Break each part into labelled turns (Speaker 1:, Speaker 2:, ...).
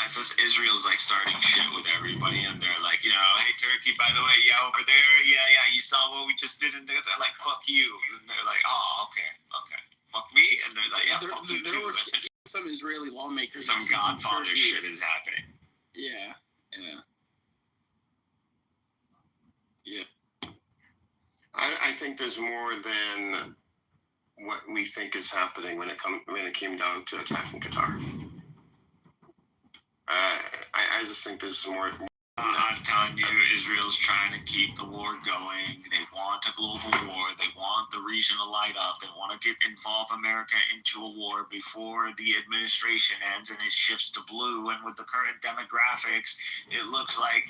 Speaker 1: it's just Israel's like starting shit with everybody, and they're like, hey Turkey, by the way, over there, you saw what we just did, and they're like, fuck you, and they're like, oh, okay, fuck me, and they're like, fuck you too.
Speaker 2: Some Israeli lawmakers.
Speaker 1: Some Godfather shit is happening.
Speaker 2: Yeah.
Speaker 3: I think there's more than what we think is happening when it came down to attacking Qatar. I just think there's more.
Speaker 1: I'm telling you, Israel's trying to keep the war going. They want a global war. They want the region to light up. They want to involve America into a war before the administration ends and it shifts to blue. And with the current demographics, it looks like,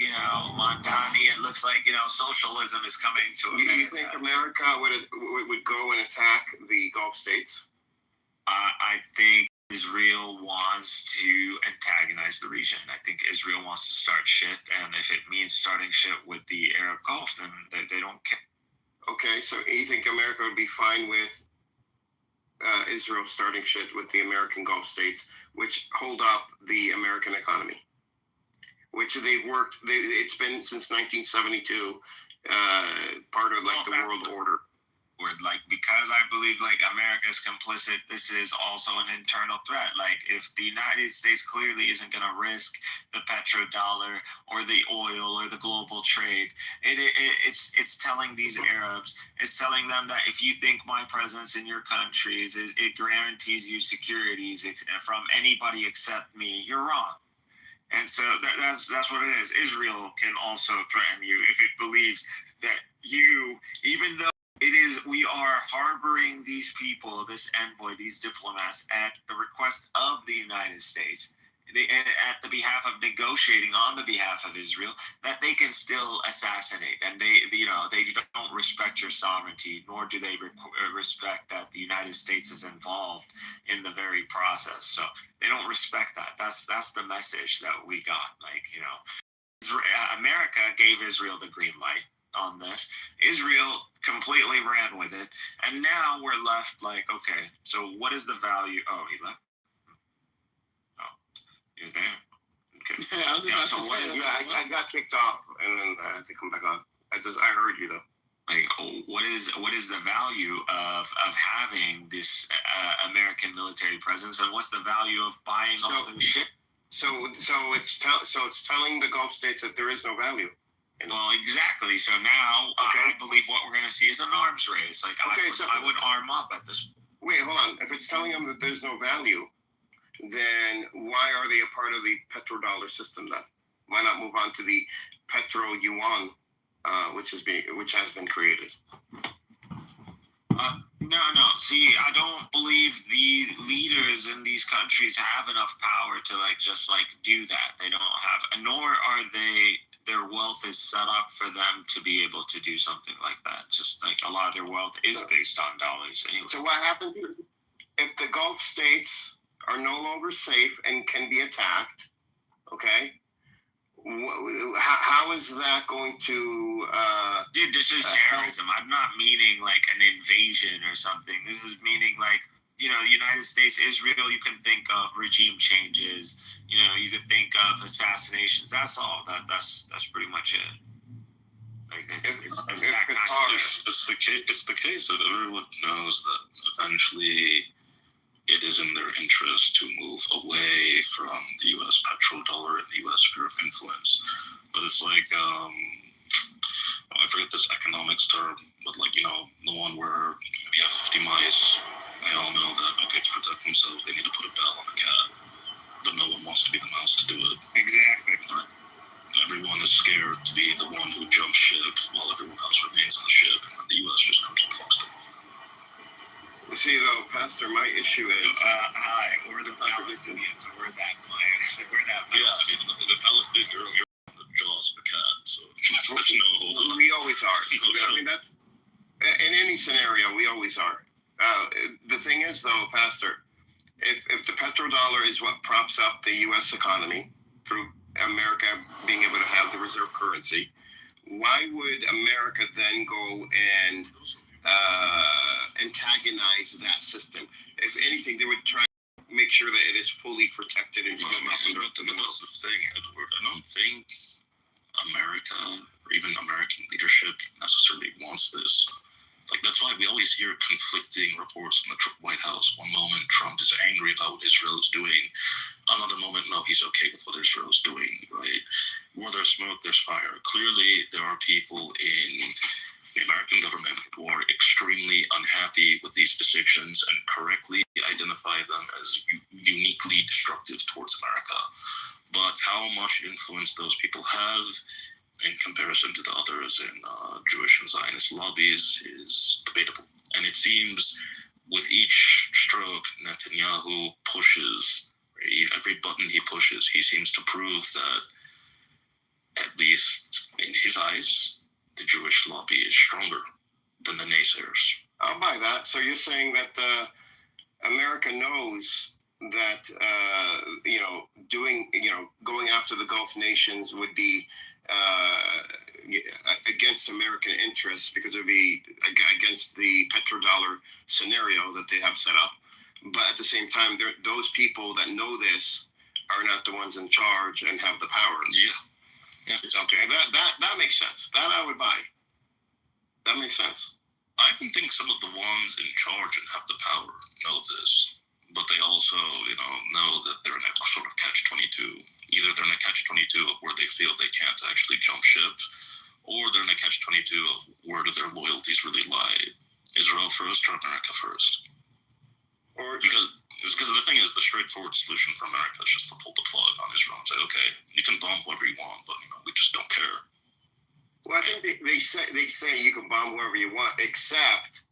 Speaker 1: Montani, it looks like, socialism is coming to America.
Speaker 3: You think America would go and attack the Gulf states?
Speaker 1: I think Israel wants to antagonize the region. I think Israel wants to start shit, and if it means starting shit with the Arab Gulf, then they don't care.
Speaker 3: Okay, so you think America would be fine with Israel starting shit with the American Gulf states, which hold up the American economy, which it's been since 1972, part of the world order.
Speaker 1: Because I believe America is complicit, this is also an internal threat. If the United States clearly isn't going to risk the petrodollar or the oil or the global trade, it's telling these Arabs, it's telling them that if you think my presence in your countries it guarantees you securities from anybody except me, you're wrong. And so that's what it is. Israel can also threaten you if it believes that you, even though we are harboring these people, this envoy, these diplomats, at the request of the United States, at the behalf of negotiating on the behalf of Israel, that they can still assassinate, and they don't respect your sovereignty, nor do they respect that the United States is involved in the very process. So they don't respect that. That's the message that we got. America gave Israel the green light on this. Israel completely ran with it, and now we're left okay, so what is the value? Oh, he left. Oh, you're there. Okay.
Speaker 3: I got kicked off, and then I had to come back on. I heard you though.
Speaker 1: What is the value of having this American military presence, and what's the value of buying all this shit?
Speaker 3: So it's telling the Gulf states that there is no value.
Speaker 1: Well, exactly. So now I believe what we're going to see is an arms race. I would arm up at this.
Speaker 3: Wait, hold on. If it's telling them that there's no value, then why are they a part of the petrodollar system then? Why not move on to the petro yuan, which has been created?
Speaker 1: No. See, I don't believe the leaders in these countries have enough power to just do that. They don't have, nor are they. Their wealth is set up for them to be able to do something like that. Just a lot of their wealth is based on dollars anyway.
Speaker 3: So what happens if the Gulf states are no longer safe and can be attacked? Okay, how is that going to?
Speaker 1: Dude, this is terrorism. I'm not meaning an invasion or something. This is meaning United States, Israel. You can think of regime changes. You could think of assassinations. That's all. That's pretty much it. It's
Speaker 4: the case that everyone knows that eventually it is in their interest to move away from the U.S. petrodollar and the U.S. sphere of influence. But it's I forget this economics term, but the one where we have 50 mice. They all know that, to protect themselves, they need to put a bell on the cat. But no one wants to be the mouse to do it.
Speaker 1: Exactly.
Speaker 4: Everyone is scared to be the one who jumps ship while everyone else remains on the ship, and the U.S. just comes and fucks them over.
Speaker 3: You see, though, Pastor, my issue is...
Speaker 1: hi, we're the Palestinians. We're that mouse.
Speaker 4: Yeah, the Palestinians, you're on the jaws of the cat, so there's no...
Speaker 3: We always are. That's... In any scenario, we always are. The thing is, though, Pastor, if the petrodollar is what props up the U.S. economy through America being able to have the reserve currency, why would America then go and antagonize that system? If anything, they would try to make sure that it is fully protected and
Speaker 4: But that's the thing, Edward. I don't think America or even American leadership necessarily wants this. Like, that's why we always hear conflicting reports from the White House. One moment, Trump is angry about what Israel is doing. Another moment, no, he's okay with what Israel is doing, right? Where there's smoke, there's fire. Clearly, there are people in the American government who are extremely unhappy with these decisions and correctly identify them as uniquely destructive towards America. But how much influence those people have in comparison to the others in Jewish and Zionist lobbies is debatable. And it seems with each stroke Netanyahu pushes, every button he pushes, he seems to prove that, at least in his eyes, the Jewish lobby is stronger than the naysayers.
Speaker 3: I'll buy that. So you're saying that America knows that going after the Gulf nations would be against American interests because it would be against the petrodollar scenario that they have set up. But at the same time, those people that know this are not the ones in charge and have the power.
Speaker 4: Yeah.
Speaker 3: Okay. That makes sense. That I would buy. That makes sense.
Speaker 4: I even think some of the ones in charge and have the power know this, but they also, know that they're in a sort of catch-22. Either they're in a catch-22 of where they feel they can't actually jump ship, or they're in a catch-22 of where do their loyalties really lie? Israel first or America first? Because the thing is, the straightforward solution for America is just to pull the plug on Israel and say, okay, you can bomb whoever you want, but we just don't care.
Speaker 3: Well, I think they say you can bomb whoever you want, except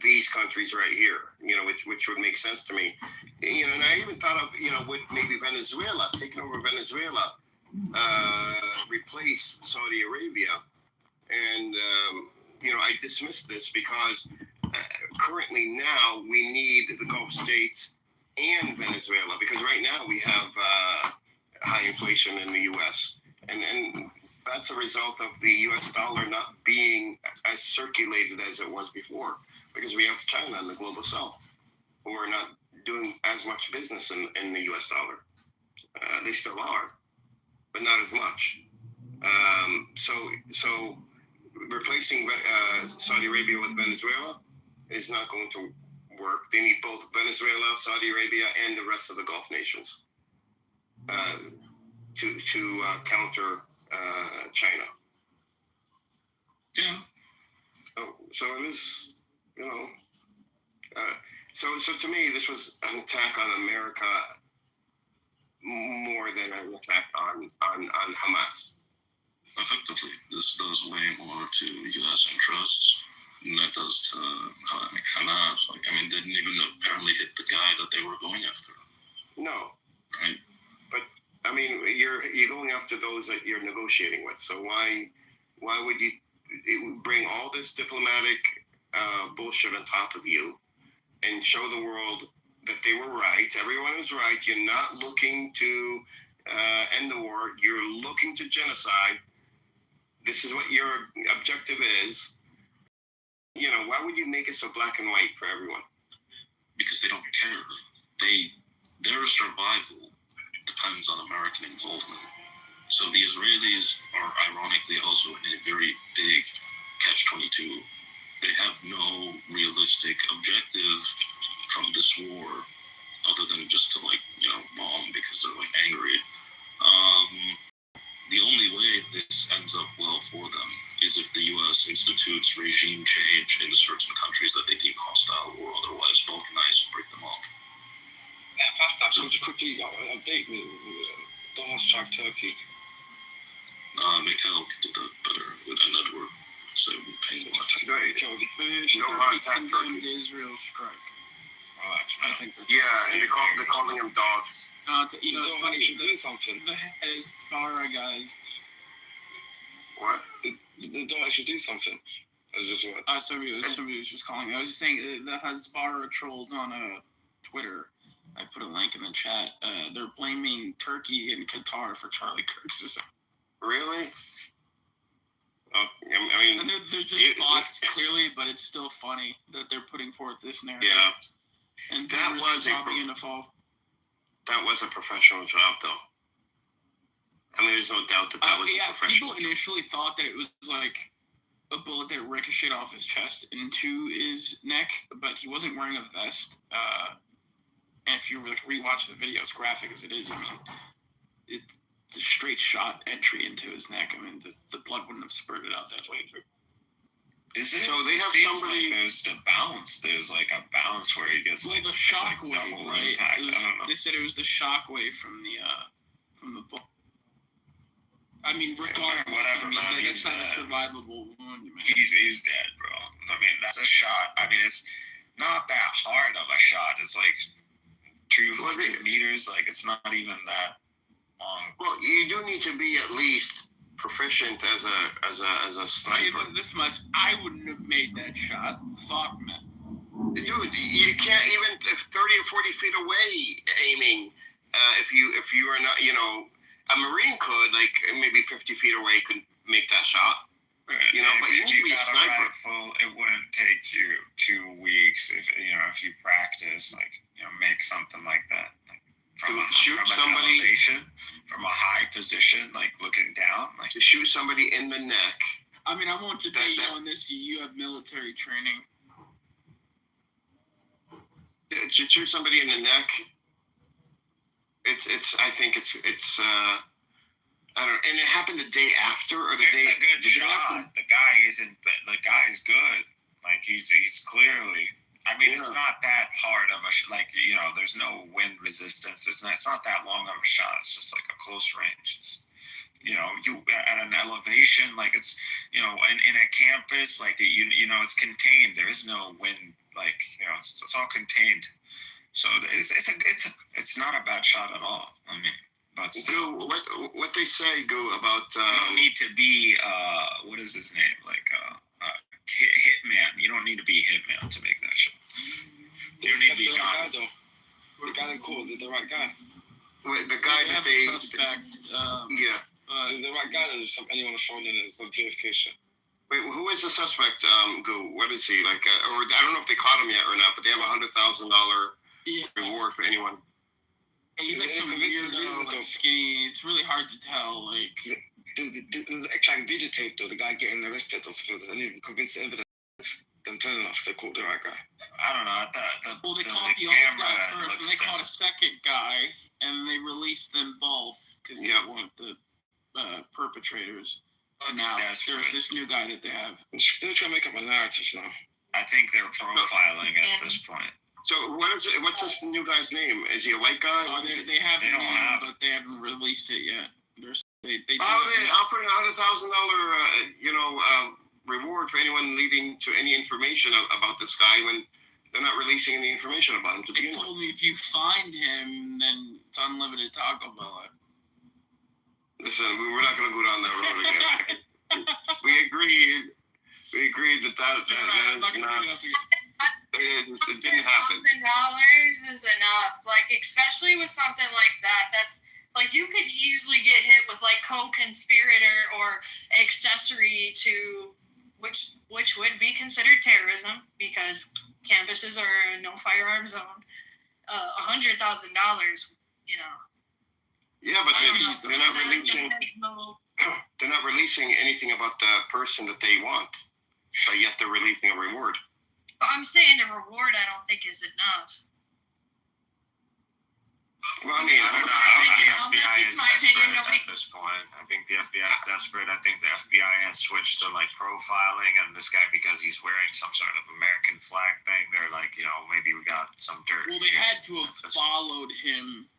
Speaker 3: these countries right here, which would make sense to me. And I even thought of would maybe Venezuela, taking over Venezuela, replace Saudi Arabia, and I dismissed this because currently now we need the Gulf states and Venezuela, because right now we have high inflation in the U.S. and that's a result of the U.S. dollar not being as circulated as it was before, because we have China and the global south who are not doing as much business in the U.S. dollar. They still are, but not as much. So replacing Saudi Arabia with Venezuela is not going to work. They need both Venezuela, Saudi Arabia, and the rest of the Gulf nations to counter China.
Speaker 4: Yeah.
Speaker 3: So it is, so to me, this was an attack on America more than an attack on Hamas.
Speaker 4: Effectively, this does way more to U.S. interests than that does to Hamas. They didn't even apparently hit the guy that they were going after.
Speaker 3: No.
Speaker 4: Right.
Speaker 3: But you're going after those that you're negotiating with. So why would you bring all this diplomatic bullshit on top of you and show the world that they were right? Everyone was right. You're not looking to end the war. You're looking to genocide. This is what your objective is. Why would you make it so black and white for everyone?
Speaker 4: Because they don't care. Their survival depends on American involvement. So the Israelis are ironically also in a very big catch-22. They have no realistic objective from this war other than just to bomb because they're angry. The only way this ends up well for them is if the U.S. institutes regime change in certain countries that they deem hostile or otherwise balkanize and break them up.
Speaker 5: Yeah, Pastor, could you quickly update me? Don't strike Turkey.
Speaker 4: Mikhail did that better with an Edward, so paying more attention.
Speaker 3: No hard attack Turkey.
Speaker 2: The Israel strike.
Speaker 5: Oh, actually,
Speaker 2: I think that's
Speaker 3: Yeah, and they're calling them dogs.
Speaker 2: it's funny.
Speaker 5: do something.
Speaker 2: The Hezbollah guys.
Speaker 3: What?
Speaker 5: They don't actually do something. It's just what?
Speaker 2: Somebody was just calling me. I was just saying the Hezbollah trolls on Twitter. I put a link in the chat. They're blaming Turkey and Qatar for Charlie Kirk's decision.
Speaker 3: Really?
Speaker 2: And they're just bots clearly, but it's still funny that they're putting forth this narrative.
Speaker 3: Yeah.
Speaker 2: And
Speaker 3: That
Speaker 2: papers
Speaker 3: was
Speaker 2: are
Speaker 3: a
Speaker 2: probably going to fall.
Speaker 3: That was a professional job, though. I mean, there's no doubt that was a professional
Speaker 2: People initially thought that it was like a bullet that ricocheted off his chest into his neck, but he wasn't wearing a vest. And if you rewatch the video, as graphic as it is, I mean, it's a straight shot entry into his neck. I mean, the blood wouldn't have spurted out that way.
Speaker 1: Is it?
Speaker 3: So they have
Speaker 1: Seems
Speaker 3: somebody.
Speaker 1: Like there's the bounce. There's like a bounce where he gets
Speaker 2: Well,
Speaker 1: like
Speaker 2: the
Speaker 1: it's
Speaker 2: shock
Speaker 1: like
Speaker 2: wave,
Speaker 1: double
Speaker 2: right?
Speaker 1: impact.
Speaker 2: It was,
Speaker 1: I don't know.
Speaker 2: they said it was the shock wave from the bullet. I mean, regardless,
Speaker 1: whatever,
Speaker 2: I mean,
Speaker 1: man,
Speaker 2: that's
Speaker 1: he's
Speaker 2: not a
Speaker 1: dead.
Speaker 2: survivable wound, man.
Speaker 1: He's dead, bro. I mean, that's a shot. I mean, it's not that hard of a shot. It's like 200 meters. Like, it's not even that long.
Speaker 3: Well, you do need to be at least proficient as a sniper.
Speaker 2: This much, I wouldn't have made that shot. Fuck, man.
Speaker 3: Dude, you can't even if 30 or 40 feet away aiming. If you are not, a Marine could, like, maybe 50 feet away could make that shot.
Speaker 1: Right.
Speaker 3: You know, but you need to be a
Speaker 1: got
Speaker 3: sniper.
Speaker 1: rifle, it wouldn't take you 2 weeks if you practice, like, make something like that. Like, from an elevation, from a high position, like looking down. Like,
Speaker 3: to shoot somebody in the neck.
Speaker 2: I mean, I won't debate you on this. You have military training.
Speaker 3: To shoot somebody in the neck, I think it's I don't know, and it happened the day after or the day.
Speaker 1: It's a good shot. The guy is good. Like, he's clearly. I mean, it's not that hard of a like, there's no wind resistance. It's not that long of a shot. It's just like a close range. It's, you at an elevation, like, it's, in a campus, like, it's contained. There is no wind, like, it's all contained. So it's not a bad shot at all. I mean, but still,
Speaker 3: what they say, about
Speaker 1: you don't need to be what is his name, like Hitman. You don't need to be Hitman to make that shot. You don't need to be John.
Speaker 5: The guy they called, the right guy.
Speaker 3: The guy that they
Speaker 2: suspect.
Speaker 3: yeah.
Speaker 5: The right guy is anyone has shown in his verification.
Speaker 3: Wait, who is the suspect? What is he like? Or I don't know if they caught him yet or not, but they have $100,000 reward for anyone.
Speaker 2: He's like some weirdo, like skinny. It's really hard to tell. Like,
Speaker 5: there's actually videotape though, the guy getting arrested or something. There's any convincing evidence. Them telling us they caught the right guy.
Speaker 1: I don't know.
Speaker 2: They caught the old guy first, and they caught a second guy, and they released them both because they weren't the perpetrators. And now there's this new guy that they have.
Speaker 5: They're trying to make up a narrative now.
Speaker 1: I think they're profiling at this point.
Speaker 3: So what's this new guy's name? Is he a white guy?
Speaker 2: They haven't named him, but they haven't released it yet. They
Speaker 3: offered $100,000, reward for anyone leading to any information about this guy when they're not releasing any information about him to begin with.
Speaker 2: They told me if you find him, then it's unlimited Taco Bell.
Speaker 3: Listen, we're not going to go down that road again. We agreed that is not. It didn't happen.
Speaker 6: $1,000 is enough, like, especially with something like that. That's like, you could easily get hit with like co-conspirator or accessory to which would be considered terrorism because campuses are a no firearm zone. $100,000,
Speaker 3: Yeah, but they're not releasing. They're not releasing anything about the person that they want, but yet they're releasing a reward.
Speaker 6: I'm saying the reward I don't think is enough.
Speaker 3: Well, I mean,
Speaker 1: I don't know. I think the FBI is desperate at this point. I think the FBI is desperate. I think the FBI has switched to like profiling, and this guy, because he's wearing some sort of American flag thing, they're like, maybe we got some dirt.
Speaker 2: Well, they had to have followed him,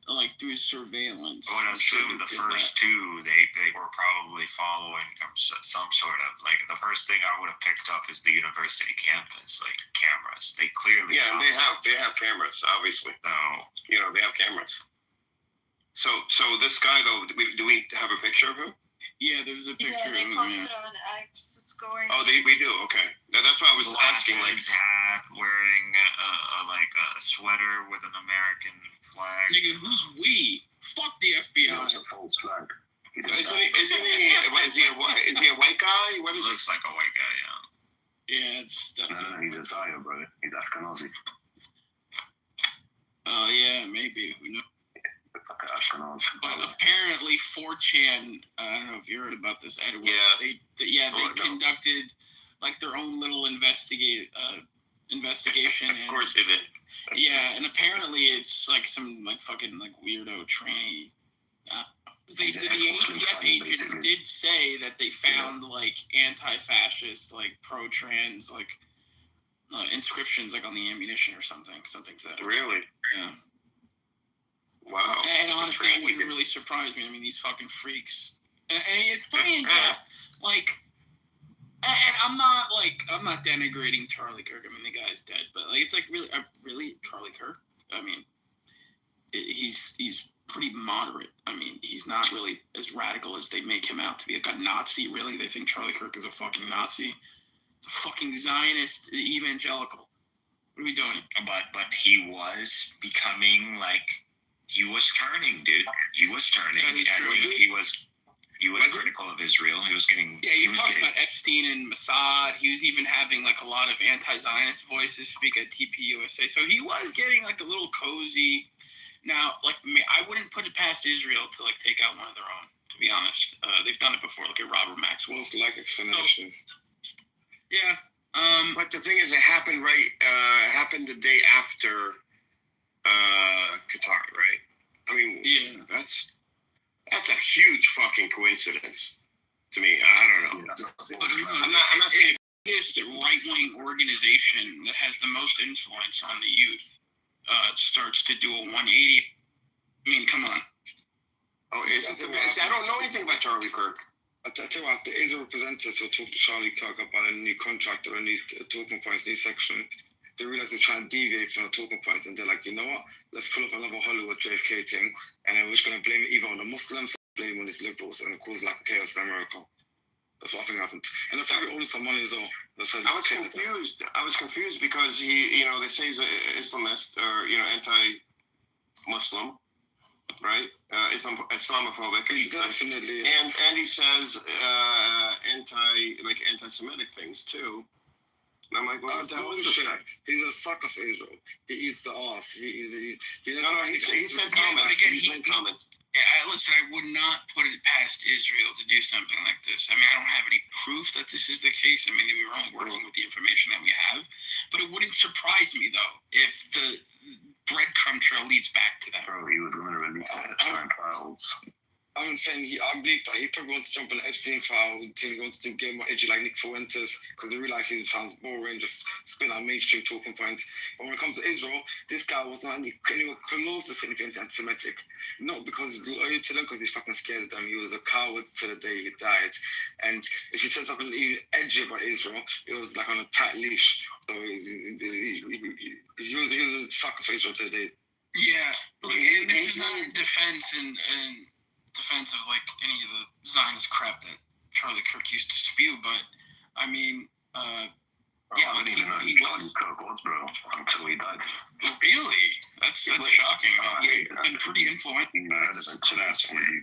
Speaker 2: like, through surveillance.
Speaker 1: I would assume the first two, they were probably following some sort of, like, the first thing I would have picked up is the university campus, like, cameras. They clearly
Speaker 3: they have cameras, obviously.
Speaker 1: So,
Speaker 3: they have cameras. So this guy, though, do we have a picture of him?
Speaker 2: Yeah, there's a picture
Speaker 6: Yeah, they
Speaker 2: of him.
Speaker 6: posted on X. It's going.
Speaker 3: Oh, we do. Okay, that's why I was asking. Like,
Speaker 1: hat, wearing a sweater with an American flag.
Speaker 2: Nigga, who's we? Fuck the FBI.
Speaker 3: It's a false flag. Isn't he a white guy? What is
Speaker 1: Looks like a white guy,
Speaker 2: Yeah, it's
Speaker 7: he's Italian, brother. He's Ashkenazi.
Speaker 2: Oh yeah, maybe. Who knows? But apparently, 4chan. I don't know if you heard about this, Edward.
Speaker 3: Yeah.
Speaker 2: They conducted like their own little investigation.
Speaker 3: Of course they did.
Speaker 2: Yeah, and apparently it's like some like fucking like weirdo tranny. The ATF agent did say that they found like anti-fascist, like pro-trans, like inscriptions like on the ammunition or something to that.
Speaker 3: Really?
Speaker 2: Yeah.
Speaker 3: Wow.
Speaker 2: And honestly, it wouldn't really surprise me. I mean, these fucking freaks. And it's funny that, like, and I'm not denigrating Charlie Kirk. I mean, the guy's dead, but like, it's like really Charlie Kirk. I mean, he's pretty moderate. I mean, he's not really as radical as they make him out to be. Like a Nazi, really. They think Charlie Kirk is a fucking Nazi. It's a fucking Zionist evangelical. What are we doing?
Speaker 1: But he was becoming like. He was turning, dude. He was turning. He was critical of Israel. He was getting.
Speaker 2: Yeah, he was talking about Epstein and Mossad. He was even having like a lot of anti-Zionist voices speak at TPUSA. So he was getting like a little cozy. Now, like I wouldn't put it past Israel to like take out one of their own. To be honest, they've done it before. Look at Robert Maxwell.
Speaker 5: Most like explanation.
Speaker 2: So, yeah.
Speaker 3: But the thing is, it happened happened the day after Qatar, right? I mean,
Speaker 2: yeah,
Speaker 3: that's a huge fucking coincidence to me. I don't know. I'm not saying
Speaker 2: it's the right-wing organization that has the most influence on the youth starts to do a 180. I mean, come on.
Speaker 3: Oh, I don't know anything about Charlie Kirk.
Speaker 5: I tell you what, the Israel representatives who talked to Charlie Kirk about a new contract or a new talking points, new section. They realize they're trying to deviate from the talking points, and they're like, you know what? Let's pull up another Hollywood JFK thing, and then we're just going to blame it either on the Muslims or blame it on these liberals, and cause like chaos in America. That's what I think happened. And they're probably owing some money as well.
Speaker 3: I was confused. I was confused because he, they say he's an Islamist or anti-Muslim, right? Islamophobic.
Speaker 5: Definitely.
Speaker 3: And he says anti-Semitic things too. I'm like, well,
Speaker 5: he's a sucker for Israel. He eats the ass. He
Speaker 3: said comments. He made comments.
Speaker 2: Listen, I would not put it past Israel to do something like this. I mean, I don't have any proof that this is the case. I mean, we were only working with the information that we have. But it wouldn't surprise me, though, if the breadcrumb trail leads back to that.
Speaker 4: Bro, he was going to release Epstein files.
Speaker 5: I'm saying I believe that he probably wants to jump on the Epstein file. He wants to get more edgy like Nick Fuentes because he realized he sounds boring, just spin out mainstream talking points. But when it comes to Israel, this guy was not anywhere close to saying anything anti-Semitic. Not because he's loyal to them, because he's fucking scared of them. He was a coward to the day he died. And if he said something even edgy about Israel, it was like on a tight leash. So he was a sucker for Israel to the day.
Speaker 2: Yeah, and this is not in defense of like any of the Zionist crap that Charlie Kirk used to spew, but I mean, yeah,
Speaker 4: I didn't even know who Charlie Kirk was, bro, until he died.
Speaker 2: Really? That's shocking. He's been pretty influential.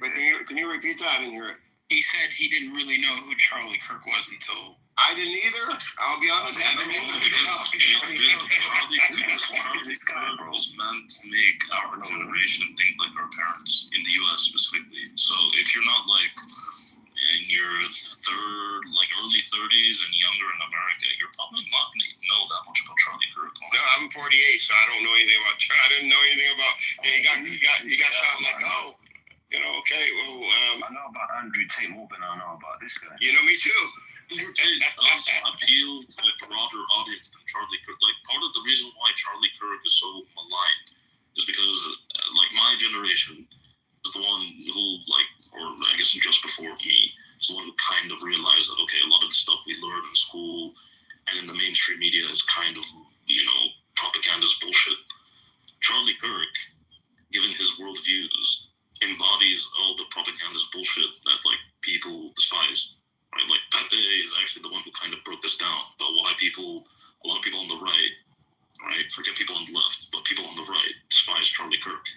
Speaker 3: But can you repeat that? I didn't hear it.
Speaker 2: He said he didn't really know who Charlie Kirk was until.
Speaker 3: I didn't either. I'll be honest.
Speaker 4: Charlie Kirk was meant to make our generation think like our parents in the U.S. specifically. So if you're not like in your early 30s and younger in America, you're probably not going to know that much about Charlie Kirk.
Speaker 3: No, I'm 48, so I don't know anything about. I didn't know anything about. He got shot like okay. Well,
Speaker 4: I know about Andrew Tate more than I know about this guy.
Speaker 3: You know me too.
Speaker 4: Andrew Tate does appeal to a broader audience than Charlie Kirk. Like, part of the reason why Charlie Kirk is so maligned is because, my generation is the one who, or I guess just before me, is the one who kind of realized that, okay, a lot of the stuff we learn in school and in the mainstream media is kind of, propagandist bullshit. Charlie Kirk, given his worldviews, embodies all the propagandist bullshit that, people despise. Right, like Pepe is actually the one who kind of broke this down about why a lot of people on the right, forget people on the left, but people on the right despise Charlie Kirk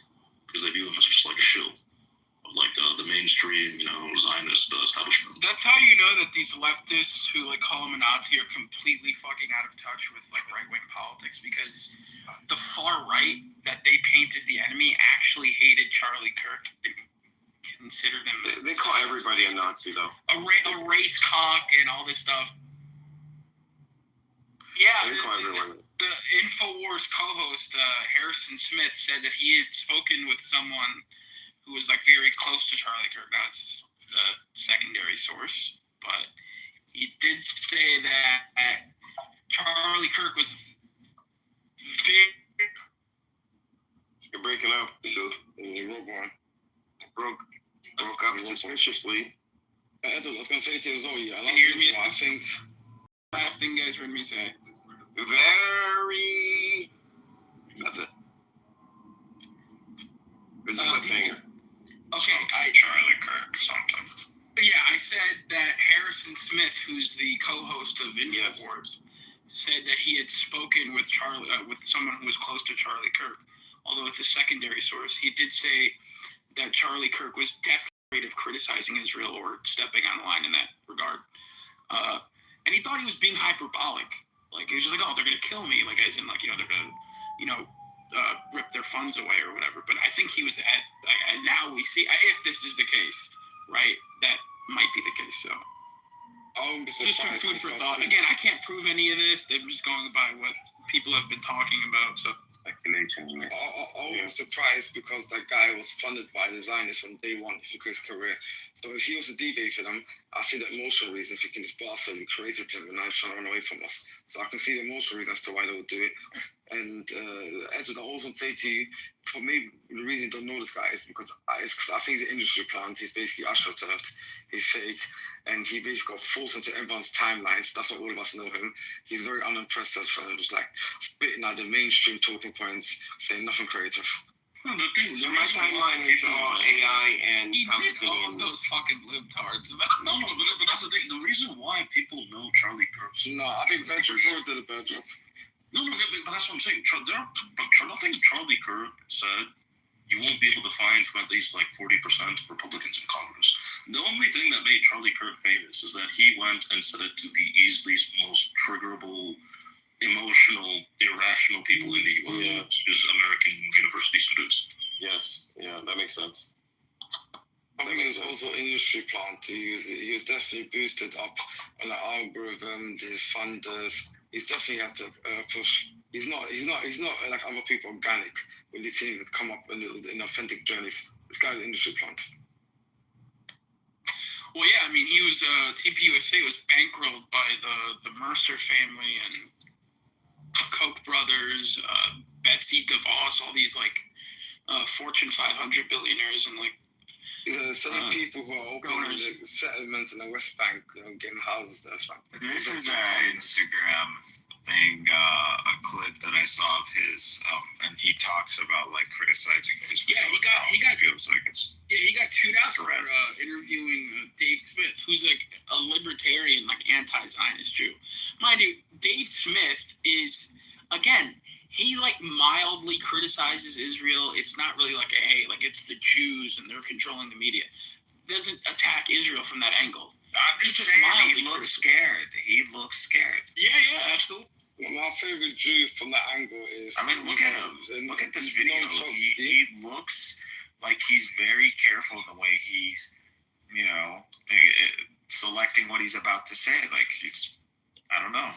Speaker 4: because they view him as just like a shill of the mainstream, Zionist establishment.
Speaker 2: That's how you know that these leftists who like call him a Nazi are completely fucking out of touch with like right-wing politics, because the far right that they paint as the enemy actually hated Charlie Kirk and considered him.
Speaker 3: They call everybody a Nazi, though.
Speaker 2: A race cock and all this stuff. Yeah,
Speaker 3: They call everyone.
Speaker 2: The InfoWars co-host Harrison Smith said that he had spoken with someone who was like very close to Charlie Kirk. Now it's a secondary source, but he did say that Charlie Kirk was very.
Speaker 3: You're breaking up, dude. Broke up suspiciously.
Speaker 5: I was going to say to you, Zoe,
Speaker 2: Can you hear me?
Speaker 5: I think.
Speaker 2: Last thing you guys heard me say.
Speaker 3: Very. That's it. This is the thing.
Speaker 2: Okay,
Speaker 1: Charlie Kirk something.
Speaker 2: Yeah, I said that Harrison Smith, who's the co-host of InfoWars, said that he had spoken with with someone who was close to Charlie Kirk. Although it's a secondary source, he did say that Charlie Kirk was definitely afraid of criticizing Israel or stepping on the line in that regard. And he thought he was being hyperbolic. Like, he was just like, oh, they're going to kill me. Like, as in, like, they're going to, rip their funds away or whatever. But I think he was and now we see, if this is the case, right, that might be the case. So, just some food for thought. Again, I can't prove any of this. They're just going by what people have been talking about. So,
Speaker 3: Speculation.
Speaker 5: I was surprised because that guy was funded by the Zionists from day one, if you look at his career. So if he was to deviate for them, I see the emotional reason, thinking this bastard, we created him and now he's trying to run away from us. So I can see the emotional reason as to why they would do it. And Edward, I also say to you, for maybe the reason you don't know this guy is because I think he's an industry plant. He's basically astroturfed. He's fake. And he basically got forced into everyone's timelines. That's what all of us know him. He's very unimpressive, just like spitting out the mainstream talking points, saying nothing creative.
Speaker 4: No, the thing is,
Speaker 3: My timeline is all AI and
Speaker 2: he did own those fucking libtards.
Speaker 4: No, but that's the thing. The reason why people know Charlie Kirk.
Speaker 5: No, I think Benjamin did a better job.
Speaker 4: No, but that's what I'm saying. Nothing Charlie Kirk said you won't be able to find from at least like 40% of Republicans in Congress. The only thing that made Charlie Kirk famous is that he went and said it to the easiest, most triggerable, emotional, irrational people in the U.S.,
Speaker 3: Yeah.
Speaker 4: just American university students.
Speaker 3: Yes, yeah, that makes sense.
Speaker 5: I think it was also industry plant. He was definitely boosted up on the algorithm, his funders. He's definitely had to push. He's not like other people organic when they seem to come up in authentic journeys. This guy's an industry plant.
Speaker 2: Well, yeah, I mean, he was TPUSA was bankrolled by the Mercer family and Koch brothers, Betsy DeVos, all these like Fortune 500 billionaires, and like
Speaker 5: These are the same people who are opening the settlements in the West Bank, getting houses there.
Speaker 1: This is an Instagram thing, a clip that I saw of his, and he talks about like criticizing Israel.
Speaker 2: Yeah, he got
Speaker 1: feels like it's.
Speaker 2: Yeah, he got chewed out for interviewing Dave Smith, who's like a libertarian, like anti-Zionist Jew. Mind you, Dave Smith is, again, he like mildly criticizes Israel. It's not really like it's the Jews and they're controlling the media. Doesn't attack Israel from that angle.
Speaker 1: I'm just saying he looks scared. He looks scared.
Speaker 2: Yeah, absolutely.
Speaker 5: My favorite Jew from that angle is.
Speaker 1: I mean, look at him. Look at this video. He looks like he's very careful in the way he's, selecting what he's about to say. Like I don't know.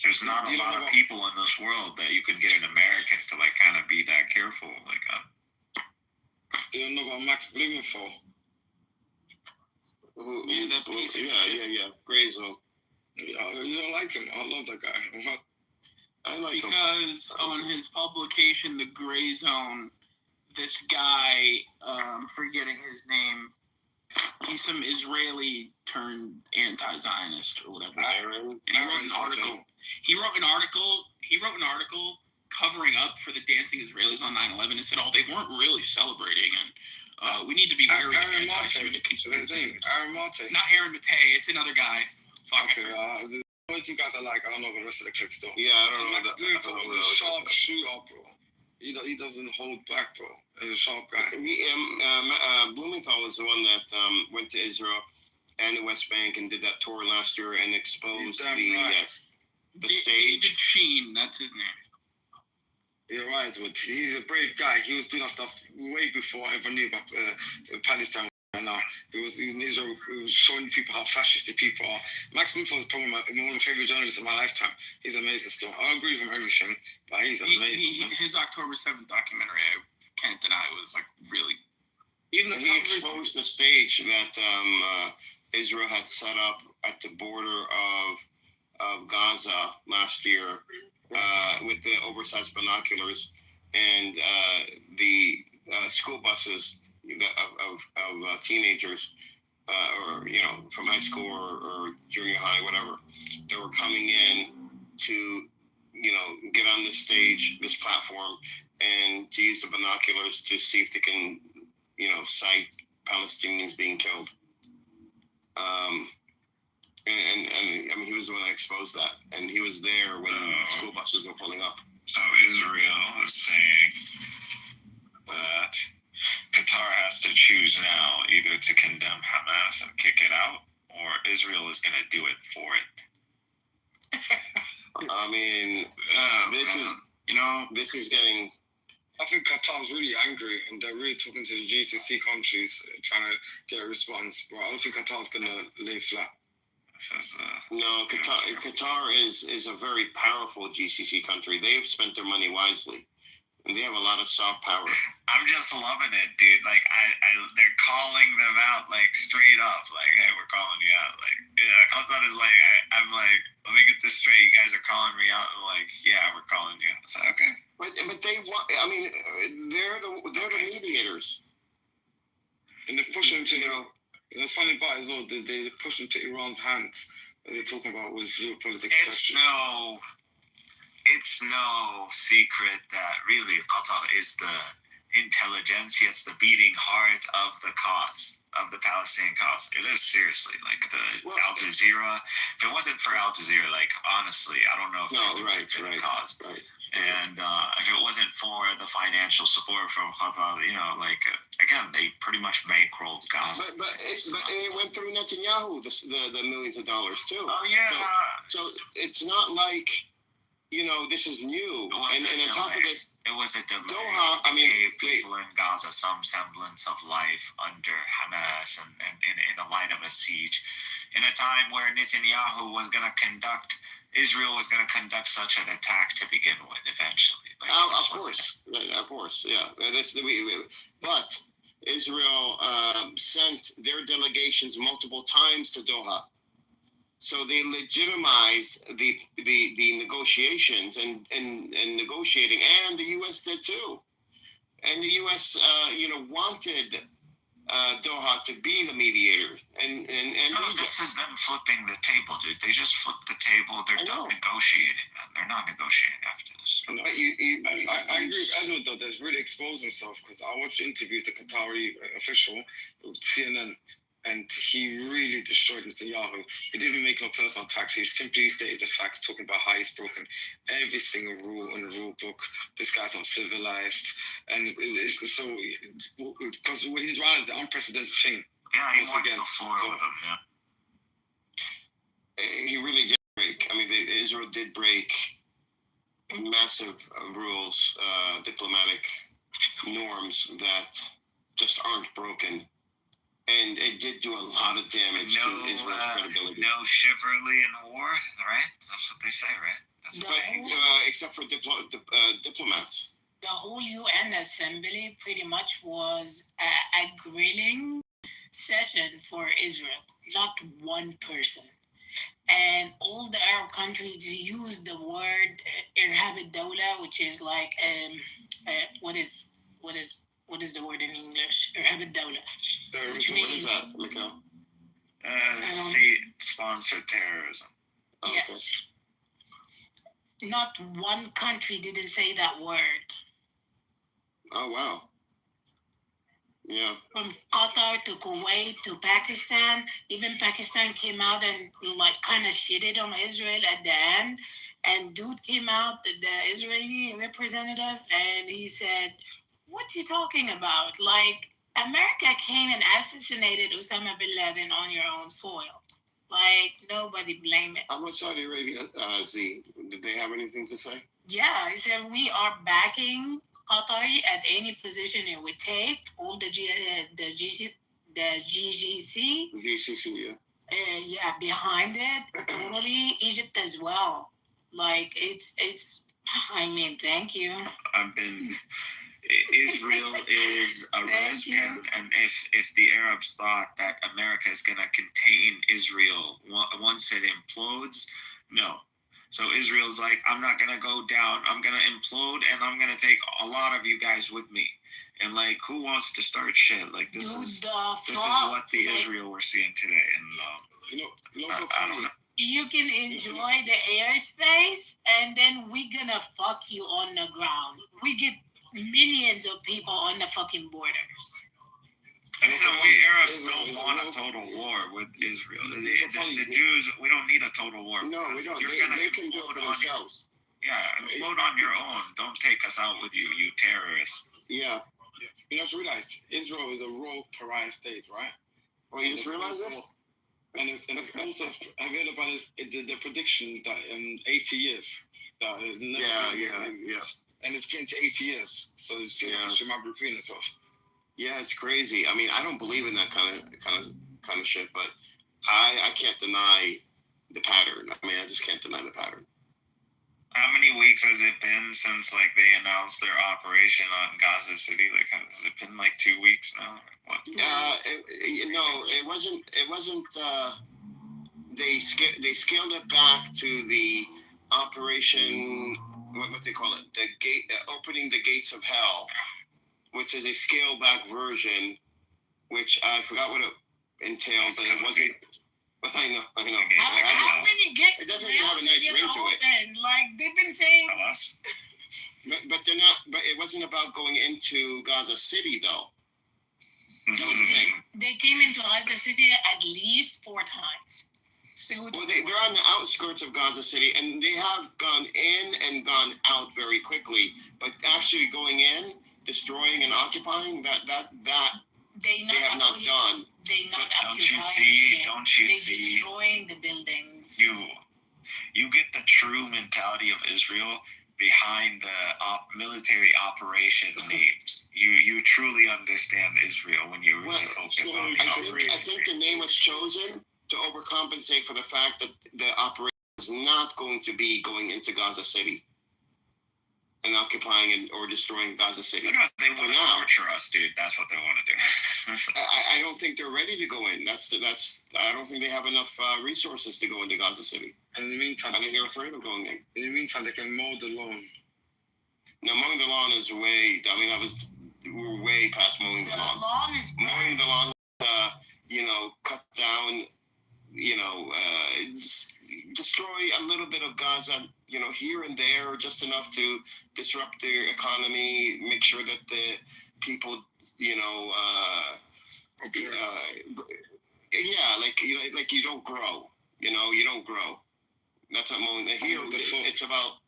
Speaker 1: There's not a lot of people in this world that you could get an American to like kind of be that careful. Like,
Speaker 5: do you know about Max Blumenthal?
Speaker 2: Yeah, that piece of
Speaker 3: yeah. Gray zone.
Speaker 5: Yeah, you don't like him. I love that guy.
Speaker 3: I like him.
Speaker 2: Because on his publication, The Gray Zone, this guy, I'm forgetting his name, he's some Israeli turned anti-Zionist or whatever.
Speaker 3: Aaron.
Speaker 2: And he wrote an article covering up for the dancing Israelis on 9/11 and said, they weren't really celebrating, and we need to be wary of anti-Semitic conspiracies.
Speaker 5: Aaron Marte.
Speaker 2: Not Aaron Matei, it's another guy.
Speaker 5: Okay, the only two guys I like, I don't know the rest of the clips though.
Speaker 3: Yeah, I don't know that.
Speaker 5: Blumenthal was a sharp shooter, bro. He doesn't hold back, bro. He's a sharp guy.
Speaker 3: Blumenthal was the one that went to Israel and the West Bank and did that tour last year and exposed the stage.
Speaker 2: David Sheen, that's his name.
Speaker 5: You're right, but he's a brave guy. He was doing that stuff way before I ever knew about Palestine. Right now, he was in Israel. He was showing people how fascist the people are. Max Blumenthal is probably one of my favorite journalists of my lifetime. He's amazing still. I don't agree with him everything, but he's amazing.
Speaker 2: His October 7th documentary, I can't deny, was like really.
Speaker 3: Even though he exposed the stage that Israel had set up at the border of Gaza last year with the oversized binoculars and the school buses of teenagers or from high school or junior high, whatever, that were coming in to get on this stage, this platform, and to use the binoculars to see if they can sight Palestinians being killed. And I mean, he was the one that exposed that, and he was there when school buses were pulling up.
Speaker 1: So Israel is saying that Qatar has to choose now either to condemn Hamas and kick it out, or Israel is going to do it for it.
Speaker 3: I mean, this is getting.
Speaker 5: I think Qatar's really angry, and they're really talking to the GCC countries, trying to get a response. But I don't think Qatar's going to lay flat.
Speaker 3: No, Qatar is a very powerful GCC country. They've spent their money wisely, and they have a lot of soft power.
Speaker 1: I'm just loving it, dude. Like they're calling them out like straight up, like, hey, we're calling you out. Like, yeah, I thought it's like I'm like, let me get this straight. You guys are calling me out. I'm like, yeah, we're calling you. It's like, okay.
Speaker 3: But they want. I mean, they're the mediators,
Speaker 5: and they're pushing to the funny part is, they push into Iran's hands. They're talking about was geopolitics.
Speaker 1: It's no secret that really Qatar is the intelligentsia. It's the beating heart of the cause, of the Palestinian cause. It is, seriously, like Al Jazeera. If it wasn't for Al Jazeera, like, honestly, I don't know if
Speaker 3: right.
Speaker 1: cause. Right. And if it wasn't for the financial support from Qatar, again, they pretty much bankrolled Gaza.
Speaker 3: But it went through Netanyahu, the millions of dollars too.
Speaker 1: Oh yeah.
Speaker 3: So it's not like this is new. And on top of this,
Speaker 1: it was a delay.
Speaker 3: Doha, I mean,
Speaker 1: gave people in Gaza some semblance of life under Hamas and in the line of a siege, in a time where Netanyahu was going to conduct. Israel was going to conduct such an attack to begin with, eventually.
Speaker 3: Of course, yeah. But Israel sent their delegations multiple times to Doha, so they legitimized the negotiations and negotiating, and the U.S. did too, and the U.S. wanted Doha to be the mediator, and
Speaker 1: this is them flipping the table, dude. They just flipped the table. They're done negotiating. They're not negotiating after this.
Speaker 5: But I agree with Edward, though. That's really exposed himself, because I watched the interview with the Qatari official with CNN, and he really destroyed Netanyahu. He didn't make no personal attacks. He simply stated the facts, talking about how he's broken every single rule in the rule book. This guy's not civilized. And it's so, because he's running is the unprecedented thing.
Speaker 1: Yeah, he wiped the floor with him, yeah.
Speaker 3: He really did break. I mean, Israel did break massive rules, diplomatic norms that just aren't broken. And it did do a lot of damage to Israel's credibility.
Speaker 1: No chivalry in war, right? That's what they say, right?
Speaker 3: Except for diplomats.
Speaker 7: The whole UN Assembly pretty much was a grilling session for Israel, not one person. And all the Arab countries use the word Irhab al-Dawla, which is like what is the word in English? Irhab al-Dawla.
Speaker 3: What is that, Mikhail?
Speaker 1: State-sponsored terrorism.
Speaker 7: Yes. Okay. Not one country didn't say that word.
Speaker 3: Oh, wow. Yeah.
Speaker 7: From Qatar to Kuwait to Pakistan, even Pakistan came out and kind of shitted on Israel at the end. And dude came out, the Israeli representative, and he said, "What are you talking about? Like, America came and assassinated Osama bin Laden on your own soil. Like, nobody blame it."
Speaker 3: How about Saudi Arabia, Z? Did they have anything to say?
Speaker 7: Yeah, he said, "We are backing Qatar at any position it would take. All the GCC,
Speaker 3: GCC, yeah.
Speaker 7: behind it. Totally, Egypt as well. Like, it's. I mean, thank you.
Speaker 1: I've been. Israel is a risk, and if the Arabs thought that America is going to contain Israel once it implodes, no. So Israel's like, I'm not going to go down. I'm going to implode, and I'm going to take a lot of you guys with me. And like, who wants to start shit? Like, this is what the Israel we're seeing today. And I don't know.
Speaker 7: You can enjoy the airspace, and then we're gonna fuck you on the ground. We get millions of people on the fucking borders.
Speaker 1: And so we Arabs don't want a total war with Israel. The Jews, we don't need a total war.
Speaker 3: No, we don't. They can do it for themselves.
Speaker 1: Implode on your own. Don't take us out with you, you terrorists.
Speaker 3: Yeah.
Speaker 5: You have to realize Israel is a rogue pariah state, right?
Speaker 3: Well, you just realize this?
Speaker 5: And it's also, have you heard about the prediction that in 80 years, that is never
Speaker 3: yeah.
Speaker 5: And it's getting to 80 years, so she might be repeating itself.
Speaker 3: Yeah, it's crazy. I mean, I don't believe in that kind of shit, but I can't deny the pattern. I mean, I just can't deny the pattern.
Speaker 1: How many weeks has it been since like they announced their operation on Gaza City? Like, has it been like 2 weeks now? What?
Speaker 3: It wasn't. They scaled it back to the operation. What they call it? The gate, opening the gates of hell, which is a scaled back version. Which I forgot what it entails, and it wasn't. I know.
Speaker 7: How many gates?
Speaker 3: It doesn't even have a nice ring to it.
Speaker 7: Like they've been saying.
Speaker 3: But they're not. But it wasn't about going into Gaza City, though.
Speaker 7: They came into Gaza City at least 4 times. So
Speaker 3: well, they're on the outskirts of Gaza City, and they have gone in and gone out very quickly. But actually going in, destroying and occupying, that they have not done.
Speaker 7: They not
Speaker 1: occupying. Don't you see?
Speaker 7: Destroying the buildings.
Speaker 1: You get the true mentality of Israel behind the military operation names. You truly understand Israel when you really focus on the operation.
Speaker 3: I think the name was chosen to overcompensate for the fact that the operation is not going to be going into Gaza City and occupying or destroying Gaza City.
Speaker 1: They want to torture us, dude. That's what they want to do.
Speaker 3: I don't think they're ready to go in. I don't think they have enough resources to go into Gaza City.
Speaker 5: And in the meantime,
Speaker 3: I think they're afraid of going in.
Speaker 5: In the meantime, they can mow the lawn.
Speaker 3: No, mowing the lawn is way. I mean, we're way past mowing the lawn. Mowing the lawn, cut down, destroy a little bit of Gaza, here and there, just enough to disrupt their economy, make sure that the people, like you don't grow, you don't grow. That's what mowing. Here, it's about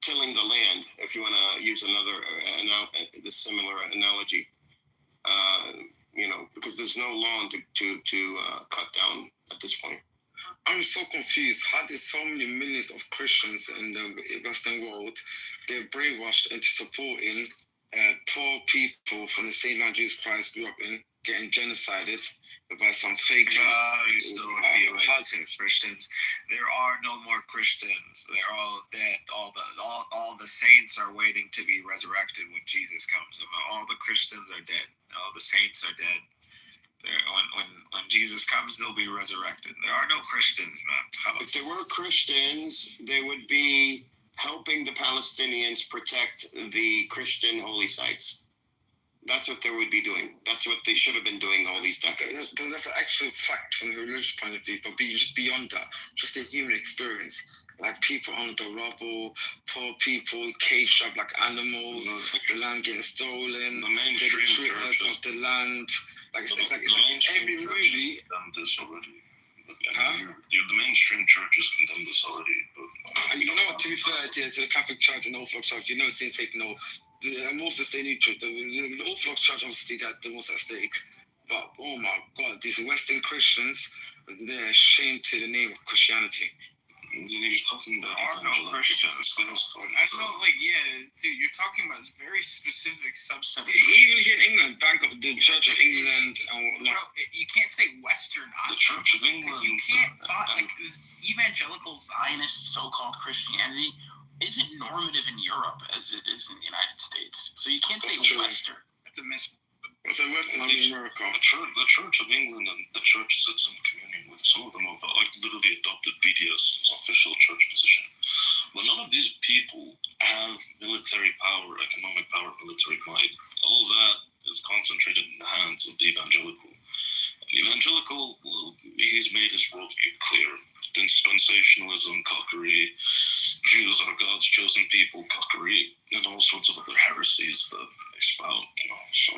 Speaker 3: tilling the land, if you want to use the similar analogy. Because there's no lawn to cut down at this point.
Speaker 5: I'm so confused. How did so many millions of Christians in the Western world get brainwashed into supporting poor people from the same land Jesus Christ grew up in, getting genocided by some fake Jews?
Speaker 1: You still feel like Christians. There are no more Christians. They're all dead. All the saints are waiting to be resurrected when Jesus comes. All the Christians are dead. All the saints are dead. When Jesus comes, they'll be resurrected. There are no Christians, man.
Speaker 3: If there were Christians, they would be helping the Palestinians protect the Christian holy sites. That's what they would be doing. That's what they should have been doing all these decades.
Speaker 5: That's an actual fact from the religious point of view, but just beyond that, just the human experience. Like people on the rubble, poor people caged up like animals, the land getting stolen,
Speaker 4: the mainstream
Speaker 5: of the land. It's like in every movie.
Speaker 4: The mainstream churches condemn this already, but
Speaker 5: And you know what? To be fair to the Catholic Church and the Orthodox Church, you know, same fake no. Most of the neutral. The Orthodox Church obviously got the most at stake, but oh my God, these Western Christians, they're ashamed to the name of Christianity.
Speaker 4: you're talking about
Speaker 2: Are no Christians. I don't know, like, yeah, dude, you're talking about this very specific subset.
Speaker 5: Even here in England, the Church of England,
Speaker 2: Bro, you can't say Western.
Speaker 4: The Church of England.
Speaker 2: You can't like this evangelical Zionist so-called Christianity isn't normative in Europe as it is in the United States. So you can't say Western. That's a miss.
Speaker 5: What's a Western America?
Speaker 4: The Church of England and the churches it's in communion with, some of them have literally adopted BDS as official church position. But none of these people have military power, economic power, military might. All that is concentrated in the hands of the evangelical. The evangelical, well, he's made his worldview clear. Dispensationalism, cockery, Jews are God's chosen people, cockery, and all sorts of other heresies that they spout, So,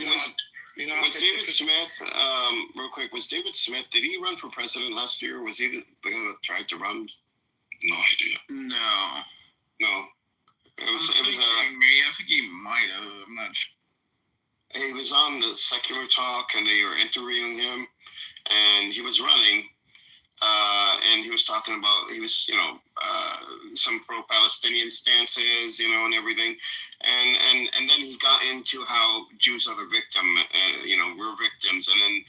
Speaker 3: was David Smith, real quick, did he run for president last year? Was he the guy that tried to run?
Speaker 4: No idea.
Speaker 3: No.
Speaker 2: I think he might have. I'm not sure.
Speaker 3: He was on the Secular Talk, and they were interviewing him, and he was running. And he was talking about, some pro-Palestinian stances, and everything. And then he got into how Jews are the victim, we're victims. And then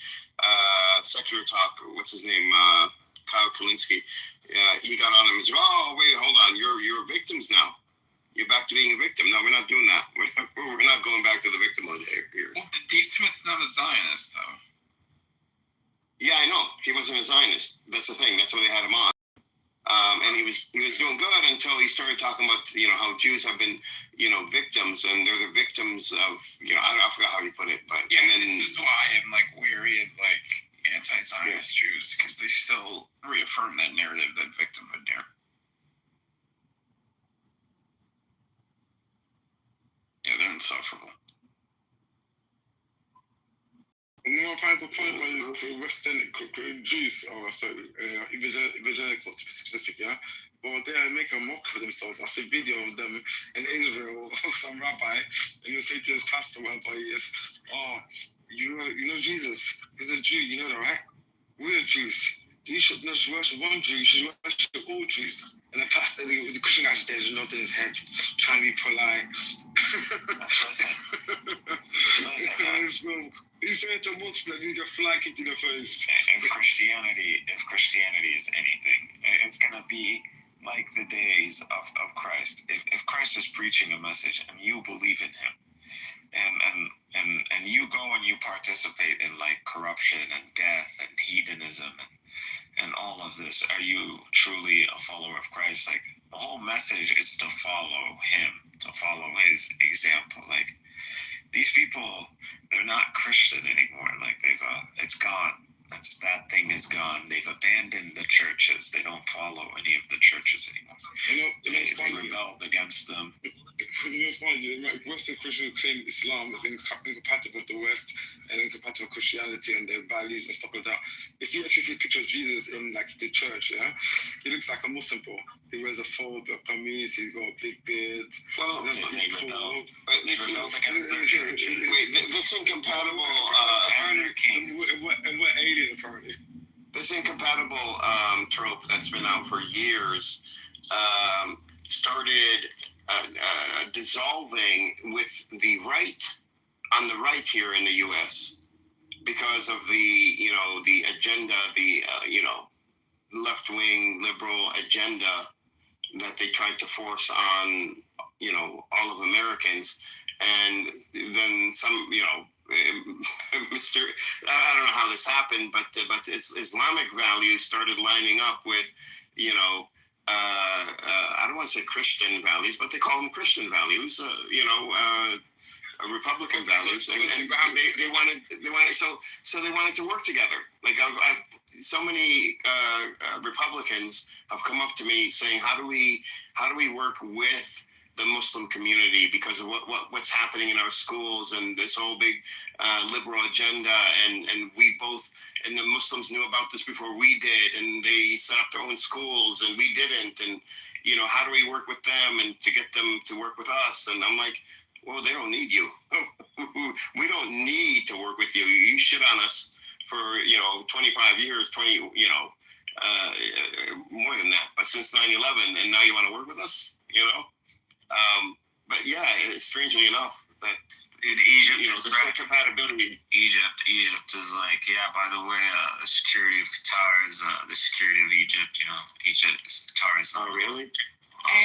Speaker 3: Secular Talk, what's his name? Kyle Kalinske, he got on him and said, oh, wait, hold on, you're victims now. You're back to being a victim. No, we're not doing that. We're not going back to the victim mode here.
Speaker 2: Well, Dave Smith's not a Zionist, though.
Speaker 3: Yeah, I know. He wasn't a Zionist. That's the thing. That's why they had him on. And he was doing good until he started talking about, how Jews have been, victims, and they're the victims of, I forgot how he put it, but
Speaker 2: yeah.
Speaker 3: And then
Speaker 2: this is why I'm wary of anti-Zionist Jews, because they still reaffirm that narrative, that victimhood narrative. Yeah, they're insufferable.
Speaker 5: More finds a point where Western Jews, evangelicals to be specific, yeah? But they are making a mock for themselves. I see a video of them in Israel, or some rabbi, and he'll say to his pastor, whatever he is, oh, you know Jesus, he's a Jew, you know that, right? We're Jews. You should not worship one Jew, you should worship all Jews. And the pastor, the Christian guy there is nodding his head, trying to be polite. He said to Muslim, you get fly kicked in the face.
Speaker 1: If Christianity is anything, it's gonna be like the days of Christ. If Christ is preaching a message and you believe in him, and you go and you participate in corruption and death and hedonism and all of this, are you truly a follower of Christ? The whole message is to follow him, to follow his example. These people, they're not Christian anymore. It's gone. That thing is gone. They've abandoned the churches. They don't follow any of the churches anymore. They rebelled against them.
Speaker 5: It's funny, Western Christians claim Islam is incompatible with the West and incompatible with Christianity and their values and stuff like that. If you actually see a picture of Jesus in the church, yeah, he looks like a Muslim bro. He wears a full kameez, he's got a big beard.
Speaker 1: Well, they rebelled against the church.
Speaker 3: Wait, this incompatible.
Speaker 5: And we're alien, apparently.
Speaker 3: This incompatible trope that's been out for years started dissolving with the right on the right here in the U.S. because of the agenda, the left-wing liberal agenda that they tried to force on all of Americans, and then some Mr. I don't know how this happened, but Islamic values started lining up with I don't want to say Christian values, but they call them Christian values, Republican values, and they wanted to work together. I've so many Republicans have come up to me saying, how do we work with the Muslim community because of what's happening in our schools and this whole big liberal agenda, and we both, and the Muslims knew about this before we did, and they set up their own schools and we didn't, and how do we work with them and to get them to work with us? And I'm like, well, they don't need you. We don't need to work with you. You shit on us for 25 years, more than that, but since 9/11, and now you want to work with us, but yeah, strangely enough, that
Speaker 1: In Egypt,
Speaker 3: there's no compatibility.
Speaker 1: Egypt is like, yeah, by the way, the security of Qatar is the security of Egypt. Qatar is not
Speaker 3: Really?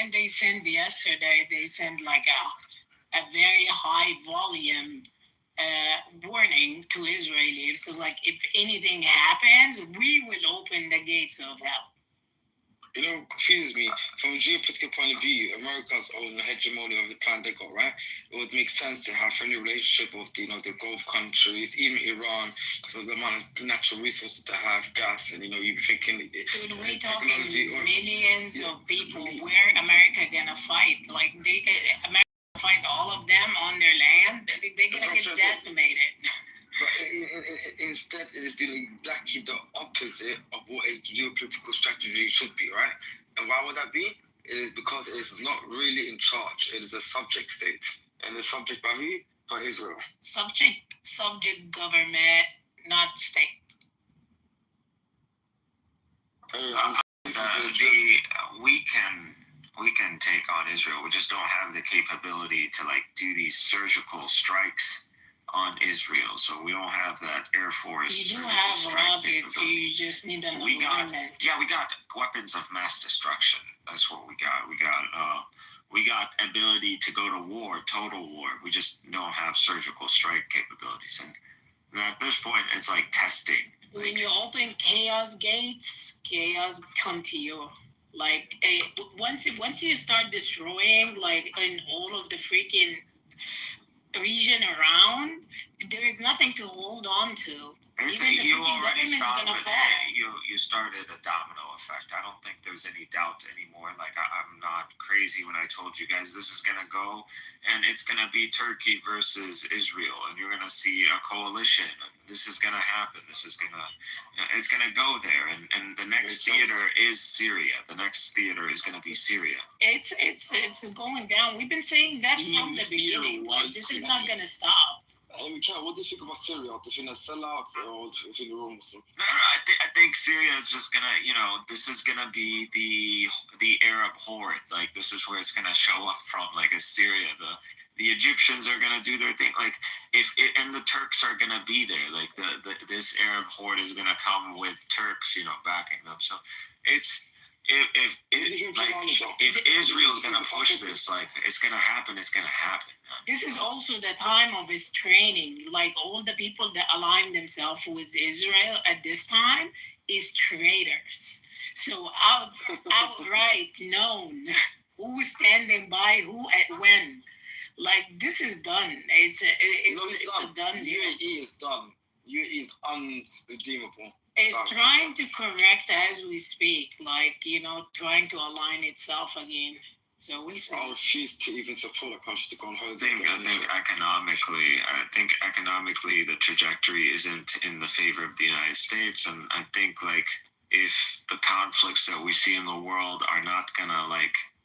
Speaker 7: And they sent yesterday, like a very high volume warning to Israelis. So like, if anything happens, we will open the gates of hell.
Speaker 5: Confuses me. From a geopolitical point of view, America's own hegemony of the plan they got, right? It would make sense to have friendly relationship with, the Gulf countries, even Iran, because of the amount of natural resources to have, gas, and, you'd be thinking...
Speaker 7: Dude, we're talking millions of people. Where America gonna fight? Like, America fight all of them on their land? They're gonna get decimated.
Speaker 5: But instead, it's exactly the opposite of what a geopolitical strategy should be, right? And why would that be? It is because it's not really in charge. It is a subject state. And it's subject by who? By Israel.
Speaker 7: Subject government, not state.
Speaker 1: We can take on Israel. We just don't have the capability to do these surgical strikes on Israel. So we don't have that Air Force.
Speaker 7: You do have rockets. You just need an alignment.
Speaker 1: We got weapons of mass destruction. That's what we got. We got ability to go to war, total war. We just don't have surgical strike capabilities. And at this point, it's like testing.
Speaker 7: When you open chaos gates, chaos come to you. Like, once you start destroying, in all of the freaking region around, there is nothing to hold on to.
Speaker 1: You already saw you started a domino effect. I don't think there's any doubt anymore. I'm not crazy when I told you guys this is gonna go, and it's gonna be Turkey versus Israel, and you're gonna see a coalition. This is gonna happen. It's gonna go there, and the next theater is Syria. The next theater is gonna be Syria.
Speaker 7: It's going down. We've been saying that from the beginning. This is not gonna stop.
Speaker 5: What do you think about Syria? Do you think they're sellouts or do you think they're all Muslim?
Speaker 1: No, I think Syria is just gonna, this is gonna be the Arab horde. This is where it's gonna show up from. As Syria, the Egyptians are gonna do their thing. And the Turks are gonna be there. This Arab horde is gonna come with Turks, backing them. So it's. If Israel's gonna push this, it's gonna happen. It's gonna happen.
Speaker 7: This is also the time of his training. All the people that align themselves with Israel at this time is traitors. So outright known who's standing by who at when. This is done. It's a done deal.
Speaker 5: UAE is done. UAE is unredeemable.
Speaker 7: It's trying to correct as we speak, trying to align itself again. So we see.
Speaker 5: I refuse to even support a country to go on holiday.
Speaker 1: I think economically the trajectory isn't in the favor of the United States, and I think if the conflicts that we see in the world are not gonna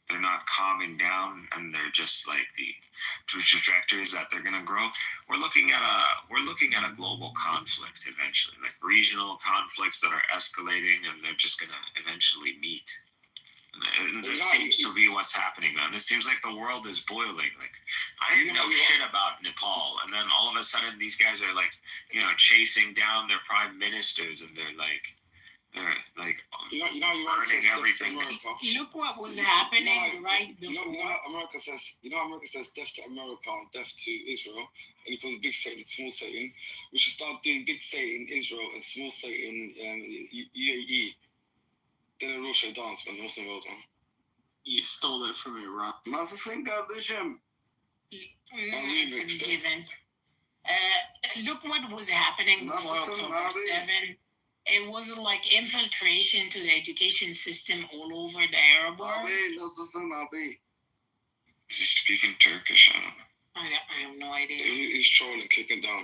Speaker 1: they're not calming down, and they're just the trajectories that they're gonna grow. We're looking at a global conflict eventually, regional conflicts that are escalating, and they're just gonna eventually meet. And this seems to be what's happening, man. It seems like the world is boiling. I didn't know shit about Nepal, and then all of a sudden these guys are chasing down their prime ministers, and they're burning everything.
Speaker 7: Look what was happening right before.
Speaker 5: America says death to America, death to Israel, and he calls big Satan, small Satan. We should start doing big Satan Israel and small Satan UAE. Then a Russia dance, man. Muslim well done.
Speaker 2: You stole that from Iran.
Speaker 7: Some events. Look what was happening before October 7. It was infiltration to the education system all over the Arab world.
Speaker 1: Is he speaking Turkish? I don't know.
Speaker 7: I have no idea.
Speaker 5: He's trolling, kicking down.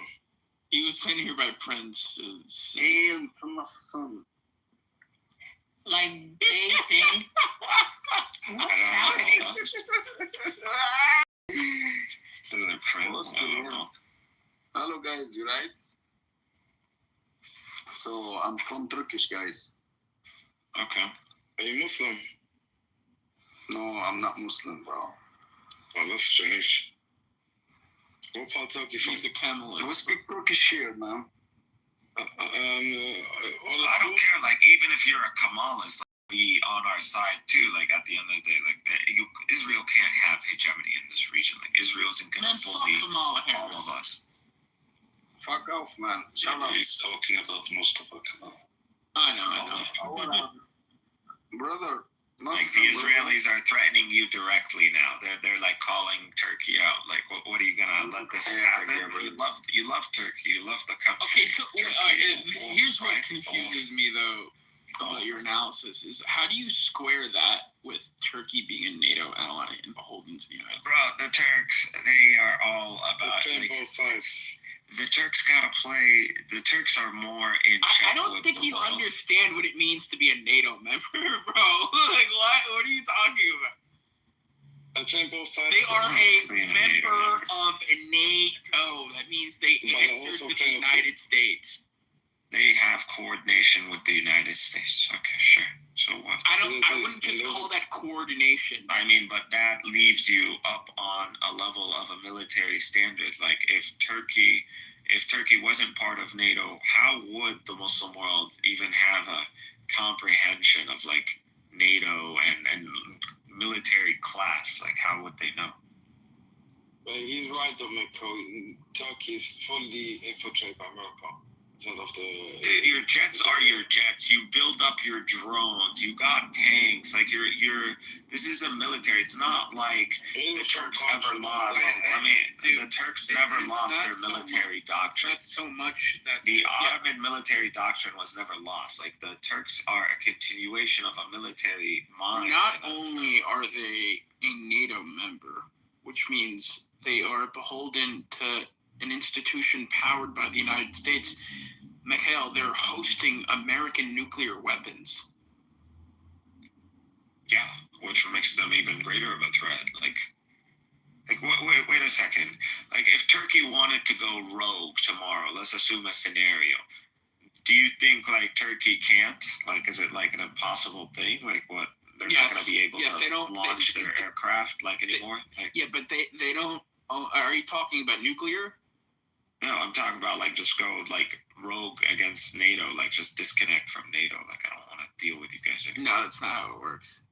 Speaker 2: He was playing here by Prince.
Speaker 7: Like they think. What's happening?
Speaker 1: Is it Prince? I don't know.
Speaker 8: Hello guys, you right? So I'm from Turkish, guys.
Speaker 1: Okay.
Speaker 5: Are you Muslim?
Speaker 8: No, I'm not Muslim, bro.
Speaker 5: Oh, that's strange. What part of Turkey from?
Speaker 2: He's a Kemalist.
Speaker 8: We speak Turkish here, man.
Speaker 1: I don't care. Like, even if you're a Kemalist, like, be on our side too. Like, at the end of the day, like, Israel can't have hegemony in this region. Like, Israel isn't gonna
Speaker 2: Man, fuck
Speaker 1: bully
Speaker 2: Kamala
Speaker 1: all of
Speaker 2: Harris.
Speaker 1: us.
Speaker 8: Fuck off, man. Shut up.
Speaker 4: He's talking about Mustafa Kemal.
Speaker 2: I know.
Speaker 8: Brother,
Speaker 1: Like, the Israelis are threatening you directly now. They're like calling Turkey out. Like, what are you gonna let this happen? You love Turkey. You love the country.
Speaker 2: Okay, so here's what confuses me though about your analysis is how do you square that with Turkey being a NATO ally and beholden to the United States?
Speaker 1: Bro, the Turks, they are all about
Speaker 5: Playing
Speaker 1: like,
Speaker 5: both sides.
Speaker 1: the Turks gotta play. The Turks are more in check
Speaker 2: I don't
Speaker 1: with
Speaker 2: think
Speaker 1: the
Speaker 2: you
Speaker 1: world.
Speaker 2: understand what it means to be a NATO member, bro. Like, what are you talking about?
Speaker 5: I'm playing both sides.
Speaker 2: They are a
Speaker 1: Being a
Speaker 2: member
Speaker 1: NATO
Speaker 2: of NATO. That means they
Speaker 5: But they're
Speaker 2: answer
Speaker 5: also
Speaker 2: to the
Speaker 5: playing-
Speaker 2: United States.
Speaker 1: They have coordination with the United States. Okay, sure. So what?
Speaker 2: I wouldn't just call that coordination.
Speaker 1: I mean, but that leaves you up on a level of a military standard. Like, if Turkey wasn't part of NATO, how would the Muslim world even have a comprehension of like NATO and military class? Like, how would they know?
Speaker 5: But he's right, Domenico. Turkey is fully infiltrated by America. In terms of
Speaker 1: Your jets are your jets. You build up your drones. You got tanks. Like, this is a military. It's not like the Turks ever lost. I mean, the Turks never lost their military doctrine.
Speaker 2: That's so much that
Speaker 1: The Ottoman military doctrine was never lost. Like, the Turks are a continuation of a military mind.
Speaker 2: Not only are they a NATO member, which means they are beholden to an institution powered by the United States, Mikhail, they're hosting American nuclear weapons.
Speaker 1: Yeah, which makes them even greater of a threat. Like wait a second. Like, if Turkey wanted to go rogue tomorrow, let's assume a scenario. Do you think like Turkey can't? Like, is it like an impossible thing? Like, what? They're not going to be able to launch their aircraft like anymore? Like,
Speaker 2: Yeah, but they don't. Oh, are you talking about nuclear?
Speaker 1: no, I'm talking about like just go like rogue against NATO, like just disconnect from NATO. Like, I don't want to deal with you guys anymore.
Speaker 2: No, that's not how it works.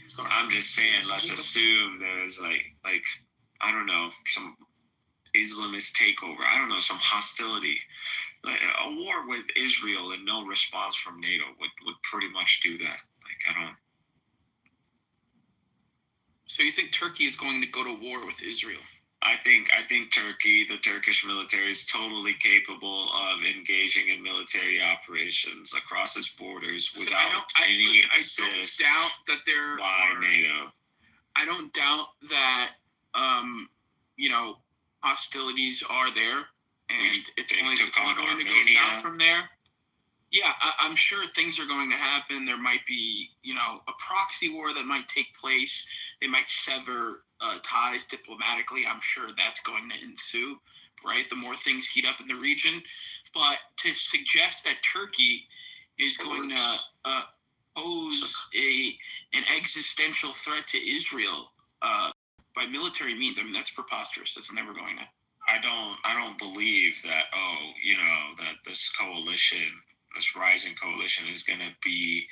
Speaker 2: Sorry.
Speaker 1: I'm just saying, let's assume there's like I don't know, some Islamist takeover. I don't know, some hostility. Like, a war with Israel and no response from NATO would pretty much do that. Like, I don't.
Speaker 2: So you think Turkey is going to go to war with Israel?
Speaker 1: I think Turkey, the Turkish military, is totally capable of engaging in military operations across its borders without any assist
Speaker 2: I don't doubt that there
Speaker 1: by
Speaker 2: are,
Speaker 1: NATO.
Speaker 2: I don't doubt that hostilities are there, and it's
Speaker 1: They've
Speaker 2: only
Speaker 1: took on
Speaker 2: going to go
Speaker 1: Armenia.
Speaker 2: south from there. Yeah, I'm sure things are going to happen. There might be, a proxy war that might take place. They might sever ties diplomatically. I'm sure that's going to ensue, right? The more things heat up in the region. But to suggest that Turkey is going to pose an existential threat to Israel by military means, I mean, that's preposterous. That's never going to.
Speaker 1: I don't believe that. That this coalition, this rising coalition, is going to be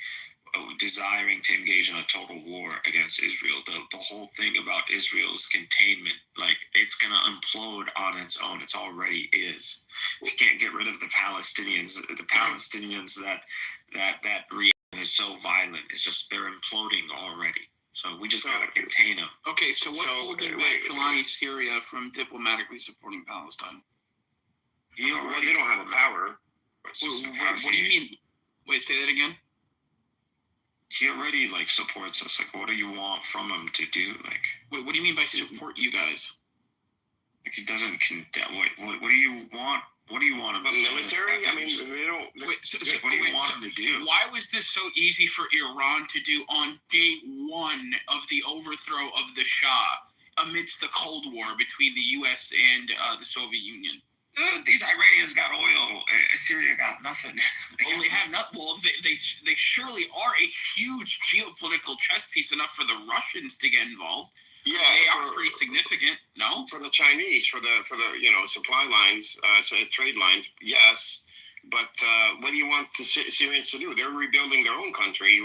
Speaker 1: desiring to engage in a total war against Israel. The whole thing about Israel's containment, like, it's going to implode on its own. It already is. We can't get rid of the Palestinians. The Palestinians that reaction is so violent. It's just they're imploding already. So we just got to contain them.
Speaker 2: Okay, so what's holding back Kalani Syria from diplomatically supporting Palestine?
Speaker 1: They don't have a power.
Speaker 2: What do you mean? Wait, say that again?
Speaker 1: He already like supports us. Like, what do you want from him to do? Like,
Speaker 2: Wait, what do you mean by support you guys?
Speaker 1: like he doesn't condemn. What do you want? What do you want him
Speaker 3: But
Speaker 1: to do?
Speaker 3: military, I mean, they don't.
Speaker 2: Wait,
Speaker 1: What do you want him to do?
Speaker 2: Why was this so easy for Iran to do on day one of the overthrow of the Shah amidst the Cold War between the U.S. and the Soviet Union?
Speaker 1: These Iranians got oil. Syria got nothing.
Speaker 2: Well, they have not. Well, they surely are a huge geopolitical chess piece enough for the Russians to get involved.
Speaker 3: Yeah,
Speaker 2: They are pretty significant. No,
Speaker 3: for the Chinese, for the supply lines, trade lines. Yes, but what do you want the Syrians to do? They're rebuilding their own country.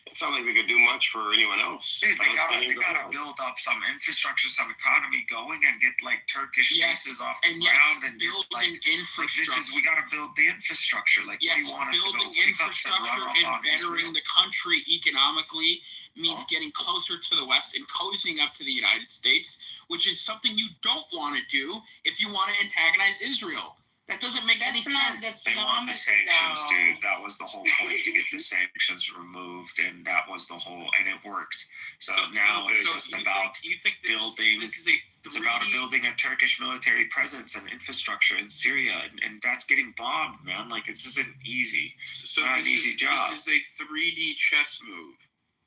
Speaker 3: It's not like they could do much for anyone else.
Speaker 1: Dude, they gotta build up some infrastructure, some economy going, and get like Turkish bases off the ground and
Speaker 2: building infrastructure.
Speaker 1: We gotta build the infrastructure. Like,
Speaker 2: Yes,
Speaker 1: what do you want us to go
Speaker 2: building
Speaker 1: pick up and
Speaker 2: infrastructure
Speaker 1: run up
Speaker 2: and
Speaker 1: on
Speaker 2: bettering
Speaker 1: Israel?
Speaker 2: the country economically means getting closer to the West and cozying up to the United States, which is something you don't want to do if you want to antagonize Israel. That doesn't make any
Speaker 7: That's not
Speaker 2: sense.
Speaker 7: the
Speaker 1: They want the
Speaker 7: diplomacy,
Speaker 1: sanctions,
Speaker 7: though.
Speaker 1: dude. That was the whole point, to get the sanctions removed, and that was the whole, and it worked. So now it's just about
Speaker 2: you think
Speaker 1: building.
Speaker 2: This is a
Speaker 1: It's about building a Turkish military presence and infrastructure in Syria, and that's getting bombed, man. Like, this isn't easy. Not an easy job.
Speaker 2: This is a 3D chess move,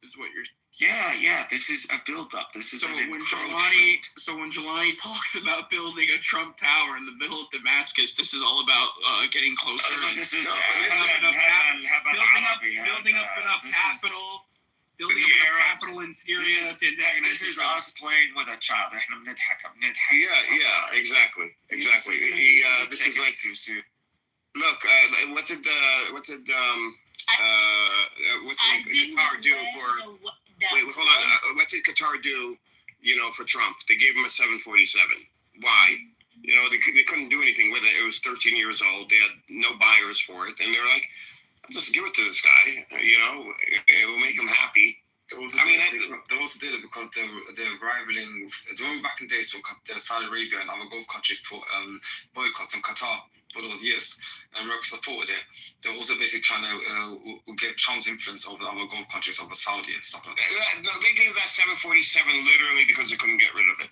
Speaker 2: is what you're.
Speaker 1: Yeah. This is a build-up. This is
Speaker 2: So
Speaker 1: an
Speaker 2: when
Speaker 1: encroachment.
Speaker 2: Jelani talks about building a Trump Tower in the middle of Damascus, this is all about getting closer.
Speaker 1: This is
Speaker 2: building up enough capital. Building up enough capital in Syria to antagonize
Speaker 1: This is
Speaker 2: Israel.
Speaker 1: us playing with a child.
Speaker 3: Yeah, exactly. This is like, look, what did
Speaker 7: I think
Speaker 3: Qatar do for? Wait, hold on. What did Qatar do? For Trump, they gave him a 747. Why? They couldn't do anything with it. It was 13 years old. They had no buyers for it, and they were like, "Just give it to this guy. It will make him happy."
Speaker 5: They also did it because they're rivaling. Remember back in days when Saudi Arabia and other Gulf countries put boycotts on Qatar for those years, and America supported it. They're also basically trying to get Trump's influence over other Gulf countries, over Saudi and stuff like that.
Speaker 3: They gave that 747 literally because they couldn't get rid of it.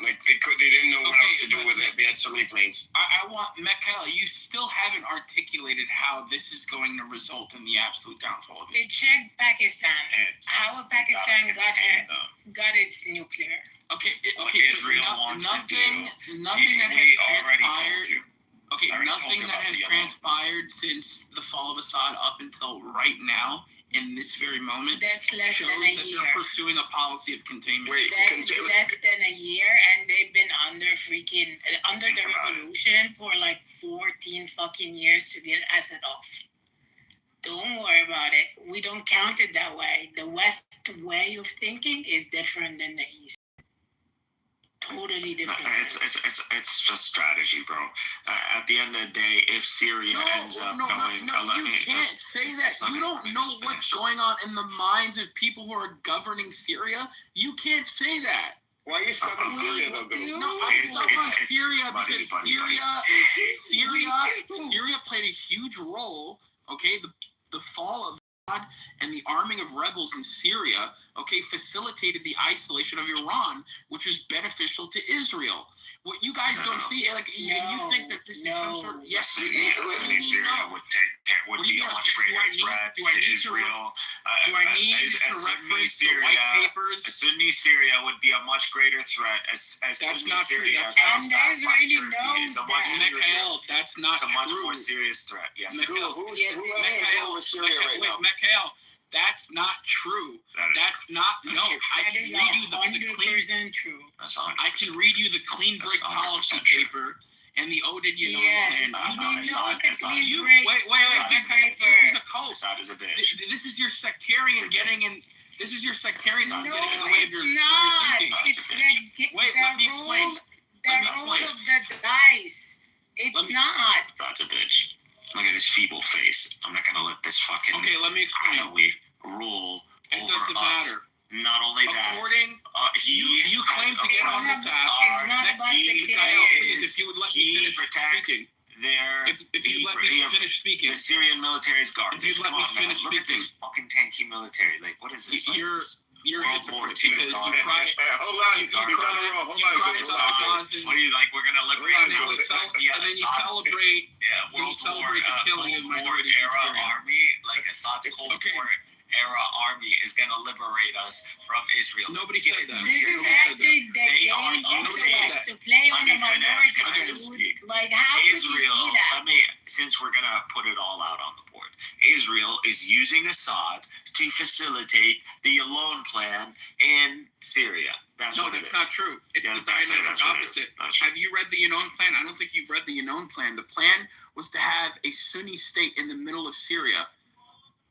Speaker 3: Like they didn't know what else to do with it. They had so many planes.
Speaker 2: I want Mikael. You still haven't articulated how this is going to result in the absolute downfall of it.
Speaker 7: Check Pakistan. How Pakistan got its nuclear.
Speaker 2: Okay.
Speaker 1: Israel wants to do.
Speaker 2: Nothing that
Speaker 1: We
Speaker 2: has
Speaker 1: already told
Speaker 2: transpired.
Speaker 1: you.
Speaker 2: Okay,
Speaker 1: I already told
Speaker 2: nothing
Speaker 1: you
Speaker 2: that
Speaker 1: about
Speaker 2: has
Speaker 1: the
Speaker 2: transpired since the fall of Assad up until right now, in this very moment,
Speaker 7: That's less
Speaker 2: shows
Speaker 7: than a
Speaker 2: that
Speaker 7: year.
Speaker 2: they're pursuing a policy of containment.
Speaker 3: Wait,
Speaker 7: That's less than a year, and they've been under the revolution for like 14 fucking years to get Assad off. Don't worry about it. We don't count it that way. The West way of thinking is different than the East. Totally different.
Speaker 1: It's just strategy, bro. At the end of the day, if Syria ends up going,
Speaker 2: you can't say that. You don't know what's going on in the minds of people who are governing Syria. You can't say that.
Speaker 3: Why are you stuck in Syria though?
Speaker 2: I'm stuck on Syria because Syria played a huge role. Okay, the fall of God and the arming of rebels in Syria, facilitated the isolation of Iran, which was beneficial to Israel. What you guys don't see, you think that this is some sort of
Speaker 1: Syria would be a much greater threat to Israel.
Speaker 2: Do I need to reference the white papers?
Speaker 1: Sunni Syria would be a much greater threat. As
Speaker 2: That's
Speaker 1: Sunni
Speaker 2: not true.
Speaker 1: Syria,
Speaker 7: And the Israeli knows that.
Speaker 2: Mikael, that's not
Speaker 1: it's a much
Speaker 2: true.
Speaker 1: more serious threat. Yes.
Speaker 3: Who has control of Syria right now?
Speaker 2: Mikael, that's not true. That's not. No, I
Speaker 7: That
Speaker 2: can
Speaker 7: is
Speaker 2: read you the clean.
Speaker 7: 100% true.
Speaker 2: I can read you the clean break policy paper and the Oded Yadon
Speaker 7: Yes,
Speaker 2: plan.
Speaker 7: you don't know what the clean
Speaker 2: You
Speaker 7: break
Speaker 2: wait.
Speaker 7: paper.
Speaker 2: This is a cult.
Speaker 1: Assad is a bitch.
Speaker 2: This is your sectarian getting in. This is your sectarian
Speaker 7: No,
Speaker 2: getting in the way of
Speaker 7: it's
Speaker 2: your
Speaker 7: not.
Speaker 2: thinking.
Speaker 7: It's
Speaker 2: Wait, let me explain.
Speaker 7: the roll of the dice. It's not.
Speaker 1: That's a bitch. Look at his feeble face. I'm not gonna let this fucking
Speaker 2: Okay, let me explain.
Speaker 1: rule
Speaker 2: It
Speaker 1: over
Speaker 2: doesn't
Speaker 1: us.
Speaker 2: matter.
Speaker 1: Not only that,
Speaker 2: According, you claim to get on this app.
Speaker 7: It's not about
Speaker 2: Mikael, please, if you would let me finish speaking. If you let me finish speaking,
Speaker 1: the Syrian military is garbage.
Speaker 2: If you let me finish
Speaker 1: Look at this fucking tanky military. Like, what is this?
Speaker 2: You're a
Speaker 1: World War
Speaker 2: hypocrite
Speaker 1: II
Speaker 2: because
Speaker 1: garbage.
Speaker 2: you cry.
Speaker 3: Hold on,
Speaker 2: You
Speaker 3: hold on,
Speaker 2: cry about Gaza,
Speaker 1: What are you like? We're gonna liberate
Speaker 2: and
Speaker 3: Hold on,
Speaker 2: then you celebrate.
Speaker 1: World War,
Speaker 2: celebrate the killing of
Speaker 1: Cold War
Speaker 2: minorities in
Speaker 1: era
Speaker 2: Syria.
Speaker 1: army, like Assad's Cold
Speaker 2: Okay.
Speaker 1: War era army is gonna liberate us from Israel.
Speaker 2: Nobody
Speaker 1: Get
Speaker 2: said
Speaker 1: it
Speaker 2: that.
Speaker 7: This is
Speaker 1: together.
Speaker 7: actually the
Speaker 1: They
Speaker 7: game
Speaker 1: are
Speaker 7: of
Speaker 1: using-
Speaker 7: to play
Speaker 1: Let
Speaker 7: on
Speaker 1: me
Speaker 7: the
Speaker 1: finish.
Speaker 7: minority,
Speaker 1: Let me
Speaker 7: dude.
Speaker 1: speak.
Speaker 7: Like, how could you
Speaker 1: Israel,
Speaker 7: see that?
Speaker 1: since we're gonna put it all out on the board, Israel is using Assad to facilitate the Alone plan in Syria. That's
Speaker 2: No,
Speaker 1: what it
Speaker 2: that's
Speaker 1: is.
Speaker 2: not true. It's
Speaker 1: Yeah,
Speaker 2: the
Speaker 1: that's
Speaker 2: dynamic
Speaker 1: what it is.
Speaker 2: opposite.
Speaker 1: That's
Speaker 2: Have you read the Yanon plan? I don't think you've read the Yanon plan. The plan was to have a Sunni state in the middle of Syria,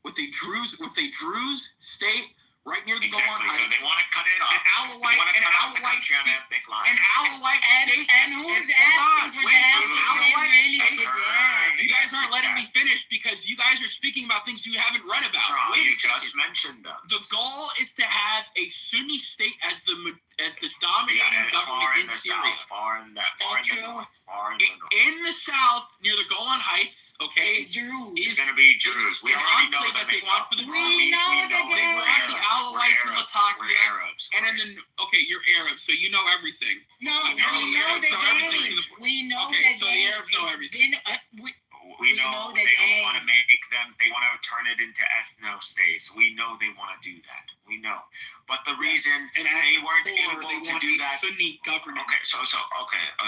Speaker 2: with a Druze state right near the Golan
Speaker 1: Exactly. So
Speaker 2: Heights.
Speaker 1: they want to cut it off.
Speaker 2: An
Speaker 1: They want to cut off the country on
Speaker 2: state-
Speaker 1: ethnic lines.
Speaker 2: An Alawite state.
Speaker 7: And who's
Speaker 2: hold
Speaker 7: asking
Speaker 2: on,
Speaker 7: for
Speaker 2: wait,
Speaker 7: the help
Speaker 2: an
Speaker 7: of the
Speaker 2: Alawite
Speaker 7: Israelis
Speaker 1: I've
Speaker 7: to
Speaker 1: heard
Speaker 7: there?
Speaker 2: You guys aren't letting me finish because you guys are speaking about things you haven't read about.
Speaker 1: Bro,
Speaker 2: Wait
Speaker 1: you
Speaker 2: a second.
Speaker 1: just mentioned them.
Speaker 2: The goal is to have a Sunni state as the dominating
Speaker 1: Far
Speaker 2: government
Speaker 1: in
Speaker 2: in
Speaker 1: the
Speaker 2: Syria.
Speaker 1: south, far in the north, far in the north.
Speaker 2: In the south, near the Golan Heights, okay,
Speaker 7: It's Jews.
Speaker 1: It's gonna be Jews. We
Speaker 2: an
Speaker 1: already know
Speaker 2: enclave
Speaker 1: the
Speaker 2: that they want for the
Speaker 1: makeup.
Speaker 7: We know the
Speaker 1: we're
Speaker 7: game.
Speaker 2: They want the Alawites in
Speaker 1: We're
Speaker 2: Latakia,
Speaker 1: Arabs.
Speaker 2: and then okay, you're Arab, so you know everything.
Speaker 7: No,
Speaker 1: We
Speaker 7: we
Speaker 1: know
Speaker 7: know the
Speaker 2: know everything.
Speaker 7: game. We know
Speaker 2: Okay,
Speaker 7: the
Speaker 2: so the
Speaker 7: game.
Speaker 2: Arabs know
Speaker 7: It's
Speaker 2: everything.
Speaker 7: been,
Speaker 1: We
Speaker 7: We
Speaker 1: know
Speaker 7: know the
Speaker 1: they
Speaker 7: game.
Speaker 1: want to make them. They want to turn it into ethno states. We know they want to do that. We know. But the reason
Speaker 2: And
Speaker 1: they weren't
Speaker 2: core,
Speaker 1: able
Speaker 2: they
Speaker 1: to
Speaker 2: want
Speaker 1: do
Speaker 2: a
Speaker 1: that.
Speaker 2: Sunni governance.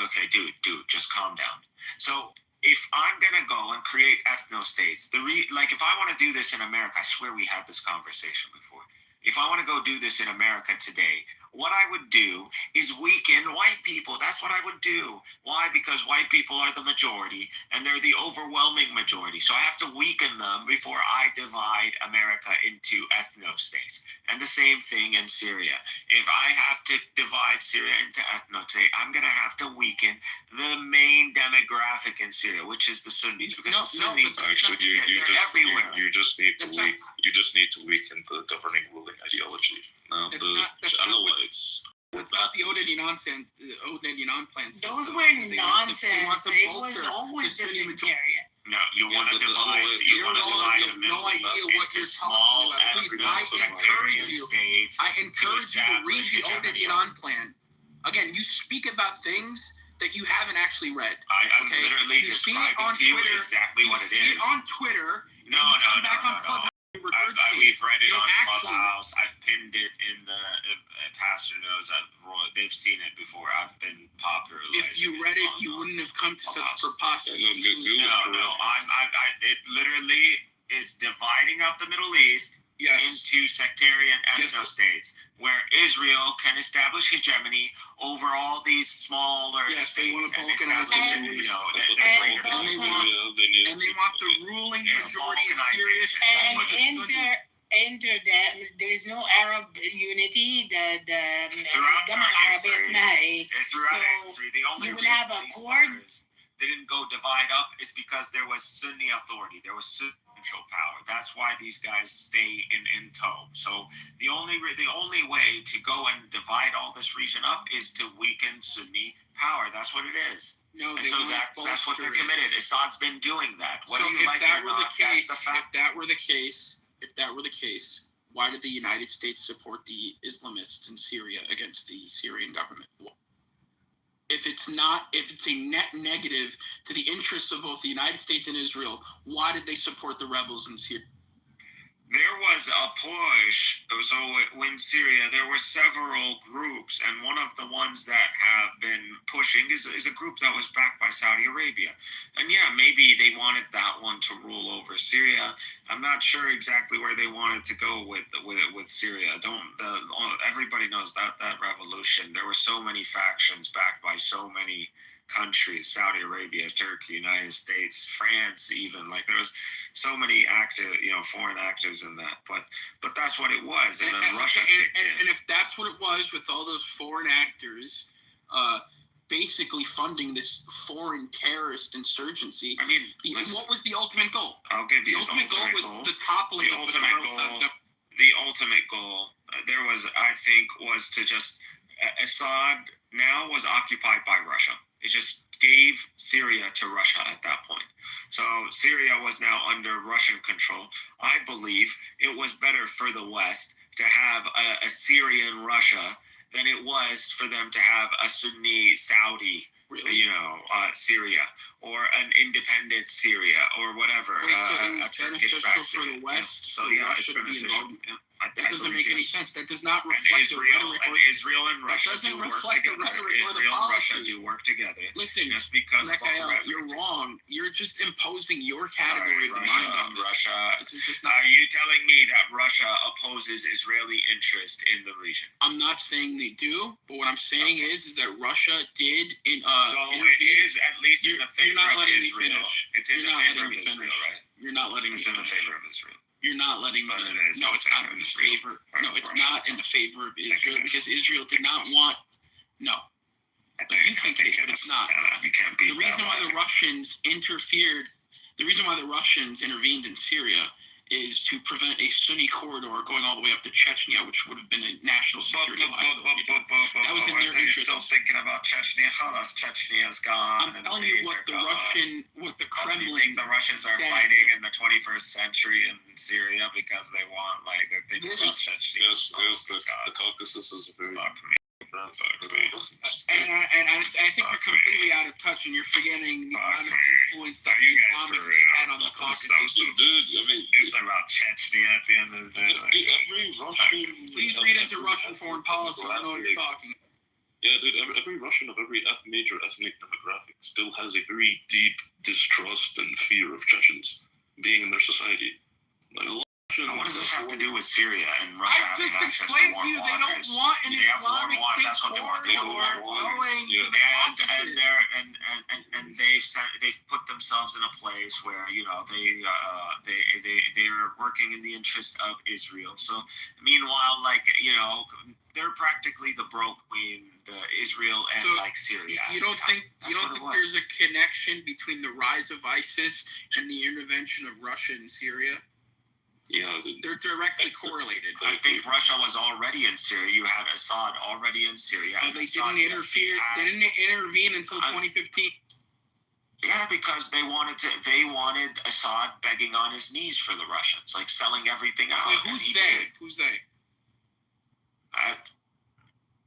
Speaker 1: Okay, dude, just calm down. So if I'm gonna go and create ethno states, like if I want to do this in America, I swear we had this conversation before. If I want to go do this in America today, what I would do is weaken white people. That's what I would do. Why? Because white people are the majority and they're the overwhelming majority. So I have to weaken them before I divide America into ethno states. And the same thing in Syria. If I have to divide Syria into ethno state, I'm going to have to weaken the main demographic in Syria, which is the Sunnis. Because the Sunnis
Speaker 4: Actually,
Speaker 1: everywhere.
Speaker 4: you just need to
Speaker 2: That's
Speaker 4: weaken the governing ruling ideology. Now
Speaker 2: That's
Speaker 4: the
Speaker 2: not- that's not what-
Speaker 4: Alawites.
Speaker 2: That's not the Oded Yanon plan.
Speaker 7: those
Speaker 2: So
Speaker 7: were
Speaker 2: they want
Speaker 7: nonsense.
Speaker 2: to
Speaker 7: It was
Speaker 2: bolster
Speaker 7: always
Speaker 2: the
Speaker 7: the
Speaker 2: Sunni
Speaker 7: sectarian.
Speaker 1: No, you
Speaker 4: Yeah,
Speaker 1: want to
Speaker 4: but the
Speaker 1: divide.
Speaker 4: Alawites-
Speaker 1: You
Speaker 2: you
Speaker 1: want to
Speaker 2: don't
Speaker 1: divide
Speaker 2: have
Speaker 1: the
Speaker 2: no
Speaker 1: Middle
Speaker 2: idea
Speaker 1: East
Speaker 2: what
Speaker 1: into
Speaker 2: you're
Speaker 1: small
Speaker 2: talking about. Please,
Speaker 1: ethnic
Speaker 2: I
Speaker 1: sectarian
Speaker 2: encourage you.
Speaker 1: states.
Speaker 2: I encourage you to read
Speaker 1: establish
Speaker 2: the Oded
Speaker 1: hegemony.
Speaker 2: Yanon plan. Again, you speak about things that you haven't actually read.
Speaker 1: I'm
Speaker 2: Okay,
Speaker 1: literally
Speaker 2: you see it
Speaker 1: describing
Speaker 2: on
Speaker 1: to you
Speaker 2: Twitter.
Speaker 1: exactly what it
Speaker 2: You see
Speaker 1: is.
Speaker 2: on Twitter.
Speaker 1: No,
Speaker 2: and you come
Speaker 1: no,
Speaker 2: back
Speaker 1: no,
Speaker 2: on
Speaker 1: no,
Speaker 2: Clubhouse,
Speaker 1: no.
Speaker 2: you regurgitate.
Speaker 1: We've read it
Speaker 2: You
Speaker 1: on
Speaker 2: actually-
Speaker 1: Clubhouse. I've pinned it in the Pastor knows. They've seen it before. I've been popular.
Speaker 2: If you read it, you wouldn't have come to such preposterous conclusions.
Speaker 1: No. It literally is dividing up the Middle East
Speaker 2: Yes.
Speaker 1: into sectarian
Speaker 2: Yes.
Speaker 1: ethno states, where Israel can establish hegemony over all these smaller
Speaker 2: Yes, they
Speaker 1: states.
Speaker 2: want to
Speaker 1: and
Speaker 2: balkanize
Speaker 1: establish,
Speaker 7: And-
Speaker 1: you know,
Speaker 4: But
Speaker 1: the
Speaker 4: the
Speaker 1: greater
Speaker 7: don't
Speaker 1: Syria.
Speaker 7: come-
Speaker 2: And they want the ruling
Speaker 1: It's
Speaker 2: majority of Syria.
Speaker 1: balkanization.
Speaker 7: And
Speaker 1: That's what
Speaker 7: enter that there is no Arab unity. The
Speaker 1: Throughout
Speaker 7: Gama
Speaker 1: our
Speaker 7: Arabiya
Speaker 1: history,
Speaker 7: اسمها إيه?
Speaker 1: throughout
Speaker 7: So,
Speaker 1: history, the only
Speaker 7: you will
Speaker 1: reason
Speaker 7: have a
Speaker 1: these
Speaker 7: court.
Speaker 1: countries didn't go divide up is because there was Sunni authority, there was central power. That's why these guys stay in tow. So the only way to go and divide all this region up is to weaken Sunni power. That's what it is.
Speaker 2: No,
Speaker 1: And
Speaker 2: they
Speaker 1: so
Speaker 2: want to
Speaker 1: that's what they're
Speaker 2: bolster it.
Speaker 1: committed. Assad's been doing that.
Speaker 2: So
Speaker 1: Whether you
Speaker 2: if
Speaker 1: like it
Speaker 2: that
Speaker 1: or
Speaker 2: were the
Speaker 1: not,
Speaker 2: case,
Speaker 1: that's the fact.
Speaker 2: if that were the case, why did the United States support the Islamists in Syria against the Syrian government? If it's a net negative to the interests of both the United States and Israel, why did they support the rebels in Syria?
Speaker 1: There was a push. So in Syria, there were several groups, and one of the ones that have been pushing is a group that was backed by Saudi Arabia. And yeah, maybe they wanted that one to rule over Syria. I'm not sure exactly where they wanted to go with Syria. Everybody knows that revolution. There were so many factions backed by so many countries: Saudi Arabia, Turkey, United States, France, even. Like there was so many foreign actors in that. But that's what it was, and then Russia kicked in.
Speaker 2: And if that's what it was, with all those foreign actors, basically funding this foreign terrorist insurgency,
Speaker 1: I mean,
Speaker 2: what was the ultimate goal?
Speaker 1: I'll give
Speaker 2: The
Speaker 1: you
Speaker 2: ultimate goal was the toppling
Speaker 1: The
Speaker 2: of
Speaker 1: ultimate
Speaker 2: Bashar
Speaker 1: goal.
Speaker 2: al-Assad.
Speaker 1: The ultimate goal there was to just Assad now was occupied by Russia. It's just gave Syria to Russia at that point. So Syria was now under Russian control. I believe it was better for the West to have a Syrian Russia than it was for them to have a Sunni Saudi, Syria, or an independent Syria, or whatever.
Speaker 2: Wait, so it was beneficial for
Speaker 1: Syria.
Speaker 2: the West,
Speaker 1: So
Speaker 2: for
Speaker 1: yeah,
Speaker 2: Russia
Speaker 1: it's
Speaker 2: to be
Speaker 1: beneficial.
Speaker 2: involved?
Speaker 1: Yeah.
Speaker 2: That doesn't make any sense. That does not
Speaker 1: And
Speaker 2: reflect the
Speaker 1: Israel and Russia
Speaker 2: doesn't
Speaker 1: do work
Speaker 2: reflect the
Speaker 1: together.
Speaker 2: rhetoric or the
Speaker 1: Israel and Russia
Speaker 2: policy.
Speaker 1: do work together.
Speaker 2: Listen,
Speaker 1: Just because
Speaker 2: Mikhail, you're wrong. You're just imposing your category of the mind on this.
Speaker 1: Russia.
Speaker 2: This is just not.
Speaker 1: Are you telling me that Russia opposes Israeli interest in the region?
Speaker 2: I'm not saying they do, but what I'm saying is that Russia did in
Speaker 1: So it is at least in the favor
Speaker 2: You're not
Speaker 1: of
Speaker 2: letting me
Speaker 1: Israel.
Speaker 2: finish.
Speaker 1: It's in
Speaker 2: You're
Speaker 1: the
Speaker 2: not
Speaker 1: favor
Speaker 2: letting
Speaker 1: of
Speaker 2: me
Speaker 1: Israel,
Speaker 2: finish.
Speaker 1: right?
Speaker 2: You're not letting me
Speaker 1: It's in the
Speaker 2: finish.
Speaker 1: favor of Israel.
Speaker 2: You're not letting me.
Speaker 1: But it is.
Speaker 2: No, it's
Speaker 1: It's
Speaker 2: not
Speaker 1: in
Speaker 2: in the
Speaker 1: Israel.
Speaker 2: favor. No, it's not in the favor of Israel
Speaker 1: it is.
Speaker 2: because Israel did not want. No, you think it is, but it's not.
Speaker 1: You can't beat
Speaker 2: The reason
Speaker 1: that
Speaker 2: why the
Speaker 1: logic.
Speaker 2: Russians interfered, the reason why the Russians intervened in Syria is to prevent a Sunni corridor going all the way up to Chechnya, which would have been a national security liability. That was in their interest.
Speaker 1: Still thinking about Chechnya. Chechnya's gone.
Speaker 2: I'm telling you what the
Speaker 1: Do you
Speaker 2: Kremlin.
Speaker 1: think the Russians are
Speaker 2: said.
Speaker 1: fighting in the 21st century in Syria because they want, they're thinking about Chechnya?
Speaker 4: Yes, the Caucasus is a very
Speaker 2: And I think you're completely out of touch, and you're forgetting the amount of influence that the
Speaker 1: You guys
Speaker 2: Islamic
Speaker 1: are
Speaker 2: State had on the Caucasus.
Speaker 4: dude. I mean,
Speaker 1: It's about Chechnya at the end of the day.
Speaker 4: every Russian.
Speaker 2: Please read into Russian foreign policy. I know what you're talking.
Speaker 4: Yeah, dude. Every Russian of every major ethnic demographic still has a very deep distrust and fear of Chechens being in their society. Like a lot of
Speaker 1: What does this have to do with Syria and Russia
Speaker 2: I
Speaker 1: having
Speaker 2: just
Speaker 1: access to
Speaker 2: explained
Speaker 1: warm
Speaker 2: to you they don't
Speaker 1: waters?
Speaker 2: want an
Speaker 1: They have warm
Speaker 2: Islamic
Speaker 1: water.
Speaker 2: state
Speaker 1: That's what they want. They want
Speaker 2: corridor
Speaker 1: warm waters.
Speaker 2: going
Speaker 4: Yeah.
Speaker 2: to the
Speaker 1: And
Speaker 2: Caucasus.
Speaker 1: and they've put themselves in a place where they're working in the interest of Israel. So meanwhile, they're practically the broke queen, the Israel and
Speaker 2: So,
Speaker 1: Syria.
Speaker 2: You don't think
Speaker 1: That's what it was.
Speaker 2: there's a connection between the rise of ISIS and the intervention of Russia in Syria?
Speaker 4: Yeah, dude.
Speaker 2: They're directly correlated.
Speaker 1: I think Russia was already in Syria. You had Assad already in Syria.
Speaker 2: They
Speaker 1: And
Speaker 2: didn't
Speaker 1: Assad, yes, he
Speaker 2: interfere.
Speaker 1: had-
Speaker 2: They didn't intervene until 2015.
Speaker 1: Yeah, because they wanted Assad begging on his knees for the Russians, selling everything out.
Speaker 2: Wait,
Speaker 1: and
Speaker 2: who's
Speaker 1: he
Speaker 2: they?
Speaker 1: did.
Speaker 2: Who's they?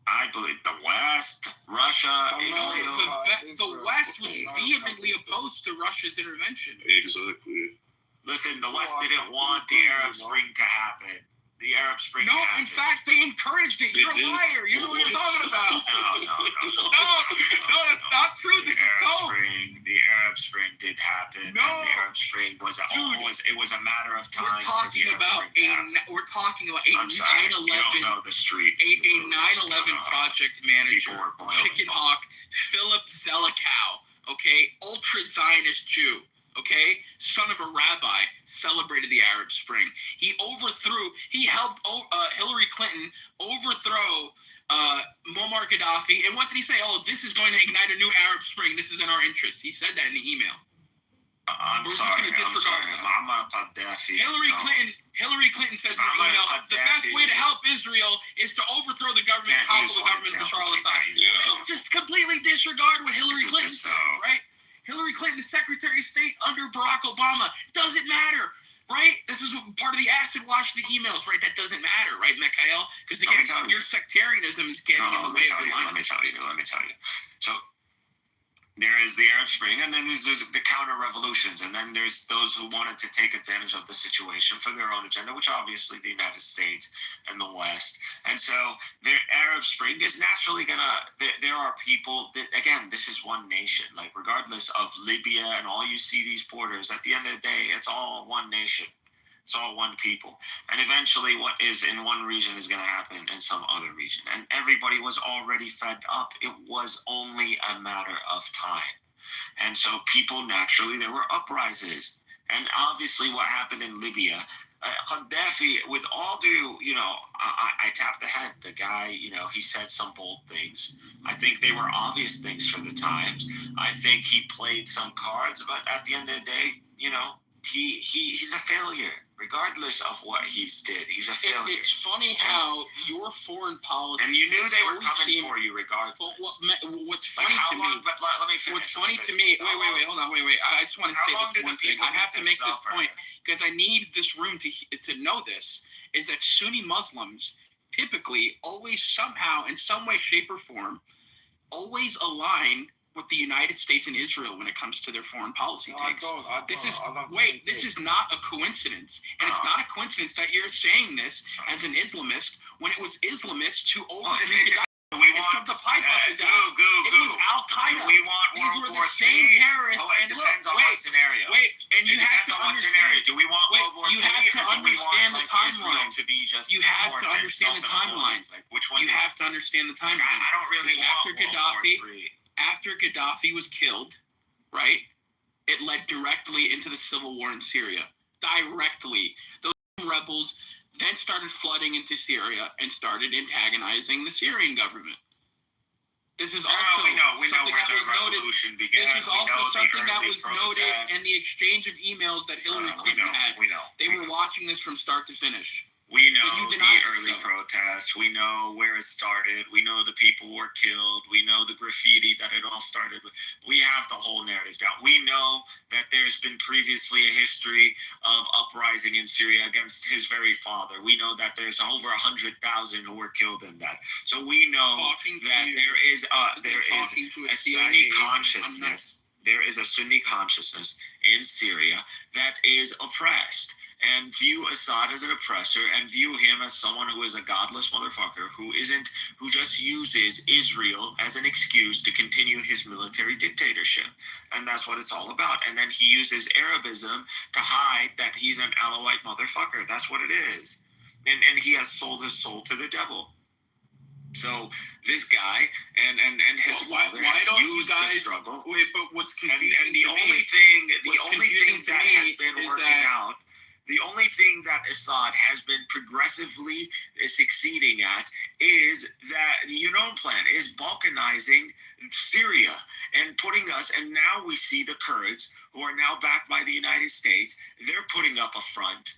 Speaker 1: I believe the West, Russia, Israel.
Speaker 2: The West was vehemently opposed to Russia's intervention.
Speaker 4: Exactly.
Speaker 1: Listen, the West didn't want the Arab Spring to happen. The Arab Spring
Speaker 2: No,
Speaker 1: happened.
Speaker 2: in fact, they encouraged it. You're a
Speaker 4: did.
Speaker 2: liar. You know what you're talking about.
Speaker 1: No,
Speaker 2: that's not true. This is cold.
Speaker 1: The Arab Spring did happen.
Speaker 2: No.
Speaker 1: And the Arab Spring was a matter of time.
Speaker 2: We're talking about a
Speaker 1: I'm sorry, you don't
Speaker 2: 9/11
Speaker 1: know the street.
Speaker 2: a 9/11 project manager,
Speaker 1: People were boiled.
Speaker 2: chicken hawk, Philip Zelikow, okay, ultra Zionist Jew, okay, son of a rabbi, celebrated the Arab Spring. He helped Hillary Clinton overthrow Muammar Gaddafi. And what did he say? Oh, this is going to ignite a new Arab Spring. This is in our interest. He said that in the email.
Speaker 1: I'm
Speaker 2: We're just
Speaker 1: sorry.
Speaker 2: gonna disregard that.
Speaker 1: Muammar Gaddafi.
Speaker 2: Hillary Clinton says in her
Speaker 1: Muammar
Speaker 2: email, the best
Speaker 1: Gaddafi.
Speaker 2: way to help Israel is to overthrow the government,
Speaker 1: Can't
Speaker 2: topple
Speaker 1: use
Speaker 2: the
Speaker 1: one
Speaker 2: government of
Speaker 1: example
Speaker 2: Bashar
Speaker 1: like
Speaker 2: al-Assad.
Speaker 1: that, yeah.
Speaker 2: Just completely disregard what Hillary
Speaker 1: This is
Speaker 2: Clinton
Speaker 1: just
Speaker 2: said, right? Hillary Clinton, the Secretary of State under Barack Obama, doesn't matter, right? This is part of the acid wash the emails, right? That doesn't matter, right, Mikhail? Because again,
Speaker 1: Let me tell you.
Speaker 2: your sectarianism is getting in the way of your line.
Speaker 1: Let me tell you. So there is the Arab Spring, and then there's the counter revolutions, and then there's those who wanted to take advantage of the situation for their own agenda, which obviously the United States and the West. And so the Arab Spring is naturally there are people that, again, this is one nation. Regardless of Libya and all you see these borders, at the end of the day, it's all one nation. It's all one people. And eventually what is in one region is going to happen in some other region. And everybody was already fed up. It was only a matter of time. And so people naturally, there were uprisings. And obviously what happened in Libya, Gaddafi, with all due, I tapped the head. The guy, he said some bold things. I think they were obvious things for the times. I think he played some cards, but at the end of the day, he's a failure. regardless of what he's did, he's a failure.
Speaker 2: It's funny how your foreign policy,
Speaker 1: and you knew they were
Speaker 2: always
Speaker 1: coming
Speaker 2: seemed-
Speaker 1: for you regardless.
Speaker 2: what's
Speaker 1: Like
Speaker 2: funny
Speaker 1: how
Speaker 2: to
Speaker 1: long?
Speaker 2: me.
Speaker 1: But let me finish.
Speaker 2: What's funny to me? Wait, hold on, wait. I just want to
Speaker 1: How
Speaker 2: say
Speaker 1: long
Speaker 2: this
Speaker 1: did
Speaker 2: one
Speaker 1: the
Speaker 2: thing.
Speaker 1: people
Speaker 2: I have to
Speaker 1: need
Speaker 2: make
Speaker 1: to
Speaker 2: this
Speaker 1: suffer?
Speaker 2: point because I need this room to know this. Is that Sunni Muslims typically always somehow, in some way, shape, or form, always align with the United States and Israel when it comes to their foreign policy takes. This is not a coincidence, and it's not a coincidence that you're saying this as an Islamist when it was Islamists who overthrew Gaddafi.
Speaker 1: We
Speaker 2: and
Speaker 1: want
Speaker 2: shoved the pipe up his ass. It was Al
Speaker 1: Do
Speaker 2: Qaeda.
Speaker 1: we want
Speaker 2: These
Speaker 1: World
Speaker 2: were
Speaker 1: War
Speaker 2: the same
Speaker 1: III?
Speaker 2: terrorists.
Speaker 1: Oh, it
Speaker 2: And look,
Speaker 1: depends on what scenario.
Speaker 2: and you
Speaker 1: It
Speaker 2: have
Speaker 1: depends
Speaker 2: to
Speaker 1: on what scenario.
Speaker 2: understand.
Speaker 1: Do we want World War
Speaker 2: you
Speaker 1: III,
Speaker 2: have to
Speaker 1: or do we
Speaker 2: understand
Speaker 1: want,
Speaker 2: the
Speaker 1: like, Israel
Speaker 2: timeline.
Speaker 1: to be just
Speaker 2: You have to
Speaker 1: more
Speaker 2: understand the timeline.
Speaker 1: Like, which one?
Speaker 2: You have to understand the
Speaker 1: Like,
Speaker 2: timeline.
Speaker 1: I don't really want
Speaker 2: After
Speaker 1: World War
Speaker 2: Gaddafi,
Speaker 1: III.
Speaker 2: after Gaddafi was killed, right? It led directly into the civil war in Syria. Directly. Those rebels then started flooding into Syria and started antagonizing the Syrian government. This is also
Speaker 1: we know
Speaker 2: something
Speaker 1: where
Speaker 2: that
Speaker 1: the
Speaker 2: was noted.
Speaker 1: revolution began.
Speaker 2: This is
Speaker 1: We
Speaker 2: also
Speaker 1: know the
Speaker 2: something that
Speaker 1: early
Speaker 2: was noted
Speaker 1: protests.
Speaker 2: in the exchange of emails that Hillary Clinton had.
Speaker 1: We know.
Speaker 2: They were watching this from start to finish.
Speaker 1: We know
Speaker 2: But you
Speaker 1: the
Speaker 2: denied it,
Speaker 1: early
Speaker 2: though.
Speaker 1: protests. We know where it started. We know the people were killed. We know the graffiti that it all started with. We have the whole narrative down. We know that there's been previously a history of uprising in Syria against his very father. We know that there's over 100,000 who were killed in that. So we know
Speaker 2: Talking to
Speaker 1: that
Speaker 2: you,
Speaker 1: there is
Speaker 2: talking to
Speaker 1: a
Speaker 2: CIA
Speaker 1: Sunni
Speaker 2: agent,
Speaker 1: consciousness. There is a Sunni consciousness in Syria that is oppressed, and view Assad as an oppressor and view him as someone who is a godless motherfucker who just uses Israel as an excuse to continue his military dictatorship. And that's what it's all about. And then he uses Arabism to hide that he's an Alawite motherfucker. That's what it is. And he has sold his soul to the devil. So this guy and his
Speaker 2: Why
Speaker 1: father
Speaker 2: don't you
Speaker 1: used
Speaker 2: guys
Speaker 1: the struggle.
Speaker 2: Wait, but what's
Speaker 1: And
Speaker 2: confusing
Speaker 1: the
Speaker 2: to
Speaker 1: only
Speaker 2: me,
Speaker 1: thing
Speaker 2: to
Speaker 1: that
Speaker 2: me
Speaker 1: has been
Speaker 2: is
Speaker 1: working
Speaker 2: that-
Speaker 1: out, the only thing that Assad has been progressively succeeding at is that the UNON plan is balkanizing Syria and putting us, and now we see the Kurds, who are now backed by the United States, they're putting up a front.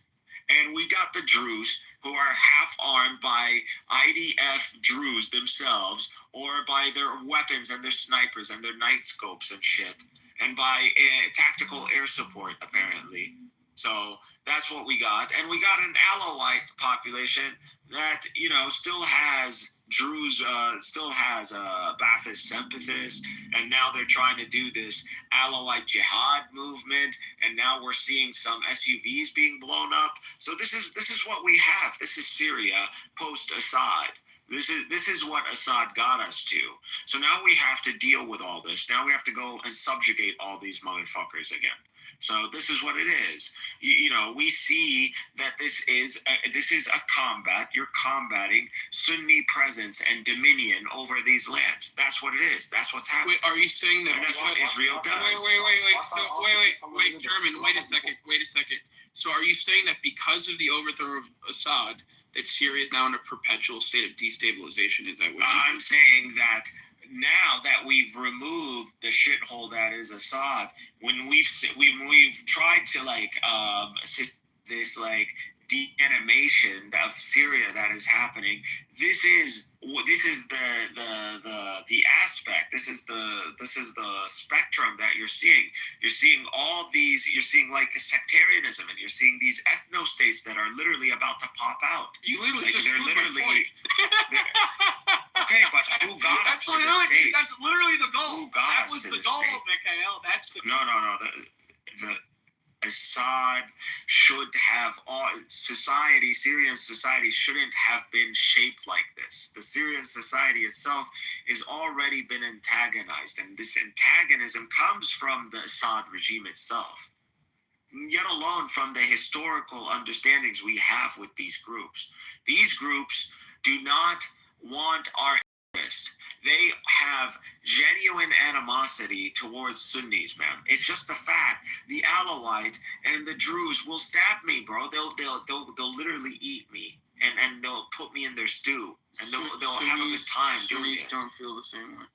Speaker 1: And we got the Druze, who are half armed by IDF Druze themselves, or by their weapons and their snipers and their night scopes and shit, and by tactical air support, apparently. So that's what we got. And we got an Alawite population that, still has Druze, still has Ba'athist sympathists, and now they're trying to do this Alawite jihad movement, and now we're seeing some SUVs being blown up. So this is what we have. This is Syria post-Assad. This is what Assad got us to. So now we have to deal with all this. Now we have to go and subjugate all these motherfuckers again. So this is what it is. We see that this is a combat. You're combating Sunni presence and dominion over these lands. That's what it is. That's what's happening.
Speaker 2: Wait, are you saying that?
Speaker 1: And that's what Israel does.
Speaker 2: Wait, German. Wait a second. So are you saying that because of the overthrow of Assad, that Syria is now in a perpetual state of destabilization? Is that what
Speaker 1: I'm saying? That now that we've removed the shithole that is Assad, when we've tried to this de-animation of Syria that is happening, this is the aspect. This is the spectrum that you're seeing. You're seeing all these. You're seeing sectarianism, and you're seeing these ethno states that are literally about to pop out.
Speaker 2: You literally
Speaker 1: Like,
Speaker 2: just
Speaker 1: they're
Speaker 2: proved my
Speaker 1: literally.
Speaker 2: point.
Speaker 1: Okay, but who got us to the state?
Speaker 2: That's literally the goal.
Speaker 1: Who got
Speaker 2: That
Speaker 1: us
Speaker 2: was
Speaker 1: to
Speaker 2: the
Speaker 1: the
Speaker 2: goal,
Speaker 1: state?
Speaker 2: Mikhail. That's the
Speaker 1: No. The Assad should have Syrian society shouldn't have been shaped like this. The Syrian society itself has already been antagonized, and this antagonism comes from the Assad regime itself, yet alone from the historical understandings we have with these groups. These groups do not want our interest. They have genuine animosity towards Sunnis, man. It's just a fact. The Alawite and the Druze will stab me, bro. They'll literally eat me, and they'll put me in their stew, and they'll have a good time doing
Speaker 2: Sunnis
Speaker 1: it.
Speaker 2: don't feel the same way.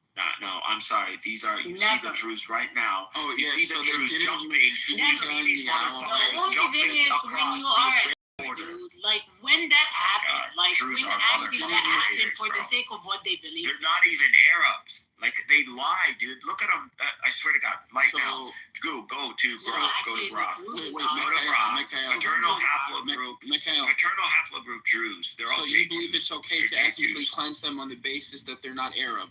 Speaker 1: No, I'm sorry. These are, you see
Speaker 7: Never.
Speaker 1: the Druze right now.
Speaker 2: Oh,
Speaker 1: You
Speaker 2: yeah,
Speaker 1: see the
Speaker 2: so they
Speaker 1: Druze
Speaker 2: didn't
Speaker 1: jumping.
Speaker 2: use
Speaker 1: You see
Speaker 2: guns,
Speaker 1: these
Speaker 2: the animals.
Speaker 7: The
Speaker 1: motherfuckers
Speaker 7: only thing
Speaker 1: jumping
Speaker 7: is when
Speaker 1: across
Speaker 7: you
Speaker 1: the
Speaker 7: are
Speaker 1: Israeli
Speaker 7: a
Speaker 1: border.
Speaker 7: dude, like when that happened, like
Speaker 1: Druze
Speaker 7: when
Speaker 1: are
Speaker 7: actually that
Speaker 1: motherfucking
Speaker 7: happened
Speaker 1: traitors,
Speaker 7: for the
Speaker 1: bro.
Speaker 7: sake of what they believe.
Speaker 1: They're not even Arabs. Like, they lie, dude. Look at them. I swear to God, right now. Go to Grok. Go to Grok.
Speaker 2: Wait,
Speaker 1: Go to Grok. Maternal haplogroup.
Speaker 2: Mikhail,
Speaker 1: Maternal haplogroup Druze. They're all
Speaker 2: so you
Speaker 1: J2s.
Speaker 2: believe it's okay to
Speaker 1: They're
Speaker 2: ethnically
Speaker 1: J2s.
Speaker 2: cleanse them on the basis that they're not Arab?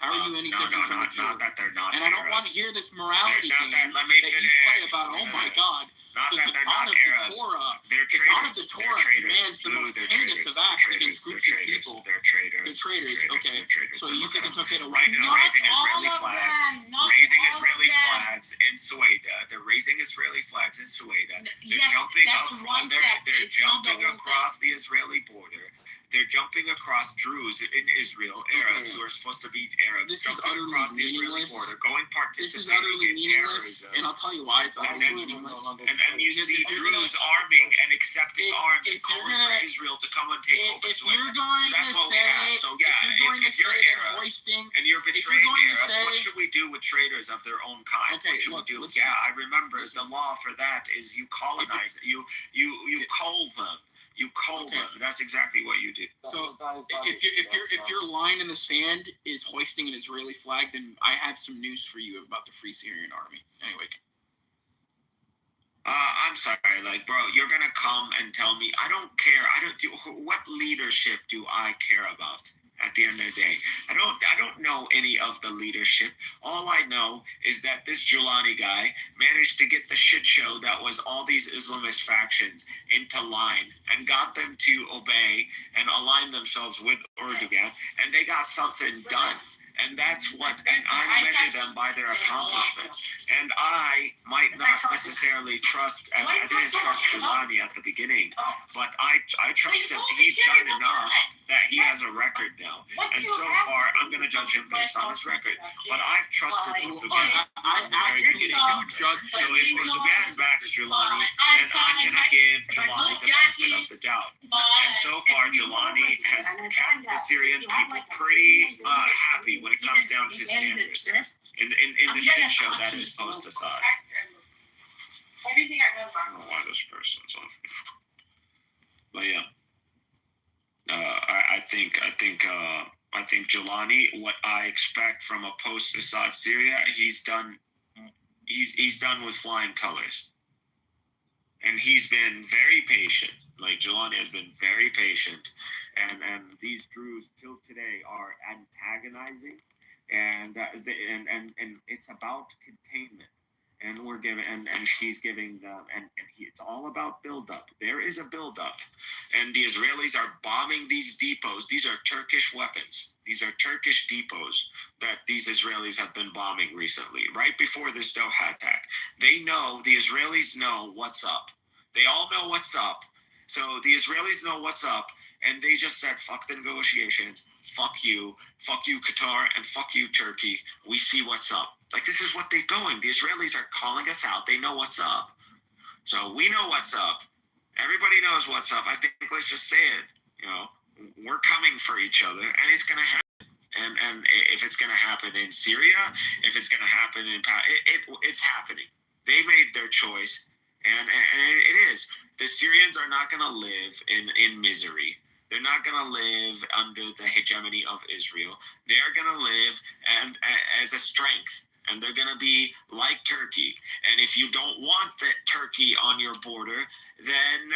Speaker 2: How are you any
Speaker 1: No,
Speaker 2: different from a
Speaker 1: not
Speaker 2: Jew?
Speaker 1: that they're not
Speaker 2: And I don't want
Speaker 1: Arabs.
Speaker 2: to hear this morality
Speaker 1: Not
Speaker 2: game
Speaker 1: that-
Speaker 2: that
Speaker 1: let me
Speaker 2: you play
Speaker 1: finish.
Speaker 2: about, oh my God,
Speaker 1: Not
Speaker 2: the
Speaker 1: that they're
Speaker 2: God
Speaker 1: not
Speaker 2: of
Speaker 1: Arabs.
Speaker 2: the Torah,
Speaker 1: They're
Speaker 2: the God of
Speaker 1: traitors.
Speaker 2: the
Speaker 1: They're
Speaker 2: Torah
Speaker 1: traitors.
Speaker 2: commands the
Speaker 1: Ooh,
Speaker 2: most
Speaker 1: they're
Speaker 2: heinous
Speaker 1: traitors.
Speaker 2: of
Speaker 1: They're
Speaker 2: acts
Speaker 1: traitors.
Speaker 2: against
Speaker 1: They're
Speaker 2: groups of
Speaker 1: traitors.
Speaker 2: people.
Speaker 1: They're traitors.
Speaker 2: They're traitors, okay.
Speaker 1: They're traitors.
Speaker 2: So you
Speaker 1: Look
Speaker 2: think
Speaker 1: at
Speaker 2: it's
Speaker 1: them.
Speaker 2: okay to
Speaker 1: Right now,
Speaker 7: Not
Speaker 1: raising
Speaker 7: all
Speaker 1: Israeli
Speaker 7: of
Speaker 1: flags.
Speaker 7: them. Not
Speaker 1: Raising
Speaker 7: all
Speaker 1: Israeli
Speaker 7: of them.
Speaker 1: flags in Sueda. They're raising Israeli flags in Sueda. They're
Speaker 7: Yes,
Speaker 1: jumping
Speaker 7: that's
Speaker 1: up,
Speaker 7: one
Speaker 1: they're,
Speaker 7: fact.
Speaker 1: they're
Speaker 7: It's not the
Speaker 1: jumping
Speaker 7: whole
Speaker 1: across the Israeli border. They're jumping across Druze in Israel, Arabs
Speaker 2: Okay.
Speaker 1: who are supposed to be Arabs,
Speaker 2: This is
Speaker 1: jumping
Speaker 2: utterly
Speaker 1: across the Israeli
Speaker 2: meaningless.
Speaker 1: border, going
Speaker 2: This is
Speaker 1: participating
Speaker 2: utterly
Speaker 1: in
Speaker 2: meaningless,
Speaker 1: terrorism.
Speaker 2: and I'll tell you why it's utterly
Speaker 1: And-
Speaker 2: meaningless.
Speaker 1: And you see
Speaker 2: If you're gonna-
Speaker 1: Druze arming and accepting arms and
Speaker 2: if you're
Speaker 1: calling
Speaker 2: gonna-
Speaker 1: for Israel to come and take over
Speaker 2: If
Speaker 1: Sueda.
Speaker 2: you're going
Speaker 1: So that's
Speaker 2: to
Speaker 1: what we have.
Speaker 2: say,
Speaker 1: So yeah,
Speaker 2: if you're going
Speaker 1: if
Speaker 2: to
Speaker 1: you're
Speaker 2: say that
Speaker 1: Arab
Speaker 2: hoisting,
Speaker 1: and you're
Speaker 2: you're
Speaker 1: betraying
Speaker 2: going to
Speaker 1: Arabs, what
Speaker 2: say-
Speaker 1: should we do with traitors of their own kind?
Speaker 2: Okay,
Speaker 1: What should
Speaker 2: look,
Speaker 1: we do?
Speaker 2: listen.
Speaker 1: Yeah, I remember the law for that is you colonize, you cull them. You cull
Speaker 2: Okay.
Speaker 1: them. That's exactly what you do.
Speaker 2: So if your line in the sand is hoisting an Israeli flag, then I have some news for you about the Free Syrian Army. Anyway,
Speaker 1: I'm sorry, like, bro, you're gonna come and tell me I don't care. What leadership do I care about? At the end of the day, I don't know any of the leadership. All I know is that this Giuliani guy managed to get the shit show that was all these Islamist factions into line and got them to obey and align themselves with Erdogan, and they got something done. And that's what, and I measure them by their accomplishments. And I might not necessarily trust, I didn't trust Giuliani at the beginning, but I trust him. He's done enough that he has a record now. And so far, I'm going to judge him based on his record. But I've trusted Erdogan from the very beginning. So if Erdogan backs Giuliani, then I'm going to give Giuliani the benefit of the doubt. And so far, Giuliani has kept the Syrian people pretty happy when it comes down to standards in the shit show that is post-Assad.
Speaker 6: Everything I know
Speaker 1: I don't know why this person's on. But yeah, I think Giuliani, what I expect from a post-Assad Syria, he's done. He's done with flying colors, and he's been very patient. Like, Giuliani has been very patient, and these Druze till today are antagonizing, and it's about containment. And we're giving, and she's giving them, it's all about buildup. There is a buildup, and the Israelis are bombing these depots. These are Turkish weapons. These are Turkish depots that these Israelis have been bombing recently, right before this Doha attack. They know, the Israelis know what's up. They all know what's up. So the Israelis know what's up, and they just said, fuck the negotiations, fuck you, Qatar, and fuck you, Turkey. We see what's up. Like, this is what they're doing. The Israelis are calling us out. They know what's up. So we know what's up. Everybody knows what's up. I think let's just say it. You know, we're coming for each other, and it's going to happen. And if it's going to happen in Syria, if it's going to happen in it's happening. They made their choice, and it is. The Syrians are not going to live in misery. They're not going to live under the hegemony of Israel. They're going to live as a strength. And they're going to be like Turkey. And if you don't want that Turkey on your border, then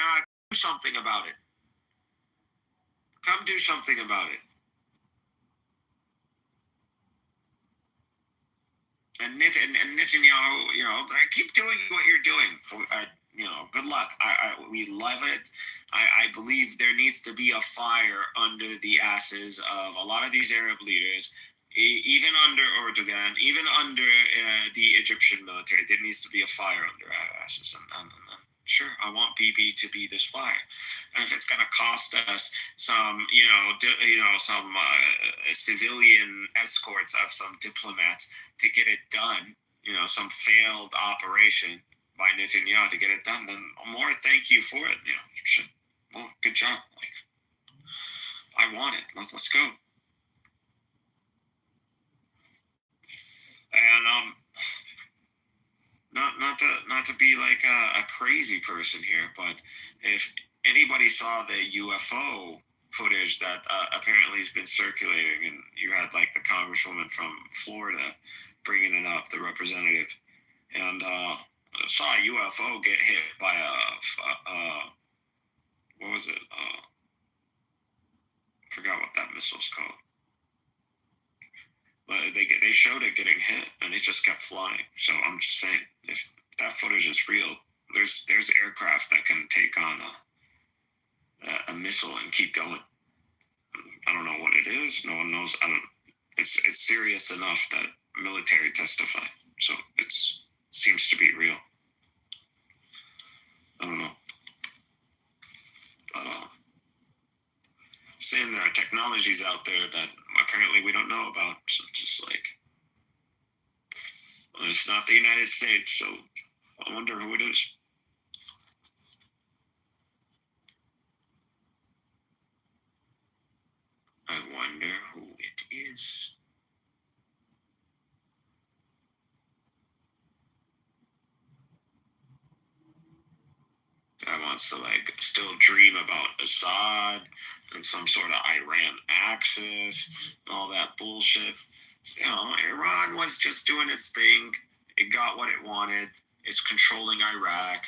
Speaker 1: do something about it. Come do something about it. And Netanyahu, you know, keep doing what you're doing. You know, good luck. We love it. I believe there needs to be a fire under the asses of a lot of these Arab leaders. Even under Erdogan, even under the Egyptian military, there needs to be a fire under our asses. And sure, I want BB to be this fire. And if it's going to cost us some, some civilian escorts of some diplomats to get it done, some failed operation by Netanyahu to get it done, then more thank you for it. Well, good job. Like, I want it. Let's go. And not to be like a crazy person here, but if anybody saw the UFO footage that apparently has been circulating, and you had like the congresswoman from Florida bringing it up, the representative, and saw a UFO get hit by what was it? Forgot what that missile's called. But they showed it getting hit, and it just kept flying. So I'm just saying, if that footage is real, there's aircraft that can take on a missile and keep going. I don't know what it is. No one knows. It's serious enough that military testify. So it seems to be real. I don't know. Saying there are technologies out there that apparently we don't know about. So just like, well, it's not the United States, so I wonder who it is. I wonder who it is. Guy wants to like still dream about Assad and some sort of Iran axis, all that bullshit. You know, Iran was just doing its thing. It got what it wanted. It's controlling Iraq.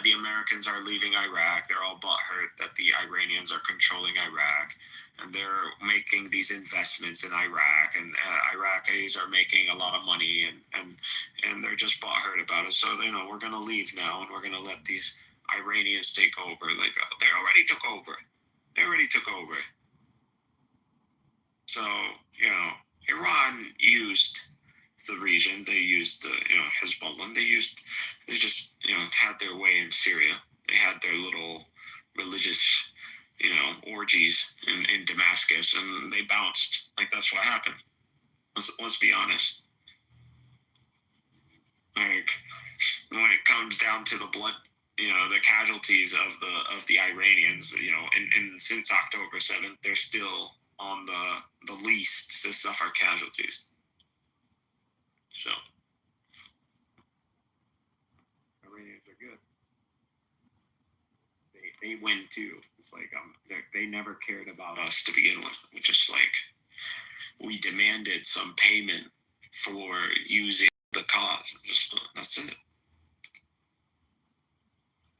Speaker 1: The Americans are leaving Iraq. They're all butthurt that the Iranians are controlling Iraq, and they're making these investments in Iraq, and Iraqis are making a lot of money, and they're just butthurt about it. So we're gonna leave now, and we're gonna let these Iranians take over. Like they already took over. They already took over. So Iran used the region. They used Hezbollah. They just had their way in Syria. They had their little religious orgies in Damascus, and they bounced. Like that's what happened. Let's be honest. Like when it comes down to the blood, the casualties of the Iranians, and since October 7th, they're still on the least to suffer casualties. So Iranians are good. They win too. It's like they never cared about us to begin with. It's just like we demanded some payment for using the cause. That's it.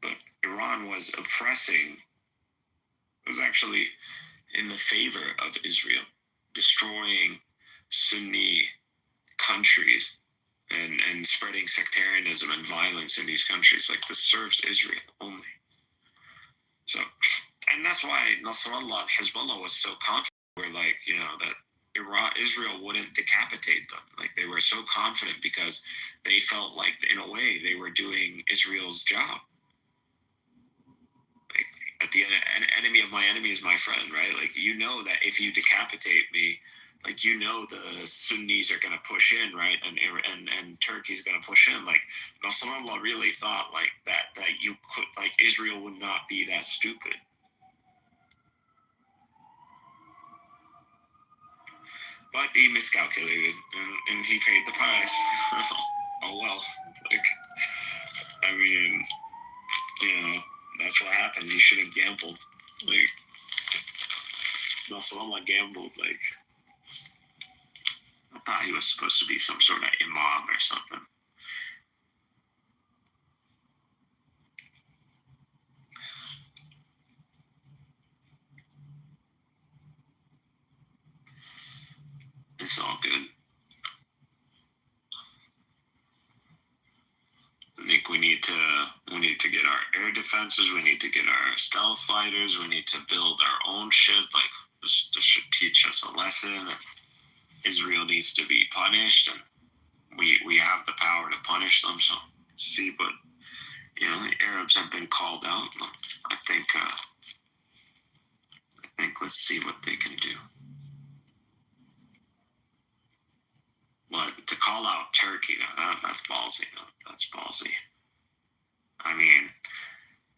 Speaker 1: But Iran was oppressing. It was actually in the favor of Israel, destroying Sunni countries and spreading sectarianism and violence in these countries. Like this serves Israel only. So, and that's why Nasrallah and Hezbollah was so confident. Were like, that Israel wouldn't decapitate them. Like they were so confident because they felt like, in a way, they were doing Israel's job. Like at the end, enemy of my enemy is my friend, right? Like that if you decapitate me, like the Sunnis are gonna push in, right? And Turkey's gonna push in. Like Nasrallah really thought like that you could, like Israel would not be that stupid. But he miscalculated and he paid the price. Oh well. Like I mean, that's what happens. You should have gambled. Like Nasrallah gambled. Like I thought he was supposed to be some sort of imam or something. It's all good. I think we need to get our air defenses. We need to get our stealth fighters. We need to build our own shit. Like this should teach us a lesson. Israel needs to be punished, and we have the power to punish them. So see, but the Arabs have been called out. I think let's see what they can do. But to call out Turkey, that's ballsy. That's ballsy. I mean,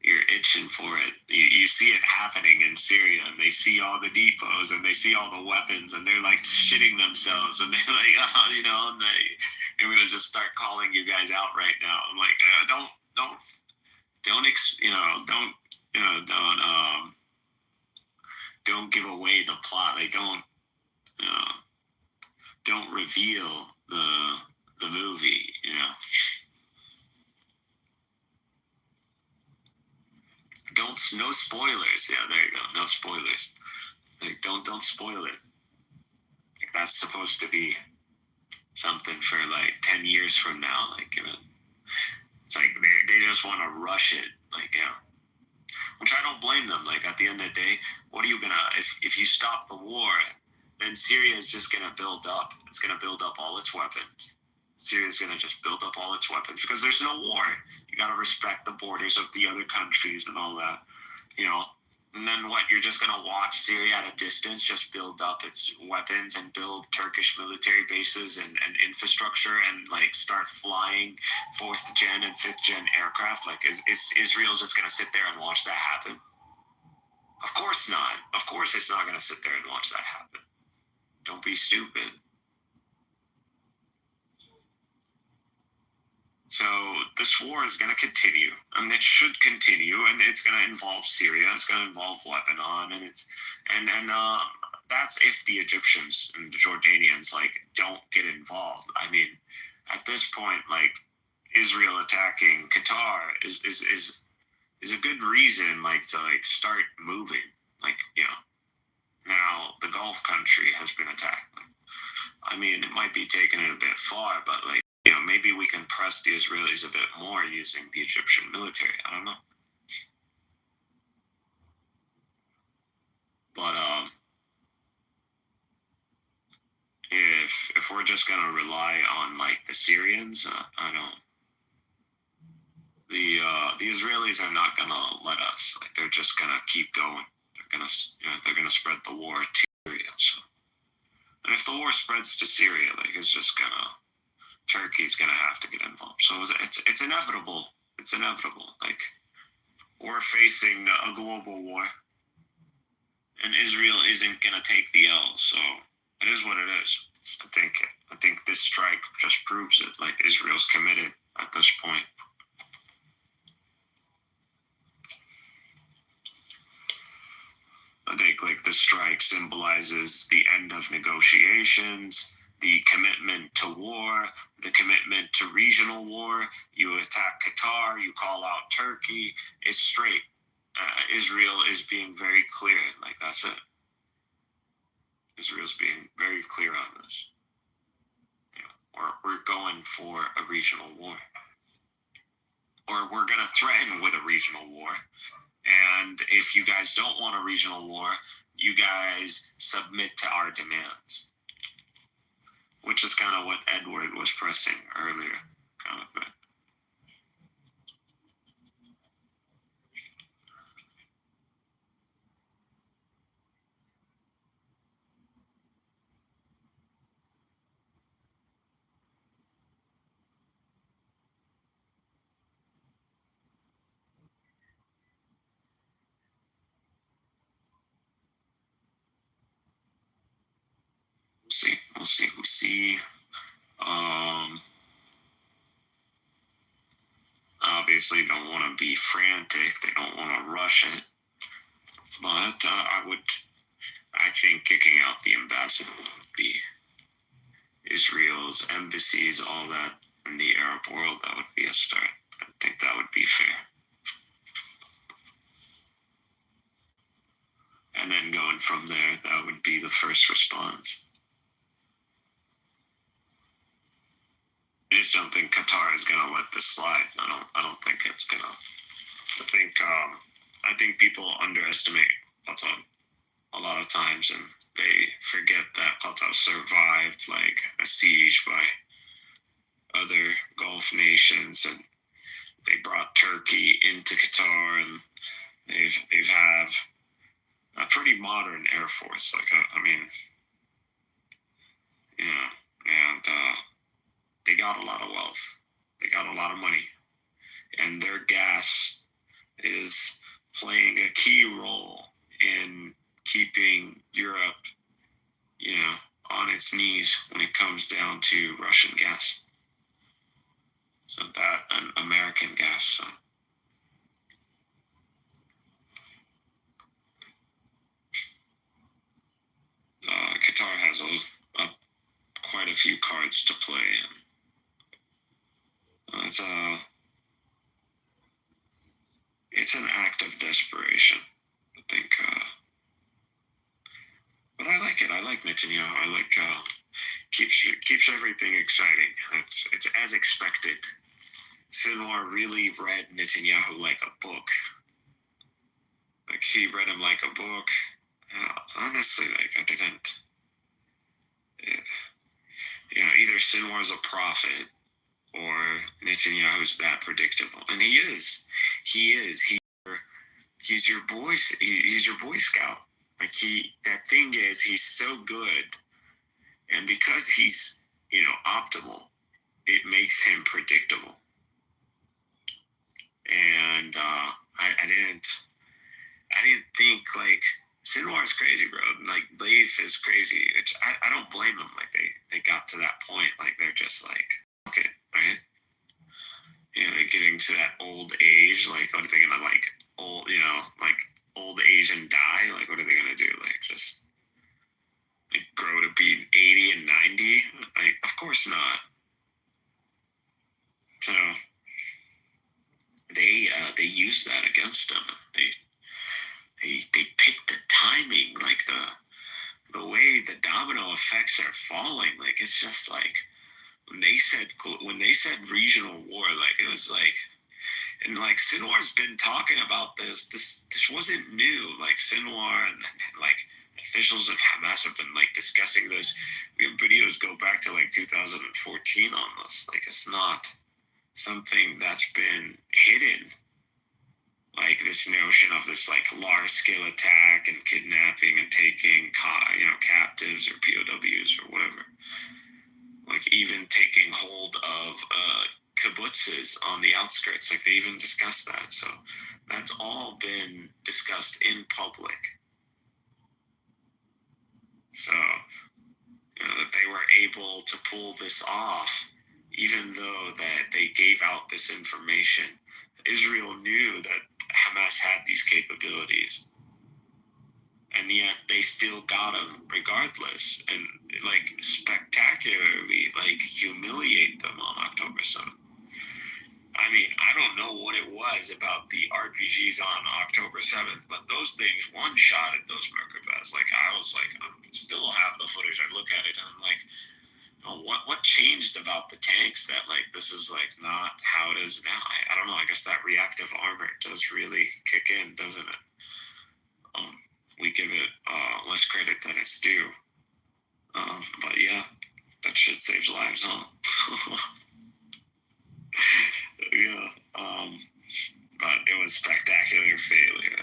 Speaker 1: it itching for it. You see it happening in Syria, and they see all the depots, and they see all the weapons, and they're like shitting themselves, and they're like, and they're gonna just start calling you guys out right now. I'm like, don't give away the plot. Like, don't reveal the movie. No spoilers. Yeah, there you go. No spoilers. Like, don't spoil it. Like, that's supposed to be something for like 10 years from now. Like, it's like they just want to rush it. Like, which I don't blame them. Like, at the end of the day, what are you gonna, if you stop the war, then Syria is just gonna build up. It's gonna build up all its weapons. Syria's gonna just build up all its weapons because there's no war. You gotta respect the borders of the other countries and all that. And then what? You're just gonna watch Syria at a distance just build up its weapons and build Turkish military bases and infrastructure and like start flying 4th gen and 5th gen aircraft. Like, is Israel just gonna sit there and watch that happen? Of course not. Of course it's not gonna sit there and watch that happen. Don't be stupid. So this war is going to continue, and it should continue, and it's going to involve Syria, it's going to involve Lebanon, and that's if the Egyptians and the Jordanians like don't get involved. I mean, at this point, like, Israel attacking Qatar is a good reason like to like start moving. Like, now the Gulf country has been attacked. I mean, it might be taking it a bit far, but like, maybe we can press the Israelis a bit more using the Egyptian military. I don't know. But if we're just gonna rely on like the Syrians, I don't. The Israelis are not gonna let us. Like, they're just gonna keep going. They're gonna spread the war to Syria. So, and if the war spreads to Syria, like, Turkey's gonna have to get involved. So it's inevitable. It's inevitable. Like, we're facing a global war, and Israel isn't gonna take the L. So it is what it is. I think this strike just proves it. Like, Israel's committed at this point. I think like the strike symbolizes the end of negotiations, the commitment to war, the commitment to regional war. You attack Qatar, you call out Turkey. It's straight. Israel is being very clear. Like, that's it. Israel's being very clear on this. We're going for a regional war. Or we're going to threaten with a regional war. And if you guys don't want a regional war, you guys submit to our demands. Which is kind of what Edward was pressing earlier, kind of thing. We'll see. Obviously don't want to be frantic. They don't want to rush it. But I think kicking out the ambassador, Israel's embassies, all that in the Arab world, that would be a start. I think that would be fair. And then going from there, that would be the first response. I just don't think Qatar is gonna let this slide. I don't think it's gonna. I think people underestimate Qatar a lot of times, and they forget that Qatar survived like a siege by other Gulf nations, and they brought Turkey into Qatar, and they've have a pretty modern air force. Like, I mean, and they got a lot of wealth. They got a lot of money, and their gas is playing a key role in keeping Europe, on its knees when it comes down to Russian gas. So that and American gas. So. Qatar has quite a few cards to play, and it's an act of desperation, I think. But I like it. I like Netanyahu. I like keeps everything exciting. It's as expected. Sinwar really read Netanyahu like a book. Like he read him like a book. Honestly, like I didn't. Either Sinwar's a prophet or Netanyahu's that predictable, and he is. He's your boy. He's your Boy Scout. Like that thing is, he's so good, and because he's optimal, it makes him predictable. And I didn't think like Sinwar's crazy, bro. Like Leif is crazy. I don't blame them. Like they got to that point. Like they're just like, okay, right? They're getting to that old age. Like, what are they gonna like old? Like old age and die. Like, what are they gonna do? Like just like grow to be 80 and 90? Like, of course not. So they use that against them. They pick the timing, like the way the domino effects are falling. Like it's just like when they said regional war, like it was like, and like Sinwar's been talking about this. This wasn't new. Like Sinwar and like officials in Hamas have been like discussing this. We have videos go back to like 2014 almost. Like it's not something that's been hidden. Like this notion of this like large scale attack and kidnapping and taking captives or POWs or whatever. Like even taking hold of kibbutzes on the outskirts. Like they even discussed that. So that's all been discussed in public. So that they were able to pull this off, even though that they gave out this information. Israel knew that Hamas had these capabilities, and yet they still got them regardless, and like spectacularly like humiliate them on October 7th. I mean, I don't know what it was about the RPGs on October 7th, but those things one-shotted those Merkabahs. Like I was like, I still have the footage. I look at it and I'm like, what changed about the tanks that like this is like not how it is now? I don't know. I guess that reactive armor does really kick in, doesn't it? We give it less credit than it's due. But yeah, that shit saves lives, huh? Yeah. But it was spectacular failure,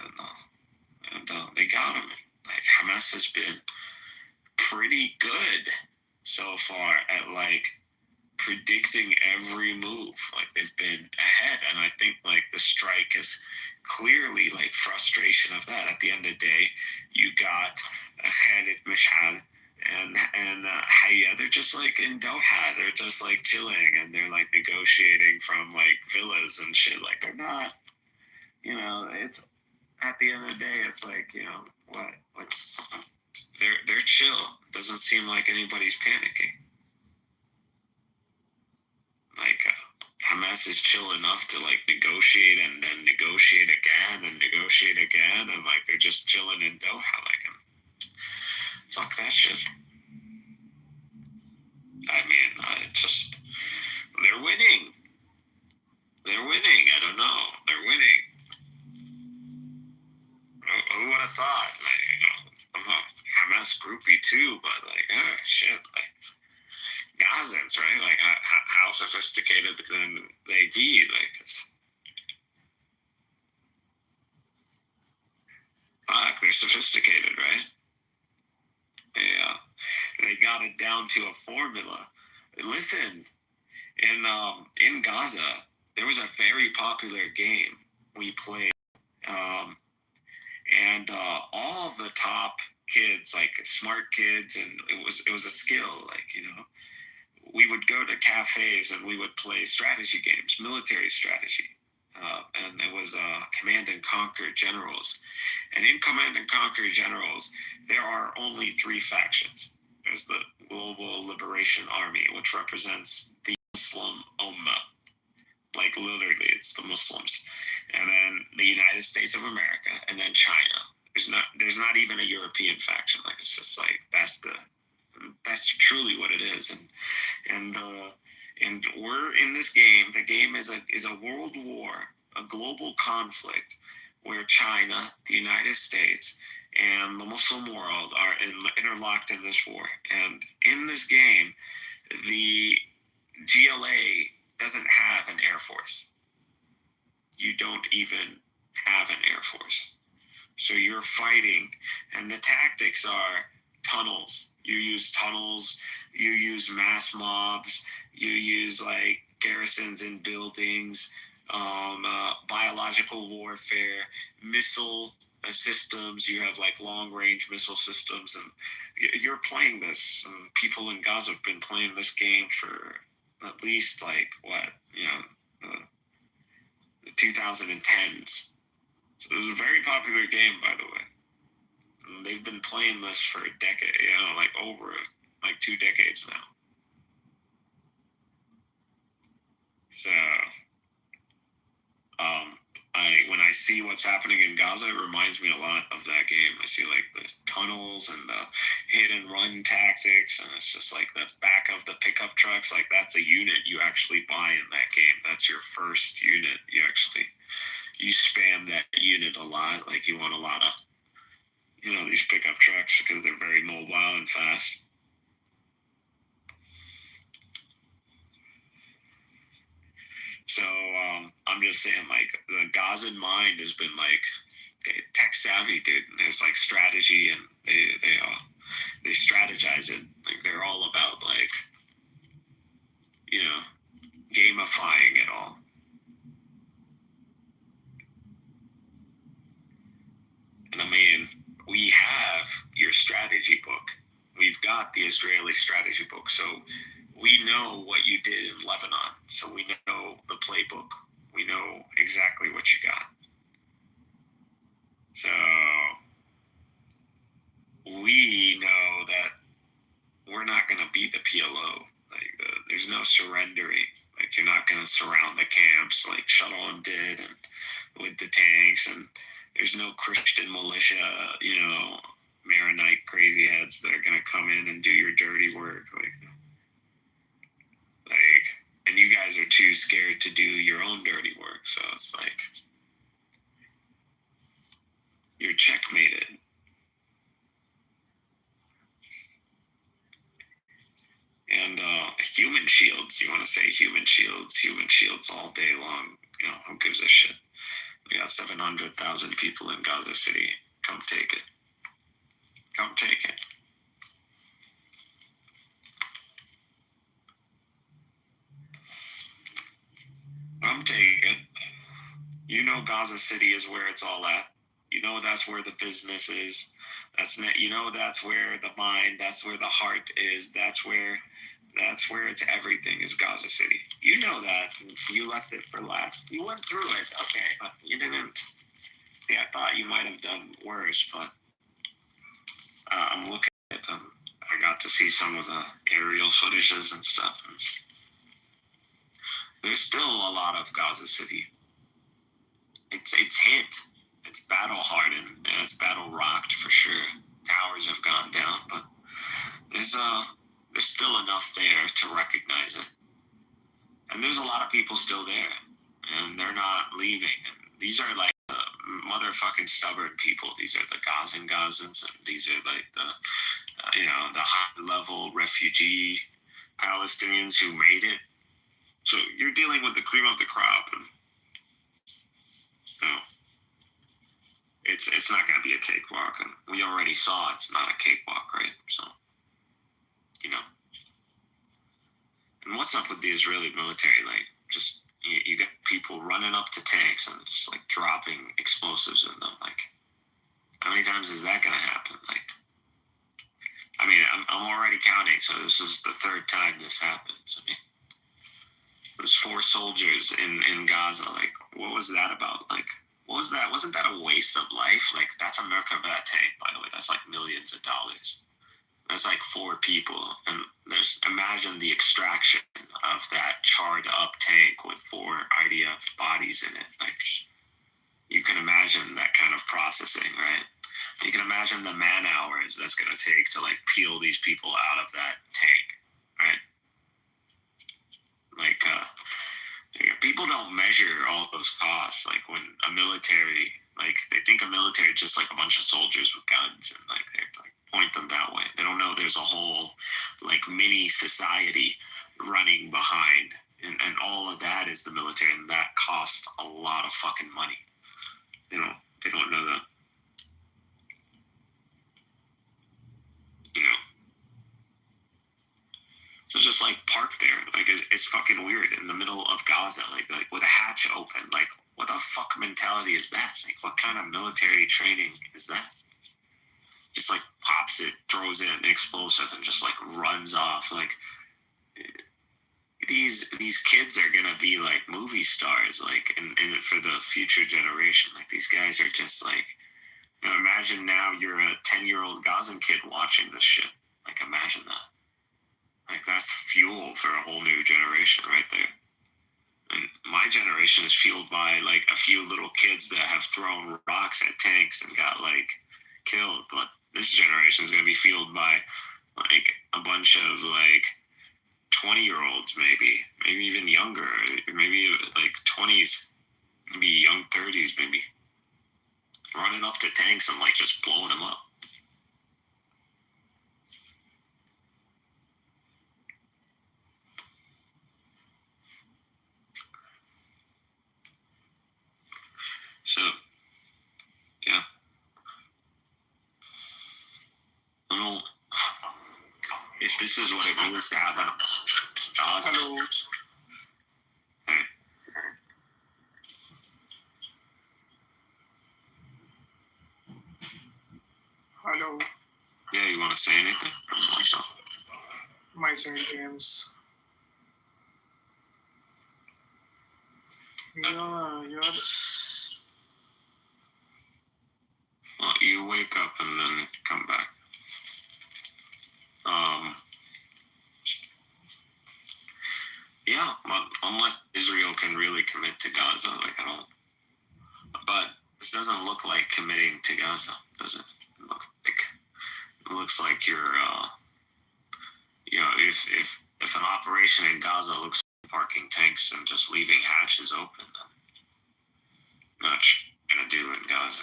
Speaker 1: and they got him. Like Hamas has been pretty good so far at like predicting every move. Like they've been ahead, and I think like the strike is clearly like frustration of that. At the end of the day, you got Khalid Mishal and Hayya. They're just like in Doha. They're just like chilling, and they're like negotiating from like villas and shit. Like they're not, it's at the end of the day, it's like, they're chill. Doesn't seem like anybody's panicking. Like Hamas is chill enough to like negotiate and then negotiate again and negotiate again, and like they're just chilling in Doha. Like, fuck that shit. I mean, they're winning. They're winning. I don't know. They're winning. Who would have thought? Like, I'm a Hamas groupie too, but like, shit, like Gazans, right? Like, how sophisticated can they be? Like, they're sophisticated, right? They got it down to a formula. Listen, in Gaza, there was a very popular game we played. and all of the top kids, like smart kids, and it was a skill. Like, you know, we would go to cafes and we would play strategy games, military strategy. And it was Command and Conquer Generals. And in Command and Conquer Generals, there are only three factions. There's the Global Liberation Army, which represents the Muslim Ummah. Like, literally, it's the Muslims. And then the United States of America, and then China. There's not even a European faction. Like, it's just like, that's truly what it is. And we're in this game. The game is a world war, a global conflict where China, the United States, and the Muslim world are interlocked in this war. And in this game, the GLA doesn't have an air force. You don't even have an air force. So you're fighting, and the tactics are tunnels. You use tunnels, you use mass mobs, you use like garrisons in buildings, biological warfare, missile systems. You have like long range missile systems, and you're playing this. And people in Gaza have been playing this game for at least like the 2010s. So it was a very popular game, by the way. And they've been playing this for a decade, like over like 2 decades now. So, when I see what's happening in Gaza, it reminds me a lot of that game. I see like the tunnels and the hit and run tactics, and it's just like the back of the pickup trucks. Like, that's a unit you actually buy in that game. That's your first unit. You spam that unit a lot. Like, you want a lot of, these pickup trucks because they're very mobile and fast. So I'm just saying, like, the Gazan mind has been like tech savvy, dude. And there's like strategy, and they strategize it. Like, they're all about like, gamifying it all. And I mean, we have your strategy book. We've got the Israeli strategy book. So we know what you did in Lebanon. So we know the playbook. We know exactly what you got. So we know that we're not going to beat the PLO. Like, there's no surrendering. Like, you're not going to surround the camps like Sharon did, and with the tanks, and there's no Christian militia, Maronite crazy heads that are going to come in and do your dirty work. And you guys are too scared to do your own dirty work. So it's like, you're checkmated. And human shields, you want to say human shields all day long. Who gives a shit? We got 700,000 people in Gaza City. Come take it. Come take it. Come take it. Gaza City is where it's all at. That's where the business is. That's where the mind, that's where the heart is. That's where it's everything, is Gaza City. You know that. You left it for last. You went through it, okay, but you didn't. See, I thought you might have done worse, but I'm looking at them. I got to see some of the aerial footages and stuff. And there's still a lot of Gaza City. It's hit. It's battle hardened, and it's battle rocked for sure. Towers have gone down, but there's still enough there to recognize it. And there's a lot of people still there, and they're not leaving. And these are like motherfucking stubborn people. These are the Gazans, and these are like the high-level refugee Palestinians who made it. So you're dealing with the cream of the crop, and it's not going to be a cakewalk, and we already saw it's not a cakewalk, right? So, and what's up with the Israeli military? Like, just you get people running up to tanks and just like dropping explosives in them. Like, How many times is that gonna happen? Like, I mean, I'm already counting, so this is the third time this happens. I mean, there's 4 soldiers in Gaza. Like, what was that about? Like, what was that? Wasn't that a waste of life? Like, that's a Merkava tank, by the way. That's like millions of dollars. That's like 4 people, and imagine the extraction of that charred up tank with 4 IDF bodies in it. Like, you can imagine that kind of processing, right? You can imagine the man hours that's going to take to like peel these people out of that tank, right? Like, people don't measure all those costs. Like, when a military, like, they think a military is just like a bunch of soldiers with guns, and like they like point them that way. They don't know there's a whole like mini society running behind, and all of that is the military, and that costs a lot of fucking money. They don't know that. You know. So just like park there, like it's fucking weird in the middle of Gaza, like with a hatch open. Like, what the fuck mentality is that? Like, what kind of military training is that? Just like pops it, throws in an explosive, and just like runs off. Like, these kids are gonna be like movie stars, like in for the future generation. Like, these guys are just like, you know, imagine now you're a 10-year-old Gazan kid watching this shit. Like, imagine that. Like, that's fuel for a whole new generation right there. And my generation is fueled by like a few little kids that have thrown rocks at tanks and got like killed. But this generation is going to be fueled by like a bunch of like 20-year-olds, maybe even younger, maybe like 20s, maybe young 30s, maybe running up to tanks and like just blowing them up. So, yeah. I don't know if this is what it means to have a Gaza.
Speaker 2: Hello.
Speaker 1: Okay.
Speaker 2: Hello.
Speaker 1: Yeah, you want to say anything?
Speaker 2: My side games. You're
Speaker 1: Well, you wake up and then come back. Yeah, well, unless Israel can really commit to Gaza, like, I don't. But this doesn't look like committing to Gaza, does it? It looks like you're, you know, if an operation in Gaza looks like parking tanks and just leaving hatches open, then not gonna do in Gaza.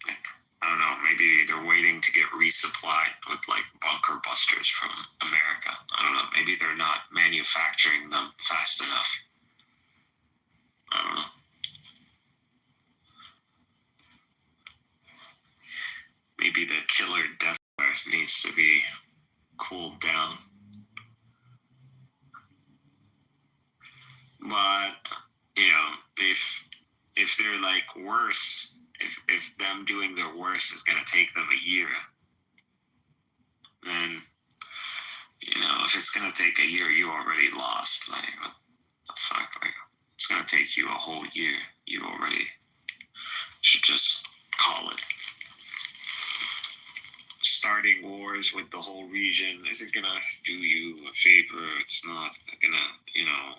Speaker 1: Like, I don't know, maybe they're waiting to get resupplied with like bunker busters from America. I don't know, maybe they're not manufacturing them fast enough. I don't know. Maybe the killer death flare needs to be cooled down. But, you know, if they're like worse, if them doing their worst is gonna take them a year, then, you know, if it's gonna take a year, you already lost. Like, what the fuck? Like, it's gonna take you a whole year. You already should just call it. Starting wars with the whole region isn't gonna do you a favor. It's not gonna, you know,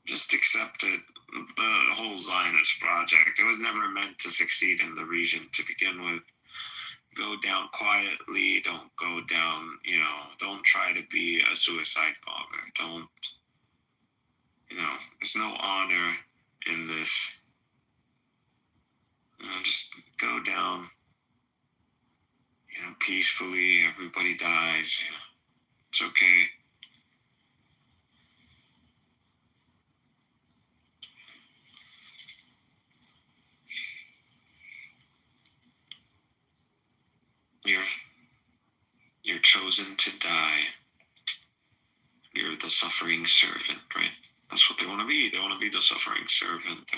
Speaker 1: just accept it. The whole Zionist project, it was never meant to succeed in the region to begin with. Go down quietly. Don't go down, you know, don't try to be a suicide bomber. Don't, you know, there's no honor in this. You know, just go down, you know, peacefully. Everybody dies. You know, it's okay. You're chosen to die. You're the suffering servant, right? That's what they want to be. They want to be the suffering servant.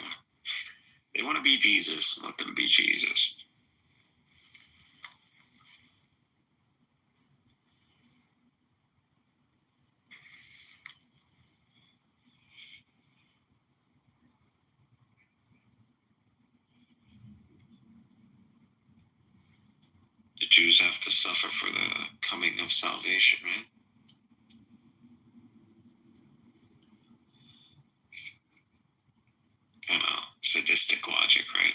Speaker 1: They want to be Jesus. Let them be Jesus. The Jews have to suffer for the coming of salvation, right? Kind of sadistic logic, right?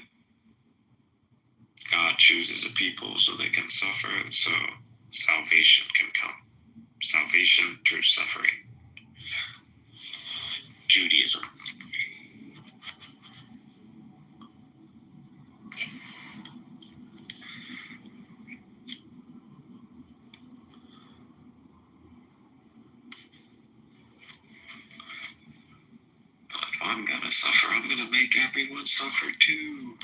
Speaker 1: God chooses a people so they can suffer, so salvation can come. Salvation through suffering. Judaism. But if I'm gonna suffer, I'm gonna make everyone suffer too.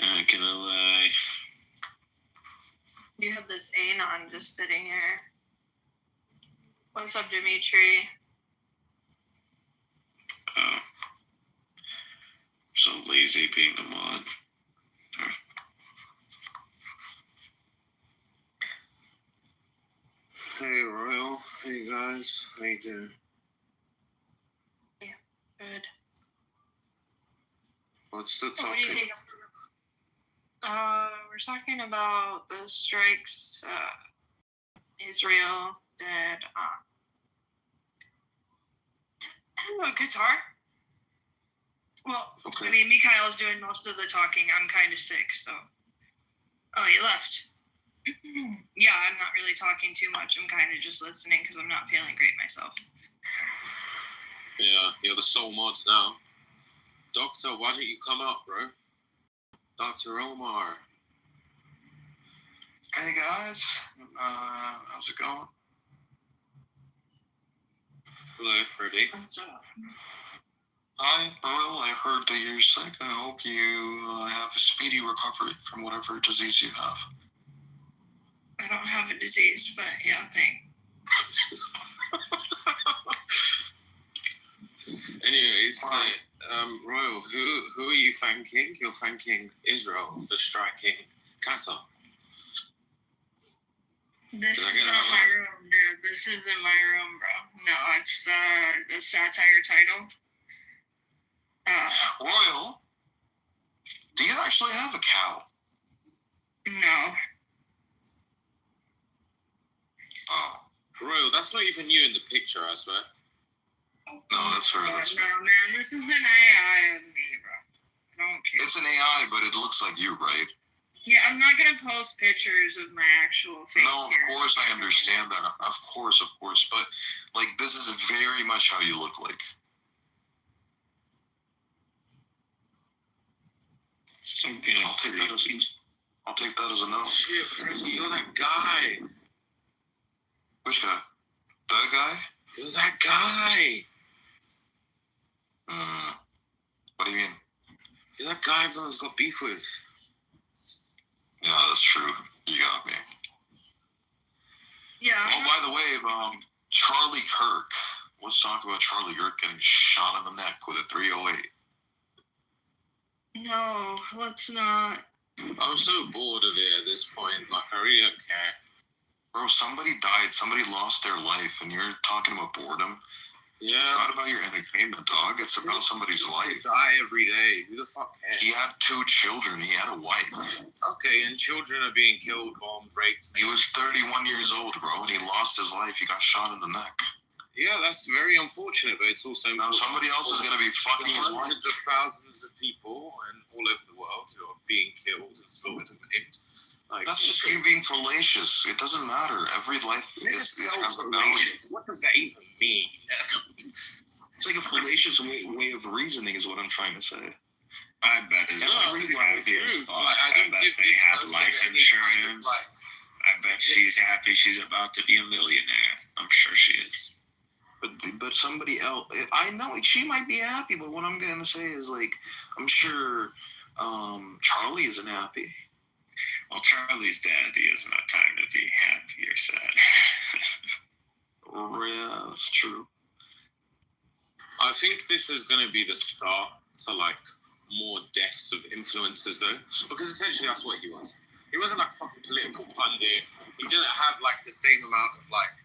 Speaker 1: Not gonna lie.
Speaker 6: You have this anon just sitting here. What's up, Dimitri?
Speaker 1: So lazy being a mod.
Speaker 8: Hey, Royal. Hey, guys. How you doing?
Speaker 6: Good.
Speaker 8: What's the
Speaker 6: So what do you
Speaker 8: topic?
Speaker 6: think? We're talking about the strikes Israel did Qatar. Well,
Speaker 8: Okay.
Speaker 6: I mean, Mikhail's doing most of the talking. I'm kind of sick, so. Oh, you left. Yeah, I'm not really talking too much. I'm kind of just listening because I'm not feeling great myself.
Speaker 9: Yeah, you're the sole mod now. Doctor, why don't you come up, bro? Dr. Omar.
Speaker 8: Hey, guys. How's it going?
Speaker 9: Hello, Freddie.
Speaker 8: Hi, Royal. I heard that you're sick. I hope you have a speedy recovery from whatever disease you have.
Speaker 6: I don't have a disease, but yeah, thanks.
Speaker 9: Anyways, Royal, who are you thanking? You're thanking Israel for striking Qatar.
Speaker 6: This
Speaker 9: Did I
Speaker 6: is
Speaker 9: get
Speaker 6: not
Speaker 9: that
Speaker 6: my
Speaker 9: right?
Speaker 6: room, dude. This isn't my room, bro. No, it's the satire title.
Speaker 8: Royal, do you actually have a cow?
Speaker 6: No.
Speaker 8: Oh,
Speaker 9: Royal, that's not even you in the picture, I swear.
Speaker 8: no, that's her. That's her.
Speaker 6: No, man, this is an AI of me, bro. I don't care.
Speaker 8: It's an AI, but it looks like you, right?
Speaker 6: Yeah, I'm not gonna post pictures of my actual face.
Speaker 8: No, of
Speaker 6: here.
Speaker 8: course I understand that. Of course. But, like, this is very much how you look like.
Speaker 1: Some people
Speaker 8: I'll take that as a no.
Speaker 9: Shit, Freddie, you're that guy.
Speaker 8: Which guy? The guy?
Speaker 9: You're that guy.
Speaker 8: What do you mean?
Speaker 9: You're that guy everyone's got beef with.
Speaker 8: Yeah, that's true. You got me.
Speaker 6: Yeah.
Speaker 8: Oh, by the way, Charlie Kirk. Let's talk about Charlie Kirk getting shot in the neck with a .308.
Speaker 6: No, let's not.
Speaker 9: I'm so bored of it at this point. Like, I really don't care.
Speaker 8: Bro, somebody died. Somebody lost their life, and you're talking about boredom.
Speaker 9: Yeah.
Speaker 8: It's not about your entertainment, dog. It's about somebody's
Speaker 9: People
Speaker 8: life.
Speaker 9: die every day. Who the fuck cares?
Speaker 8: He had 2 children. He had a wife.
Speaker 9: Okay, and children are being killed, bombed, raped.
Speaker 8: He was 31 years old, bro, and he lost his life. He got shot in the neck.
Speaker 9: Yeah, that's very unfortunate, but it's also
Speaker 8: Now
Speaker 9: important.
Speaker 8: somebody else is going to be fucking his wife.
Speaker 9: Hundreds of thousands of people and all over the world who are being killed and slaughtered and raped. Like,
Speaker 8: That's just you being fallacious. It doesn't matter. Every life has a value.
Speaker 9: What does that even mean?
Speaker 8: It's like a fallacious fallacious way of reasoning is what I'm trying to say.
Speaker 1: I bet his wife is happy as fuck. I bet they have life insurance. I bet she's happy she's about to be a millionaire. I'm sure she is.
Speaker 8: But somebody else, I know she might be happy, but what I'm gonna say is like, I'm sure Charlie isn't happy.
Speaker 1: Well, Charlie's dead. He doesn't have time to be happy or sad.
Speaker 8: Yeah, that's true.
Speaker 9: I think this is going to be the start to like more deaths of influencers, though, because essentially that's what he was. He wasn't like a fucking political pundit. He didn't have like the same amount of like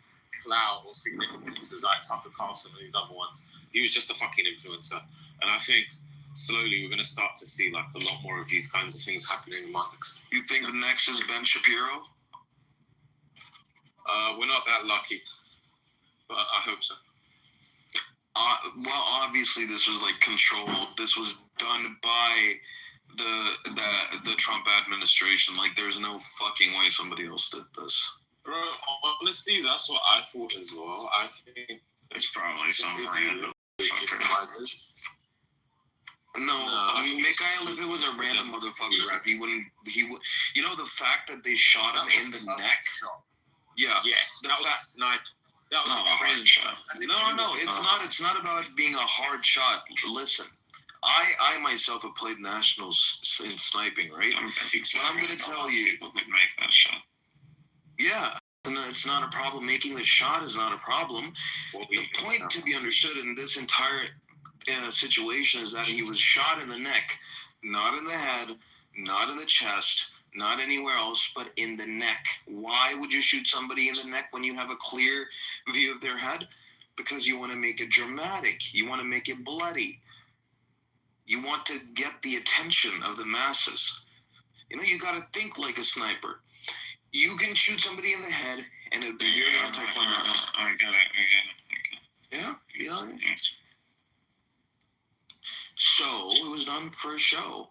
Speaker 9: clout or significance as like Tucker Carlson and these other ones. He was just a fucking influencer, and I think slowly we're going to start to see like a lot more of these kinds of things happening amongst.
Speaker 8: You think the next is Ben Shapiro?
Speaker 9: We're not that lucky, but I hope so.
Speaker 8: Well, obviously this was like controlled. This was done by the Trump administration. Like, there's no fucking way somebody else did this.
Speaker 9: Bro, honestly, that's what I thought as well. I think
Speaker 1: It's probably some random fucker.
Speaker 8: No, Mikhail, if it was a random motherfucker, he would. You know, the fact that they shot him in the neck. Yeah.
Speaker 9: Yes,
Speaker 8: The
Speaker 9: that was
Speaker 8: fact-
Speaker 9: a sniper. That was
Speaker 1: Not a
Speaker 9: a
Speaker 1: hard
Speaker 9: crazy
Speaker 1: shot.
Speaker 8: No, it's not. It's not about it being a hard shot. Listen, I myself have played nationals in sniping, right?
Speaker 1: I'm
Speaker 8: gonna tell you-
Speaker 1: people could make that shot.
Speaker 8: Yeah, and it's not a problem. Making the shot is not a problem. The point to be understood in this entire situation is that he was shot in the neck, not in the head, not in the chest, not anywhere else, but in the neck. Why would you shoot somebody in the neck when you have a clear view of their head? Because you want to make it dramatic. You want to make it bloody. You want to get the attention of the masses. You know, you got to think like a sniper. You can shoot somebody in the head, and it'd be very anticlimactic.
Speaker 1: I get it.
Speaker 8: Yeah, you know. So it was done for a show.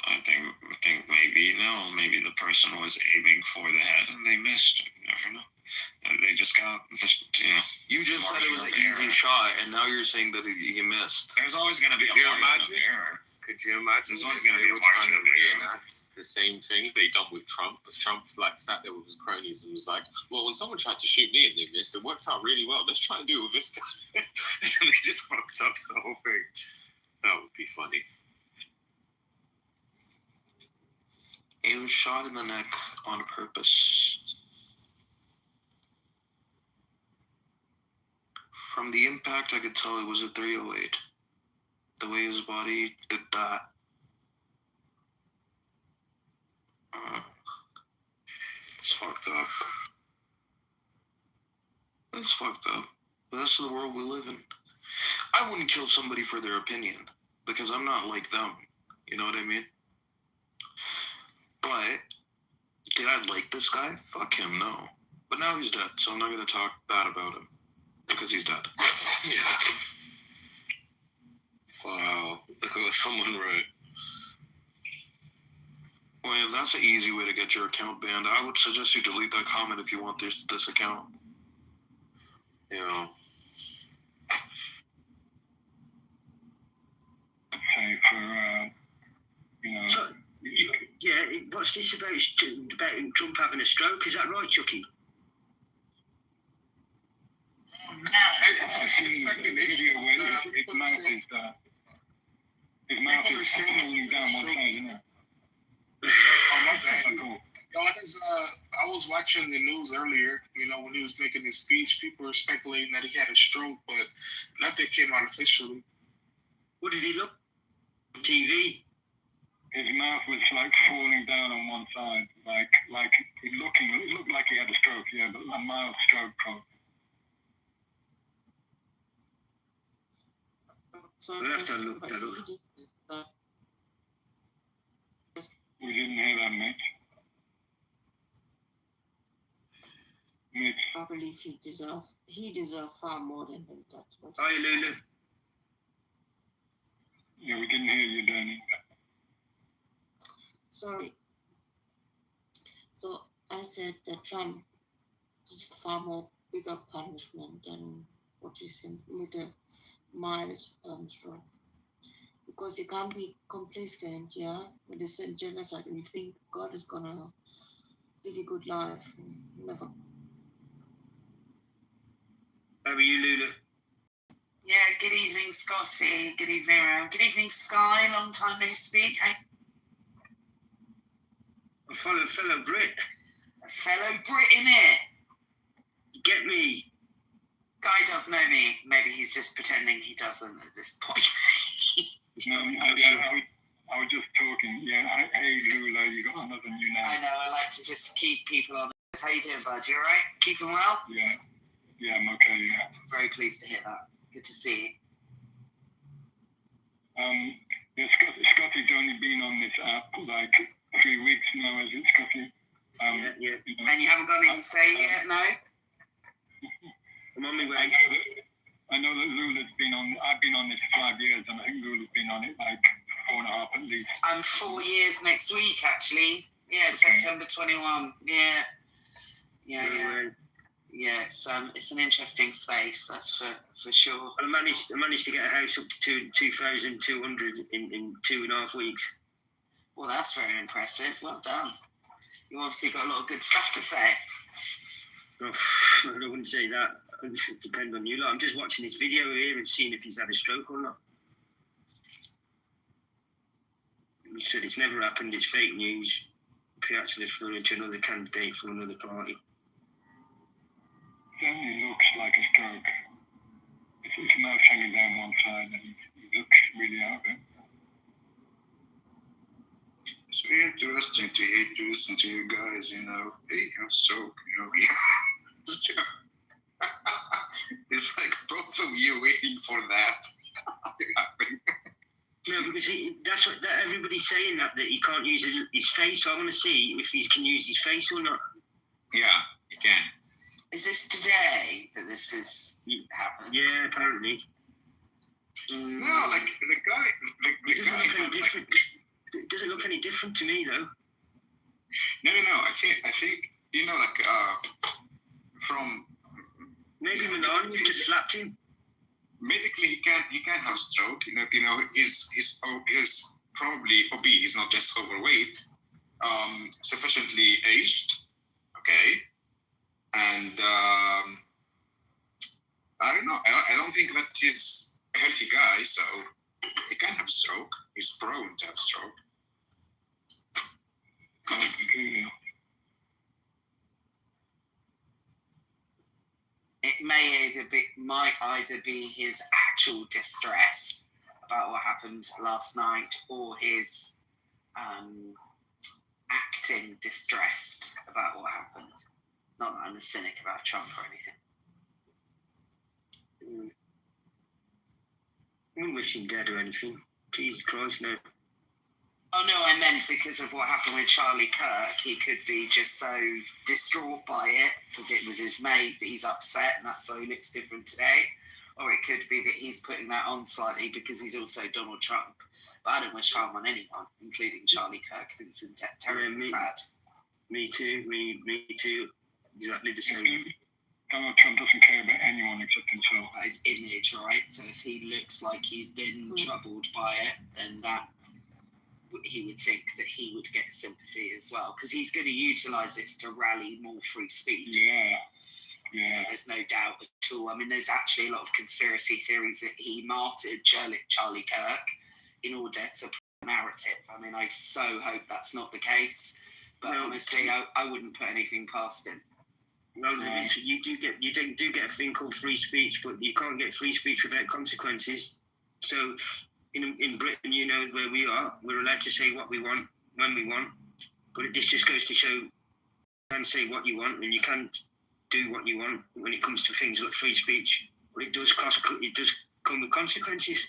Speaker 1: I think maybe the person was aiming for the head and they missed. You never know. They just got,
Speaker 8: You just said it was an easy shot, and now you're saying that he missed.
Speaker 1: There's always going to be a margin of error.
Speaker 9: Could you imagine?
Speaker 1: There's always
Speaker 9: if
Speaker 1: gonna
Speaker 9: they
Speaker 1: be a
Speaker 9: were
Speaker 1: margin
Speaker 9: trying to
Speaker 1: of error.
Speaker 9: reenact the same thing they done with Trump. But Trump like sat there with his cronies and was like, "Well, when someone tried to shoot me and they missed, it worked out really well. Let's try and do it with this guy." And they just fucked up the whole thing. That would be funny.
Speaker 8: He was shot in the neck on purpose. From the impact, I could tell it was a 308. The way his body did that. It's fucked up. It's fucked up. But that's the world we live in. I wouldn't kill somebody for their opinion, because I'm not like them. You know what I mean? But did I like this guy? Fuck him, no. But now he's dead, so I'm not going to talk bad about him because he's dead.
Speaker 9: Yeah. Wow. Look at what someone wrote.
Speaker 8: Well, that's an easy way to get your account banned. I would suggest you delete that comment if you want this account.
Speaker 9: Yeah.
Speaker 10: Say for,
Speaker 11: So, yeah, what's this about Trump having a stroke? Is that right, Chucky?
Speaker 10: it's just speculation. His mouth is falling down one side, isn't it?
Speaker 5: Oh, my bad. I was watching the news earlier, when he was making his speech. People were speculating that he had a stroke, but nothing came out officially.
Speaker 11: What did he look on TV?
Speaker 10: His mouth was like falling down on one side, like it looked like he had a stroke, yeah, but a mild stroke probably.
Speaker 11: We'll have to look that up.
Speaker 10: We didn't hear that, Mitch. Mitch.
Speaker 12: I believe he deserves far more than that.
Speaker 11: Hi, Lulu.
Speaker 10: Yeah, we didn't hear you, Danny.
Speaker 12: Sorry. So I said that Trump is far more bigger punishment than with a mild stroke. Because you can't be complacent, yeah, with the same genocide and you think God is gonna live a good life. Never.
Speaker 11: How are you, Lulu?
Speaker 7: Yeah, good evening, Scotty. Good evening, everyone. Good evening, Sky. Long time no speak.
Speaker 11: A fellow Brit.
Speaker 7: A fellow Brit in it.
Speaker 11: Get me.
Speaker 7: Guy does know me. Maybe he's just pretending he doesn't at this point.
Speaker 10: No, I was just talking. Yeah, hey Lula, you got another new name.
Speaker 7: I know. I like to just keep people on. How you doing, bud? You all right? Keeping well?
Speaker 10: Yeah, I'm okay. Yeah.
Speaker 7: Very pleased to hear that. Good to see you.
Speaker 10: Yeah, Scotty's only been on this app like 3 weeks now, is it, Scotty?
Speaker 11: Yeah.
Speaker 10: You know,
Speaker 7: And you haven't gone insane yet, no?
Speaker 11: I'm on my way.
Speaker 10: I know that Lula's been on. I've been on this for 5 years, and I think Lula's been on it like 4.5 at least.
Speaker 7: I'm 4 years next week, actually. Yeah,
Speaker 10: Okay.
Speaker 7: September 21. Yeah. Yeah, it's an interesting space, that's for sure.
Speaker 11: I managed to get a house up to 2,200 in 2.5 weeks.
Speaker 7: Well, that's very impressive. Well done. You obviously got a lot of good stuff to say.
Speaker 11: Oh, I wouldn't say that. It depends on you lot. I'm just watching this video here and seeing if he's had a stroke or not. He said it's never happened. It's fake news. Perhaps referring to another candidate from another party.
Speaker 10: Certainly looks like a stroke. His mouth hanging down one side, and he looks really out of it.
Speaker 13: It's very interesting to listen to you guys, you know. Hey, I'm stroke, you know. It's like both of you waiting for that to happen.
Speaker 11: No, because that's what everybody's saying that he can't use his face. So I want to see if he can use his face or not.
Speaker 13: Yeah, he can.
Speaker 7: Is this today that this is happened?
Speaker 11: Yeah, apparently.
Speaker 13: No, like the guy,
Speaker 11: It doesn't look any different. It doesn't look any different to me though.
Speaker 13: No. I think you know, like from
Speaker 11: maybe Melania just slapped him.
Speaker 13: Medically, he can have stroke. You know, he's probably obese, not just overweight. Sufficiently aged. Okay. And I don't know. I don't think that he's a healthy guy, so he can have stroke. He's prone to have stroke.
Speaker 7: It might either be his actual distress about what happened last night, or his acting distressed about what happened. Not that I'm a cynic about Trump or anything.
Speaker 11: I don't wish him dead or anything. Jesus Christ, no.
Speaker 7: Oh no, I meant because of what happened with Charlie Kirk. He could be just so distraught by it because it was his mate that he's upset, and that's why he looks different today. Or it could be that he's putting that on slightly because he's also Donald Trump. But I don't wish harm on anyone, including Charlie Kirk. I think it's terribly sad.
Speaker 11: Me too. Me too. Exactly the same.
Speaker 10: Donald Trump doesn't care about anyone except himself.
Speaker 7: About his image, right? So if he looks like he's been troubled by it, then that he would think that he would get sympathy as well, because he's going to utilise this to rally more free speech.
Speaker 10: Yeah.
Speaker 7: You know, there's no doubt at all. I mean, there's actually a lot of conspiracy theories that he martyred Charlie Kirk in order to put a narrative. I mean, I so hope that's not the case. But honestly, I wouldn't put anything past him.
Speaker 11: Well, you do get a thing called free speech, but you can't get free speech without consequences. So in Britain, you know, where we are, we're allowed to say what we want when we want. But this just goes to show you can say what you want and you can't do what you want when it comes to things like free speech. But it does come with consequences.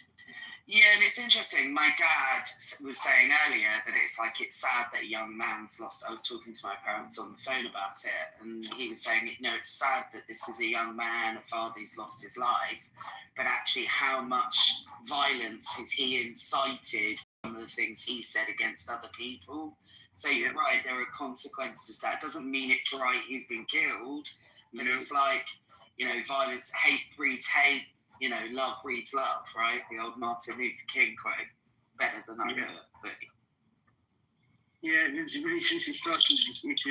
Speaker 7: Yeah, and it's interesting. My dad was saying earlier that it's sad that a young man's lost. I was talking to my parents on the phone about it, and he was saying, it's sad that this is a young man, a father who's lost his life, but actually how much violence has he incited, some of the things he said against other people. So you're right, there are consequences to that. It doesn't mean it's right he's been killed, but it's like,
Speaker 14: violence, hate breeds hate, love breeds love, right? The old Martin Luther King quote, better than I could, but...
Speaker 11: Yeah, it's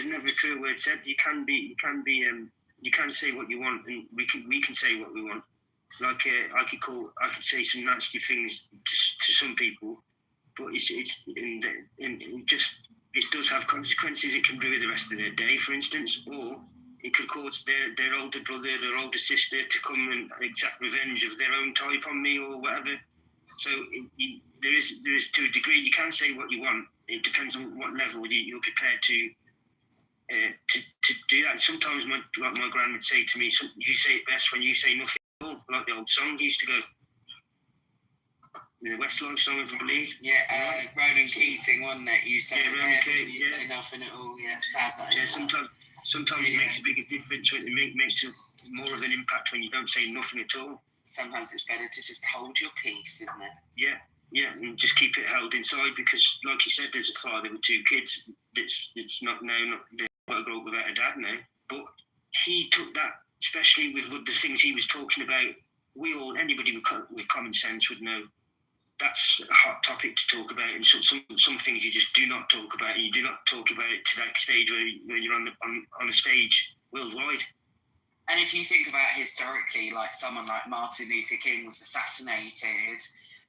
Speaker 11: never true word said. You can say what you want, and we can say what we want. Like I could say some nasty things to some people, but it does have consequences. It can ruin the rest of their day, for instance, or it could cause their older brother, their older sister to come and exact revenge of their own type on me or whatever. So there is to a degree you can say what you want. It depends on what level you're prepared to do that. Sometimes, like my gran would say to me, you say it best when you say nothing at all, like the old song used to go. The Westlife song, I believe.
Speaker 14: Yeah, Ronan Keating, wasn't it? You say
Speaker 11: say
Speaker 14: nothing at all. Yeah, it's sad that.
Speaker 11: Yeah, sometimes it makes a bigger difference. It makes more of an impact when you don't say nothing at all.
Speaker 14: Sometimes it's better to just hold your peace, isn't it?
Speaker 11: Yeah, and just keep it held inside because, like you said, there's a father with two kids. It's not they've got to grow up without a dad now. But he took that, especially with the things he was talking about. Anybody with common sense would know that's a hot topic to talk about, and some things you just do not talk about, and you do not talk about it to that stage where you're on a stage worldwide.
Speaker 14: And if you think about historically, like someone like Martin Luther King was assassinated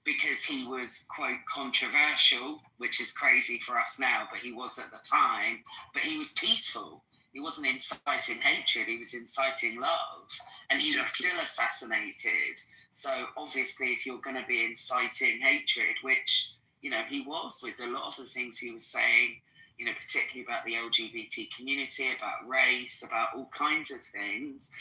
Speaker 14: because he was, quote, controversial, which is crazy for us now, but he was at the time, but he was peaceful. He wasn't inciting hatred, he was inciting love, and he was still assassinated. So obviously, if you're going to be inciting hatred, which, he was with a lot of the things he was saying, particularly about the LGBT community, about race, about all kinds of things,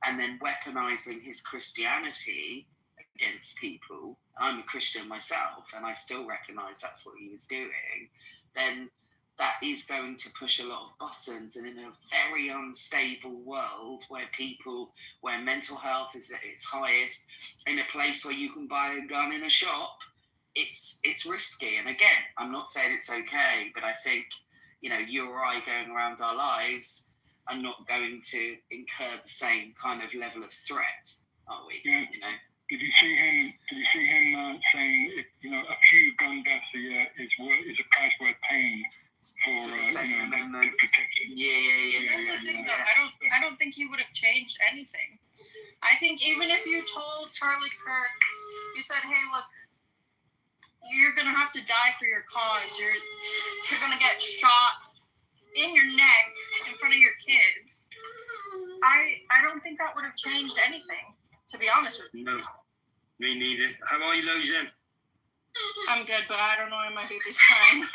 Speaker 14: and then weaponizing his Christianity against people. I'm a Christian myself, and I still recognize that's what he was doing. Then that is going to push a lot of buttons, and in a very unstable world where mental health is at its highest, in a place where you can buy a gun in a shop, it's risky. And again, I'm not saying it's okay, but I think, you or I going around our lives are not going to incur the same kind of level of threat, are we?
Speaker 10: Yeah. Did you see him saying, a few gun deaths a year is a price worth paying for the protection?
Speaker 14: Yeah.
Speaker 6: That's the thing, though. I don't think he would have changed anything. I think even if you told Charlie Kirk, you said, "Hey, look, you're gonna have to die for your cause. You're gonna get shot in your neck in front of your kids." I don't think that would have changed anything, to be honest with you.
Speaker 11: No, me neither. How are you, Lozen?
Speaker 6: I'm good, but I don't know why my baby's crying.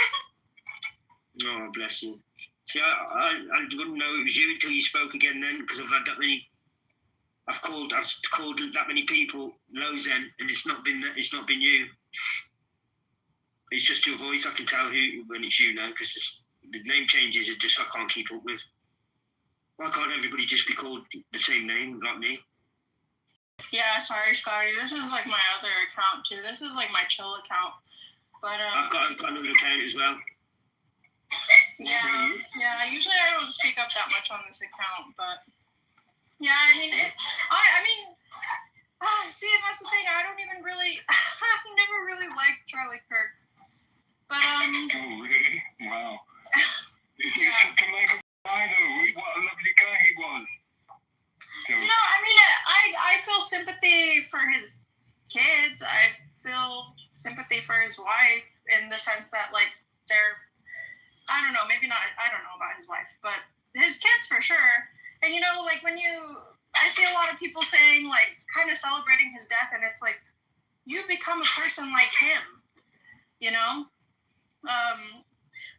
Speaker 11: Oh, bless you. See, I wouldn't know it was you until you spoke again then, because I've had that many. I've called that many people Lozen, and it's not been you. It's just your voice. I can tell when it's you now, because the name changes. It just I can't keep up with. Why can't everybody just be called the same name, like me?
Speaker 6: Yeah, sorry, Scotty. This is like my other account too. This is like my chill account. But
Speaker 11: I've got another account as well.
Speaker 6: Yeah. Usually I don't speak up that much on this account, but yeah, I mean, see, that's the thing. I don't even really. I've never really liked Charlie Kirk, but
Speaker 10: Oh, really? Wow.
Speaker 6: Yeah.
Speaker 10: Such a likable guy, though. What a lovely guy he was. So,
Speaker 6: I feel sympathy for his kids. I feel sympathy for his wife in the sense that, like, they're, I don't know, maybe not, I don't know about his wife, but his kids for sure. And, like, I see a lot of people saying, like, kind of celebrating his death, and it's like, you become a person like him,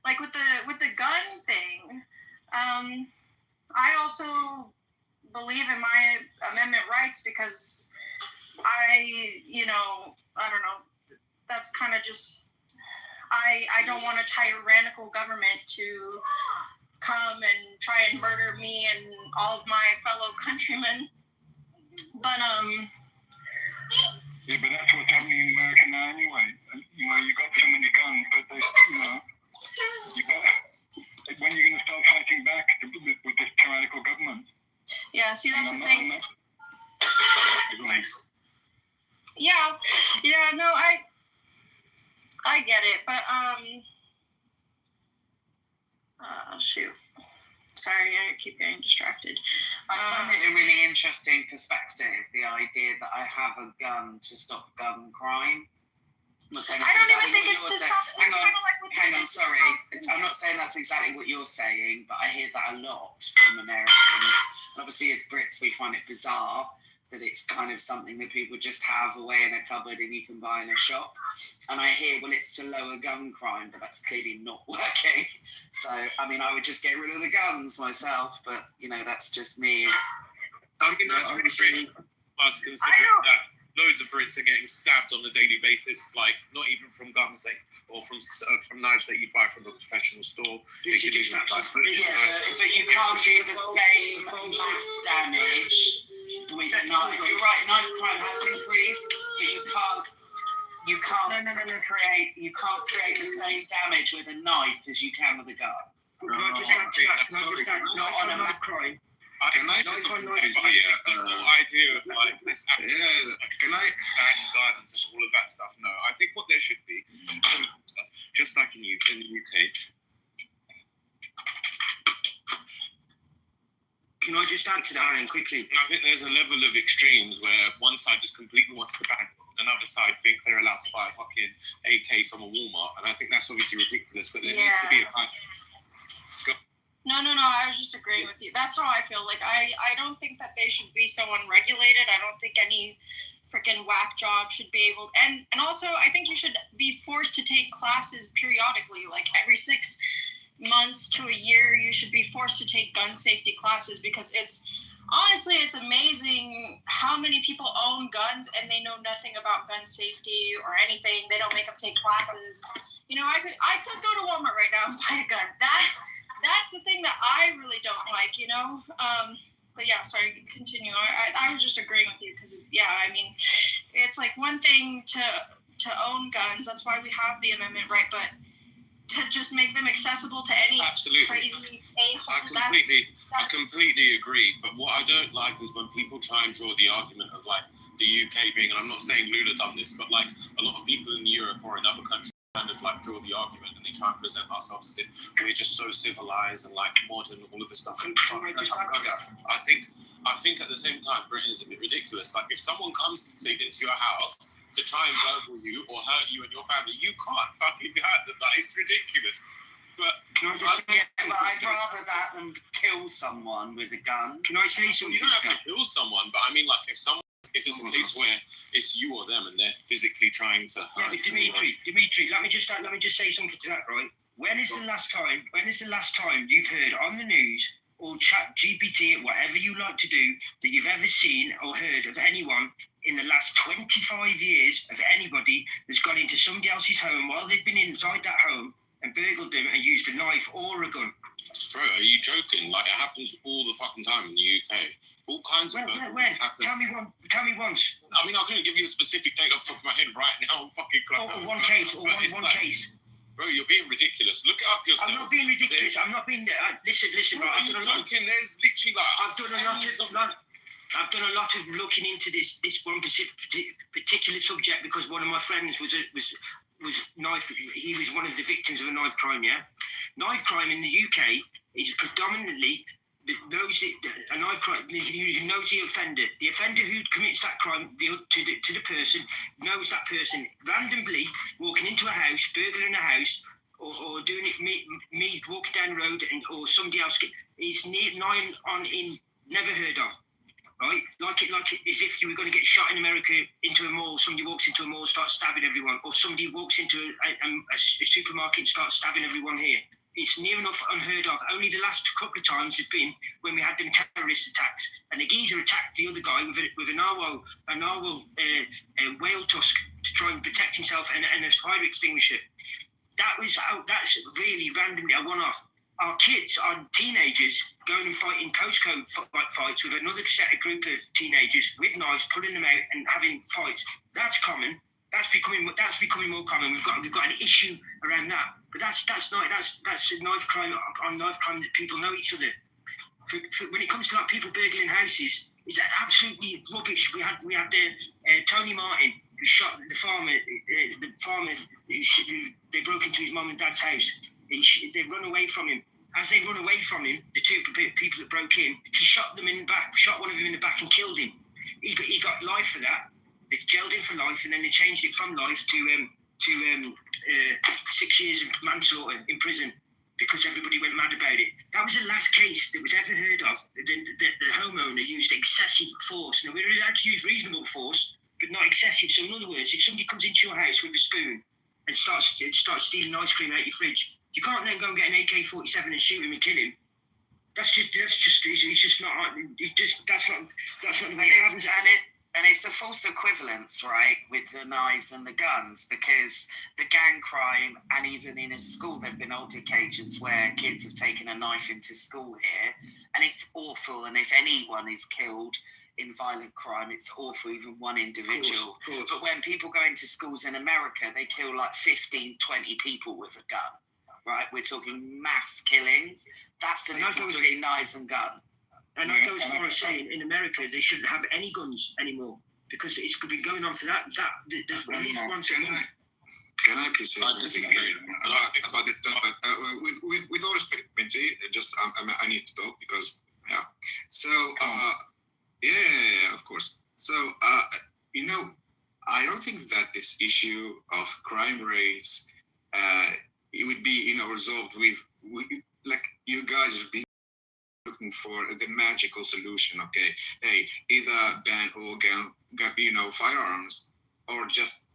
Speaker 6: like with the gun thing, I also believe in my amendment rights because I don't know, that's kind of just, I don't want a tyrannical government to come and try and murder me and all of my fellow countrymen. But
Speaker 10: yeah, but that's what's happening in America now anyway. You got so many guns, but when are you going to start fighting back with this tyrannical government?
Speaker 6: Yeah, see, that's the thing.
Speaker 12: comments.
Speaker 6: Yeah, no, I get it, but shoot. Sorry, I keep getting distracted.
Speaker 14: I find it a really interesting perspective, the idea that I have a gun to stop gun crime. I don't
Speaker 6: even think it's just
Speaker 14: hang on, sorry. I'm not saying that's exactly what you're saying, but I hear that a lot from Americans. And obviously, as Brits, we find it bizarre that it's kind of something that people just have away in a cupboard and you can buy in a shop. And I hear, well, it's to lower gun crime, but that's clearly not working. So, I mean, I would just get rid of the guns myself, but, that's just me.
Speaker 9: I mean, that's really strange. Must consider that loads of Brits are getting stabbed on a daily basis, like not even from guns or from knives that you buy from a professional store.
Speaker 14: But you can't do the same mass damage with a knife. You're right, knife crime has increased, but you can't create the same damage with a knife as you can with a gun.
Speaker 11: Can I just add to that? Not on a knife crime.
Speaker 9: The whole idea of like this can I ban guns and all of that stuff? No, I think what there should be, just like in the UK.
Speaker 11: Can I just add to that, Aaron, quickly?
Speaker 9: I think there's a level of extremes where one side just completely wants to ban, another side think they're allowed to buy a fucking AK from a Walmart, and I think that's obviously ridiculous. But there needs to be a kind.
Speaker 6: No, I was just agreeing with you. That's how I feel. Like, I don't think that they should be so unregulated. I don't think any freaking whack job should be able... And also, I think you should be forced to take classes periodically. Like, every 6 months to a year, you should be forced to take gun safety classes, because honestly, it's amazing how many people own guns and they know nothing about gun safety or anything. They don't make them take classes. I could go to Walmart right now and buy a gun. That's the thing that I really don't like, But yeah, sorry, continue. I was just agreeing with you because, I mean, it's like one thing to own guns. That's why we have the amendment, right? But to just make them accessible to any crazy a-hole,
Speaker 9: I completely agree. But what I don't like is when people try and draw the argument of like the UK being, and I'm not saying Lula done this, but like a lot of people in Europe or in other countries kind of like draw the argument and they try and present ourselves as if we're just so civilized and like modern and all of this stuff. And I think at the same time Britain is a bit ridiculous. Like if someone comes into your house to try and burgle you or hurt you and your family, you can't fucking hurt them. Like, it's ridiculous. But
Speaker 14: I'd rather that than kill someone with a gun.
Speaker 11: Can I say something?
Speaker 9: You don't have to kill someone, but I mean, like if it's a case where it's you or them and they're physically trying to hurt
Speaker 11: you. Dimitri, let me just say something to that, right? When is the last time you've heard on the news or chat GPT, whatever you like to do, that you've ever seen or heard of anyone in the last 25 years of anybody that's gone into somebody else's home while they've been inside that home and burgled them and used a knife or a gun?
Speaker 9: Bro, are you joking? Like, it happens all the fucking time in the UK. All kinds of burglaries happen.
Speaker 11: Tell me once.
Speaker 9: I mean, I couldn't give you a specific date off the top of my head right now. Fucking
Speaker 11: Clubhouse. One case.
Speaker 9: Bro, you're being ridiculous. Look it up yourself.
Speaker 11: I'm not being ridiculous. I'm not being... listen.
Speaker 9: Bro,
Speaker 11: I've done a lot.
Speaker 9: There's literally like...
Speaker 11: I've done a lot of looking into this one particular subject because one of my friends was knife. He was one of the victims of a knife crime. Yeah, knife crime in the UK is predominantly a knife crime. Who knows the offender? The offender who commits that crime to the person knows that person randomly walking into a house, burgling a house, or doing it. Me walking down the road or somebody else is never heard of. Right, like as if you were going to get shot in America into a mall. Somebody walks into a mall, starts stabbing everyone, or somebody walks into a supermarket and starts stabbing everyone here. It's near enough unheard of. Only the last couple of times have been when we had them terrorist attacks, and the geezer attacked the other guy with a narwhal whale tusk to try and protect himself and a fire extinguisher. That's really randomly a one-off. Our kids, our teenagers, going and fighting postcode fights with another group of teenagers with knives, pulling them out and having fights. That's common. That's becoming more common. We've got an issue around that. But that's a knife crime on knife crime that people know each other. When it comes to like people burgling houses, It's absolutely rubbish. We had Tony Martin who shot the farmer. They broke into his mum and dad's house. They run away from him. As they run away from him, the two people that broke in, he shot them in the back. Shot one of them in the back and killed him. He got life for that. They jailed him for life, and then they changed it from life to 6 years of manslaughter in prison because everybody went mad about it. That was the last case that was ever heard of. The homeowner used excessive force. Now, we were allowed to use reasonable force, but not excessive. So, in other words, if somebody comes into your house with a spoon and starts stealing ice cream out your fridge, you can't then go and get an AK-47 and shoot him and kill him. That's not the way it happens.
Speaker 14: And it's a false equivalence, right, with the knives and the guns, because the gang crime, and even in a school, there have been old occasions where kids have taken a knife into school here, and it's awful. And if anyone is killed in violent crime, it's awful, even one individual. Of course. But when people go into schools in America, they kill like 15, 20 people with a gun, right? We're talking mass killings. That's the difference between knives and guns.
Speaker 11: And that goes as far as saying in America they shouldn't have any guns anymore because it's been going on for that.
Speaker 13: Can I please say something about it? With all respect, Benji, just I need to talk because So yeah, of course. So I don't think that this issue of crime rates it would be resolved with like you guys would be looking for the magical solution. Okay, hey, either ban all firearms, or just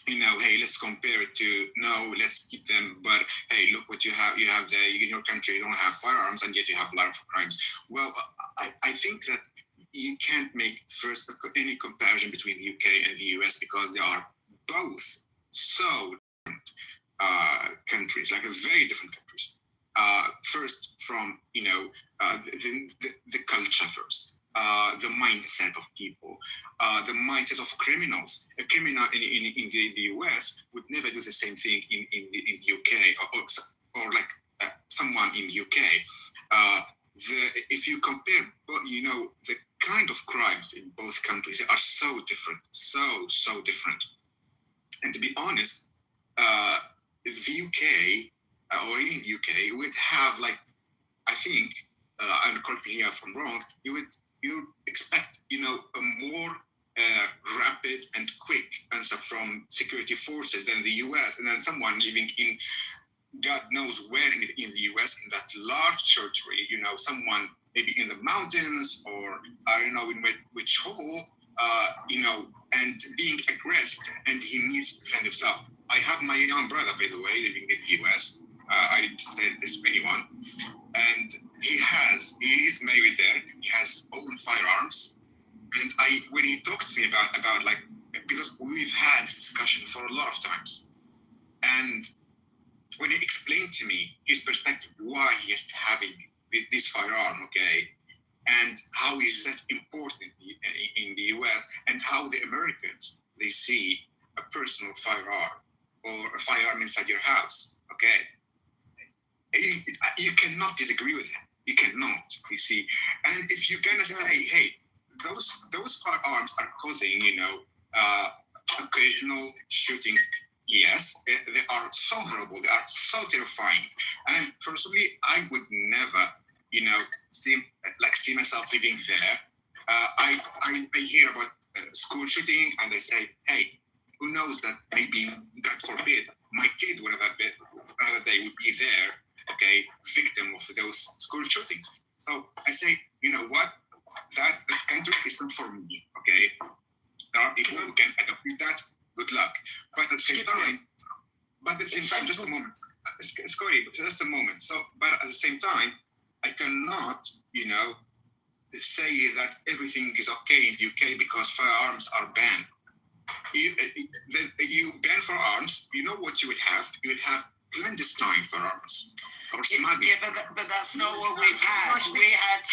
Speaker 13: hey, let's compare it to no, let's keep them. But hey, look what you have. You have in your country, you don't have firearms, and yet you have a lot of crimes. Well, I think that you can't make first any comparison between the UK and the US because they are both so different countries, like very different countries. First, from the culture first, the mindset of people, the mindset of criminals. A criminal in the US would never do the same thing in the UK or like someone in the UK. If you compare, the kind of crimes in both countries are so different, so different. And to be honest, the UK. Or in the UK, would have like, I think, and correct me if I'm wrong, you expect, a more rapid and quick answer from security forces than the US, and then someone living in God knows where in the US, in that large territory, someone maybe in the mountains or I don't know in which hole, and being aggressive, and he needs to defend himself. I have my young brother, by the way, living in the US. I didn't say this to anyone, and he is married there. He has own firearms, and when he talks to me about like, because we've had this discussion for a lot of times, and when he explained to me his perspective, why he is having this firearm, okay, and how is that important in the US, and how the Americans they see a personal firearm or a firearm inside your house, okay. You cannot disagree with him. You cannot, you see. And if you're gonna say, hey, those firearms are causing, occasional shooting, yes, they are so horrible. They are so terrifying. And personally, I would never, see myself living there. I hear about school shooting, and I say, hey, who knows that maybe, God forbid, my kid another day would be there. Okay, victim of those school shootings. So I say, you know what? That country isn't for me. Okay, there are people who can adapt with that. Good luck. But at the same time, just a moment. Sorry, just a moment. So, but at the same time, I cannot, say that everything is okay in the UK because firearms are banned. You ban firearms. You know what you would have? You would have clandestine firearms.
Speaker 14: Yeah, but that's not what we've had. We had.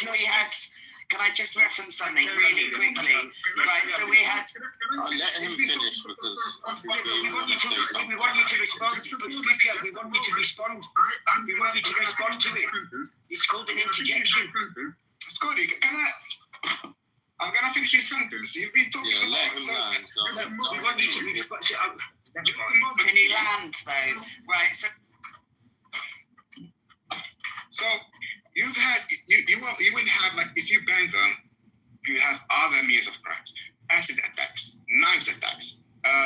Speaker 14: Can I just reference something really quickly? Right, so we had.
Speaker 9: I'll let him finish because
Speaker 11: we want you to respond. We want you to respond. We want you to respond to it. It's called an interjection.
Speaker 13: Scotty, can I? Can I finish his sentence? You've been talking
Speaker 9: Yeah, let
Speaker 13: about
Speaker 9: him
Speaker 13: so-
Speaker 9: land.
Speaker 11: We want you to. We've got to.
Speaker 13: Just a moment,
Speaker 14: Can you
Speaker 13: please.
Speaker 14: land those? Right.
Speaker 13: So you've had you will have, like, if you ban them, you have other means of crime, acid attacks, knives attacks,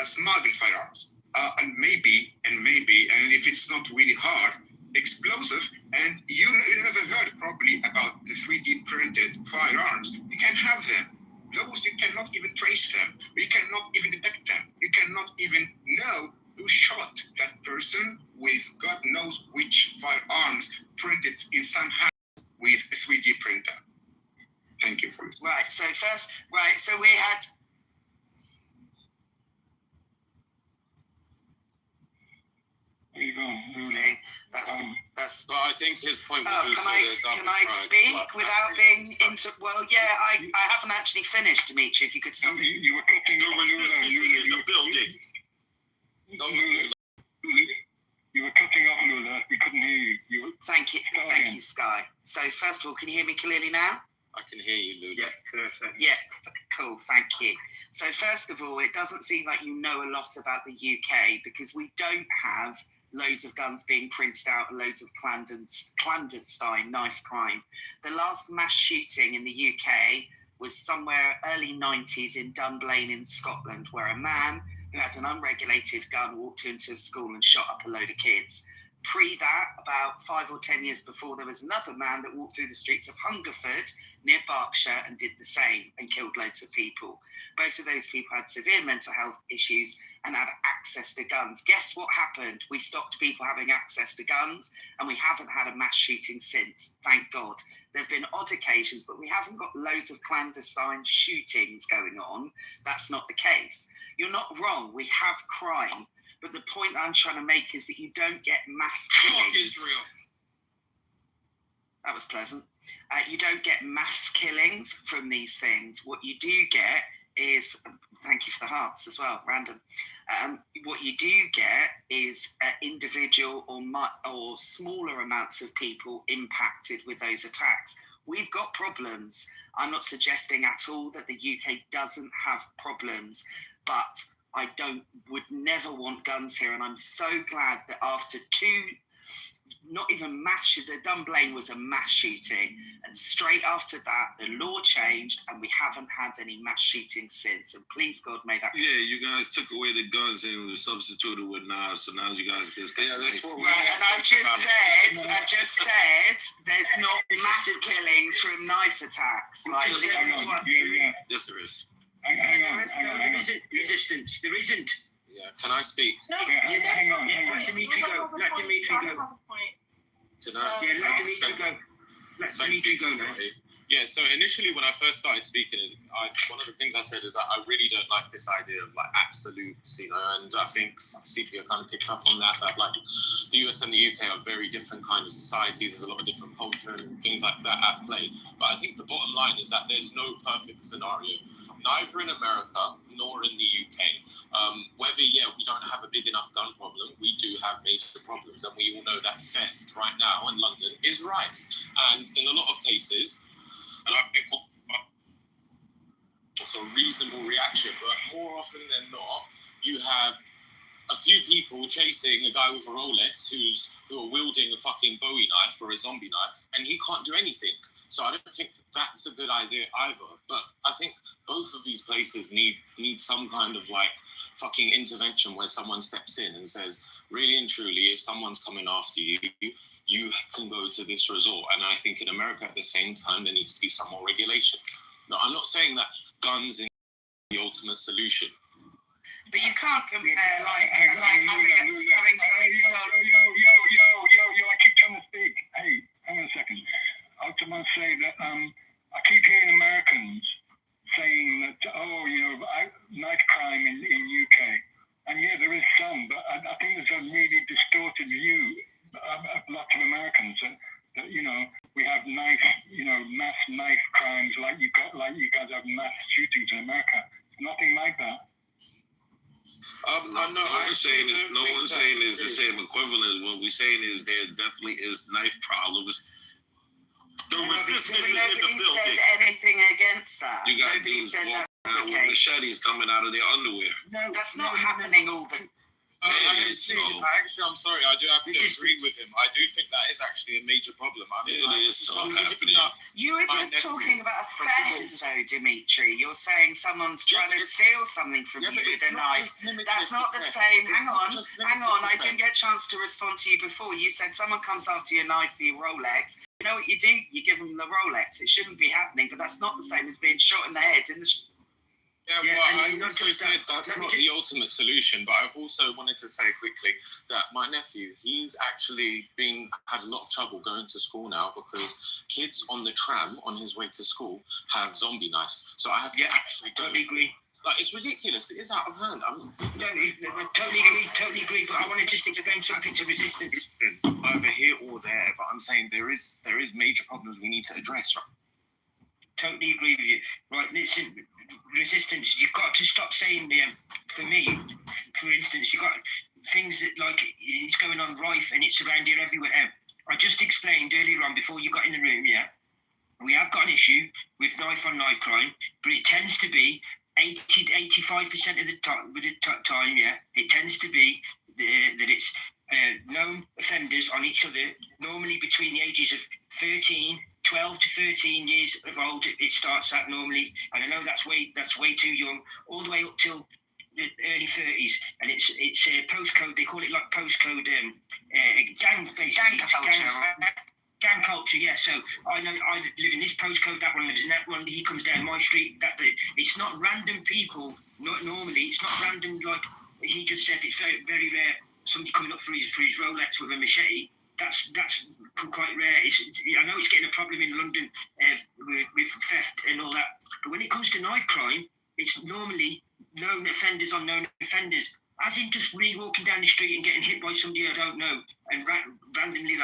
Speaker 13: smuggled firearms, and maybe, and if it's not really hard, explosive. And you never heard properly about the 3D printed firearms. You can have them. Those you cannot even trace them. You cannot even detect them. You cannot even know who shot that person with God knows which firearms printed in some house with a 3D printer. Thank you for listening.
Speaker 14: Right. So first, right. So we had.
Speaker 10: Where you going?
Speaker 14: Okay, that's.
Speaker 9: But I think his point was
Speaker 14: Oh, can I speak without being into? Well, yeah, I haven't actually finished, Dimitri. If you could stop.
Speaker 10: You were cutting off You were cutting off Lula. We couldn't hear you.
Speaker 14: Thank you, Sky. So first of all, can you hear me clearly now?
Speaker 9: I can hear you, Lulu.
Speaker 11: Yeah, perfect.
Speaker 14: Yeah, cool. Thank you. So first of all, it doesn't seem like you know a lot about the UK because we don't have loads of guns being printed out, loads of clandestine knife crime. The last mass shooting in the UK was somewhere early 90s in Dunblane in Scotland, where a man who had an unregulated gun walked into a school and shot up a load of kids. Pre that, about 5 or 10 years before, there was another man that walked through the streets of Hungerford near Berkshire and did the same and killed loads of people. Both of those people had severe mental health issues and had access to guns. Guess what happened? We stopped people having access to guns and we haven't had a mass shooting since, thank God. There have been odd occasions, but we haven't got loads of clandestine shootings going on. That's not the case. You're not wrong, we have crime. But the point I'm trying to make is that you don't get mass killings.
Speaker 2: Fuck Israel.
Speaker 14: That was pleasant. You don't get mass killings from these things. What you do get is, thank you for the hearts as well, random. What you do get is individual or smaller amounts of people impacted with those attacks. We've got problems. I'm not suggesting at all that the UK doesn't have problems, but I would never want guns here. And I'm so glad that after not even the Dunblane was a mass shooting. And straight after that, the law changed and we haven't had any mass shootings since. And please God, may that.
Speaker 8: Yeah, you guys took away the guns and substituted with knives. So now you guys just got.
Speaker 9: Yeah, that's what
Speaker 14: Right, and I've just said there's not mass killings from knife attacks. Like,
Speaker 8: Yes, there is.
Speaker 11: There isn't resistance. There isn't.
Speaker 9: Yeah, can I speak?
Speaker 10: No, hang on.
Speaker 11: Let Dimitri go. Let Dimitri go.
Speaker 9: Can I?
Speaker 11: Yeah, let Dimitri go. Let Dimitri go now.
Speaker 9: Yeah, so initially when I first started speaking, one of the things I said is that I really don't like this idea of like absolutes, and I think CP kind of picked up on that like the US and the UK are very different kind of societies. There's a lot of different culture and things like that at play. But I think the bottom line is that there's no perfect scenario, neither in America nor in the UK. Whether, we don't have a big enough gun problem, we do have major problems. And we all know that theft right now in London is rife. And in a lot of cases, and I think it's a reasonable reaction, but more often than not, you have a few people chasing a guy with a Rolex who are wielding a fucking Bowie knife or a zombie knife, and he can't do anything. So I don't think that's a good idea either. But I think both of these places need some kind of like fucking intervention where someone steps in and says, really and truly, if someone's coming after you, you can go to this resort. And I think in America at the same time, there needs to be some more regulation. Now, I'm not saying that guns are the ultimate solution.
Speaker 14: But you can't compare having something start.
Speaker 10: Yo, I keep trying to speak. Hey, hang on a second. I just want to say that I keep hearing Americans saying that, knife crime in UK. And yeah, there is some, but I think there's a really distorted view of lots of Americans that we have mass knife crimes like you guys have mass shootings in America. It's nothing like that.
Speaker 8: No one's saying is the same equivalent. What we're saying is there definitely is knife problems. So
Speaker 14: Nobody
Speaker 8: this is in the filthy.
Speaker 14: said anything against that.
Speaker 8: You got
Speaker 14: Nobody
Speaker 8: dudes
Speaker 14: said
Speaker 8: walking
Speaker 14: that's
Speaker 8: around
Speaker 14: the
Speaker 8: with
Speaker 14: case.
Speaker 8: machetes coming out of their underwear.
Speaker 12: No,
Speaker 14: That's
Speaker 12: no,
Speaker 14: not
Speaker 12: no, no.
Speaker 14: happening all the.
Speaker 9: Actually, I'm sorry. I do have to
Speaker 12: This is-
Speaker 9: agree with him. I do think that is actually a major problem. I mean,
Speaker 8: It is so happening.
Speaker 14: You were
Speaker 9: My
Speaker 14: just
Speaker 9: nephew-
Speaker 14: talking about offenders, though, Dimitri. You're saying someone's trying to steal something from you with a knife. That's not the same. Hang on. I didn't get a chance to respond to you before. You said someone comes after your knife for your Rolex. You know what you do? You give them the Rolex. It shouldn't be happening, but that's not the same as being shot in the head in the.
Speaker 9: Yeah,
Speaker 12: Yeah,
Speaker 9: well,
Speaker 12: and
Speaker 9: I
Speaker 12: not
Speaker 9: also
Speaker 12: just
Speaker 9: said
Speaker 12: that.
Speaker 9: that's
Speaker 12: Let me
Speaker 9: not
Speaker 12: just-
Speaker 9: the ultimate solution, but I've also wanted to say quickly that my nephew, he's actually had a lot of trouble going to school now because kids on the tram on his way to school have zombie knives. So I have to actually go.
Speaker 11: Totally agree.
Speaker 9: Like, it's ridiculous. It is out of hand.
Speaker 11: I totally agree. But I want to just explain something to resistance.
Speaker 1: Over here or there, but I'm saying there is major problems we need to address. Right?
Speaker 11: Totally agree with you. Right, listen, resistance. You've got to stop saying. For me, for instance, you got things that like it's going on rife and it's around here everywhere. I just explained earlier on before you got in the room. Yeah, we have got an issue with knife-on-knife crime, but it tends to be 85% of the time. Yeah, it tends to be that it's known offenders on each other, normally between the ages of 12 to 13 years of old. It starts at normally, and I know that's way too young, all the way up till the early 30s, and it's postcode. They call it like postcode gang, basically. Gang culture, yeah. So I know I live in this postcode, that one lives in that one. He comes down my street. It's not random people. Not normally, it's not random. Like he just said, it's very, very rare. Somebody coming up for his Rolex with a machete. That's quite rare. I know it's getting a problem in London with theft and all that. But when it comes to knife crime, it's normally known offenders on known offenders. As in just walking down the street and getting hit by somebody I don't know and randomly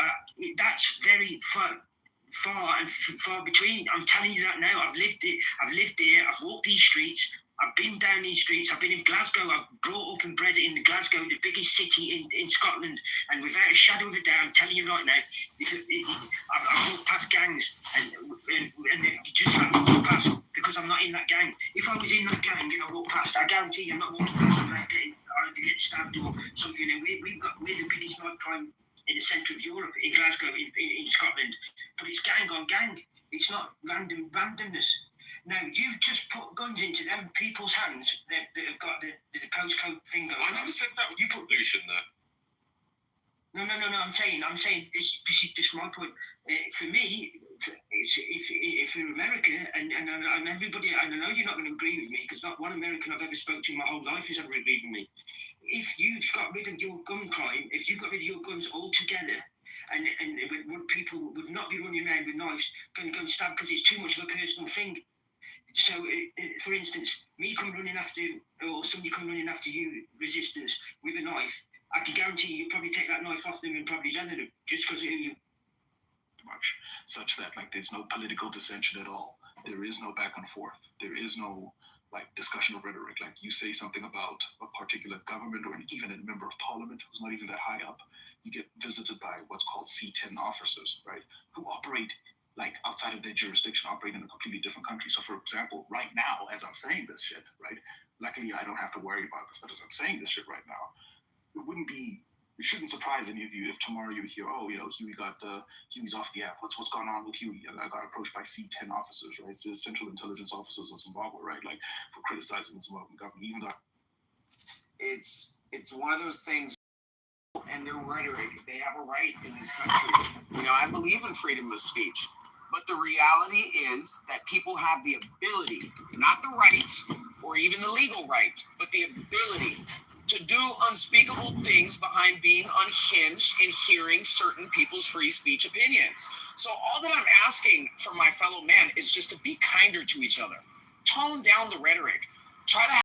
Speaker 11: that's very far between. I'm telling you that now. I've lived it. I've lived here. I've walked these streets. I've been down these streets. I've been in Glasgow. I've brought up and bred in Glasgow, the biggest city in Scotland. And without a shadow of a doubt, I'm telling you right now, I've walked past gangs and they just have to walk past because I'm not in that gang. If I was in that gang and I walk past, I guarantee you I'm not walking past and I'd get stabbed or something. And we're the biggest knife crime in the centre of Europe, in Glasgow, in Scotland. But it's gang on gang. It's not randomness. Now, you just put guns into them people's hands that have got the postcode thing going on.
Speaker 9: I never said that was
Speaker 11: you put
Speaker 9: solution there.
Speaker 11: No. I'm saying this is just my point. For me, if you're America and everybody, and I know you're not going to agree with me because not one American I've ever spoken to in my whole life has ever agreed with me. If you've got rid of your gun crime, if you got rid of your guns altogether, and people would not be running around with knives, going to go and stab because it's too much of a personal thing. So, for instance, me come running after, or somebody come running after you, resistance, with a knife, I can guarantee you probably take that knife off them and probably leather them just because of who you.
Speaker 15: Much such that like there's no political dissension at all. There is no back and forth. There is no like discussion of rhetoric. Like you say something about a particular government or even a member of parliament who's not even that high up, you get visited by what's called C10 officers, right, who operate like outside of their jurisdiction, operate in a completely different country. So for example, right now, as I'm saying this shit, right, luckily I don't have to worry about this, but as I'm saying this shit right now, it shouldn't surprise any of you if tomorrow you hear, oh, Huey's off the app. What's gone on with Huey? And I got approached by C10 officers, right? It's the Central Intelligence Officers of Zimbabwe, right? Like for criticizing the Zimbabwean government, even though
Speaker 14: It's one of those things. And their rhetoric, they have a right in this country. I believe in freedom of speech, but the reality is that people have the ability, not the right or even the legal right, but the ability to do unspeakable things behind being unhinged and hearing certain people's free speech opinions. So all that I'm asking from my fellow man is just to be kinder to each other. Tone down the rhetoric. Try to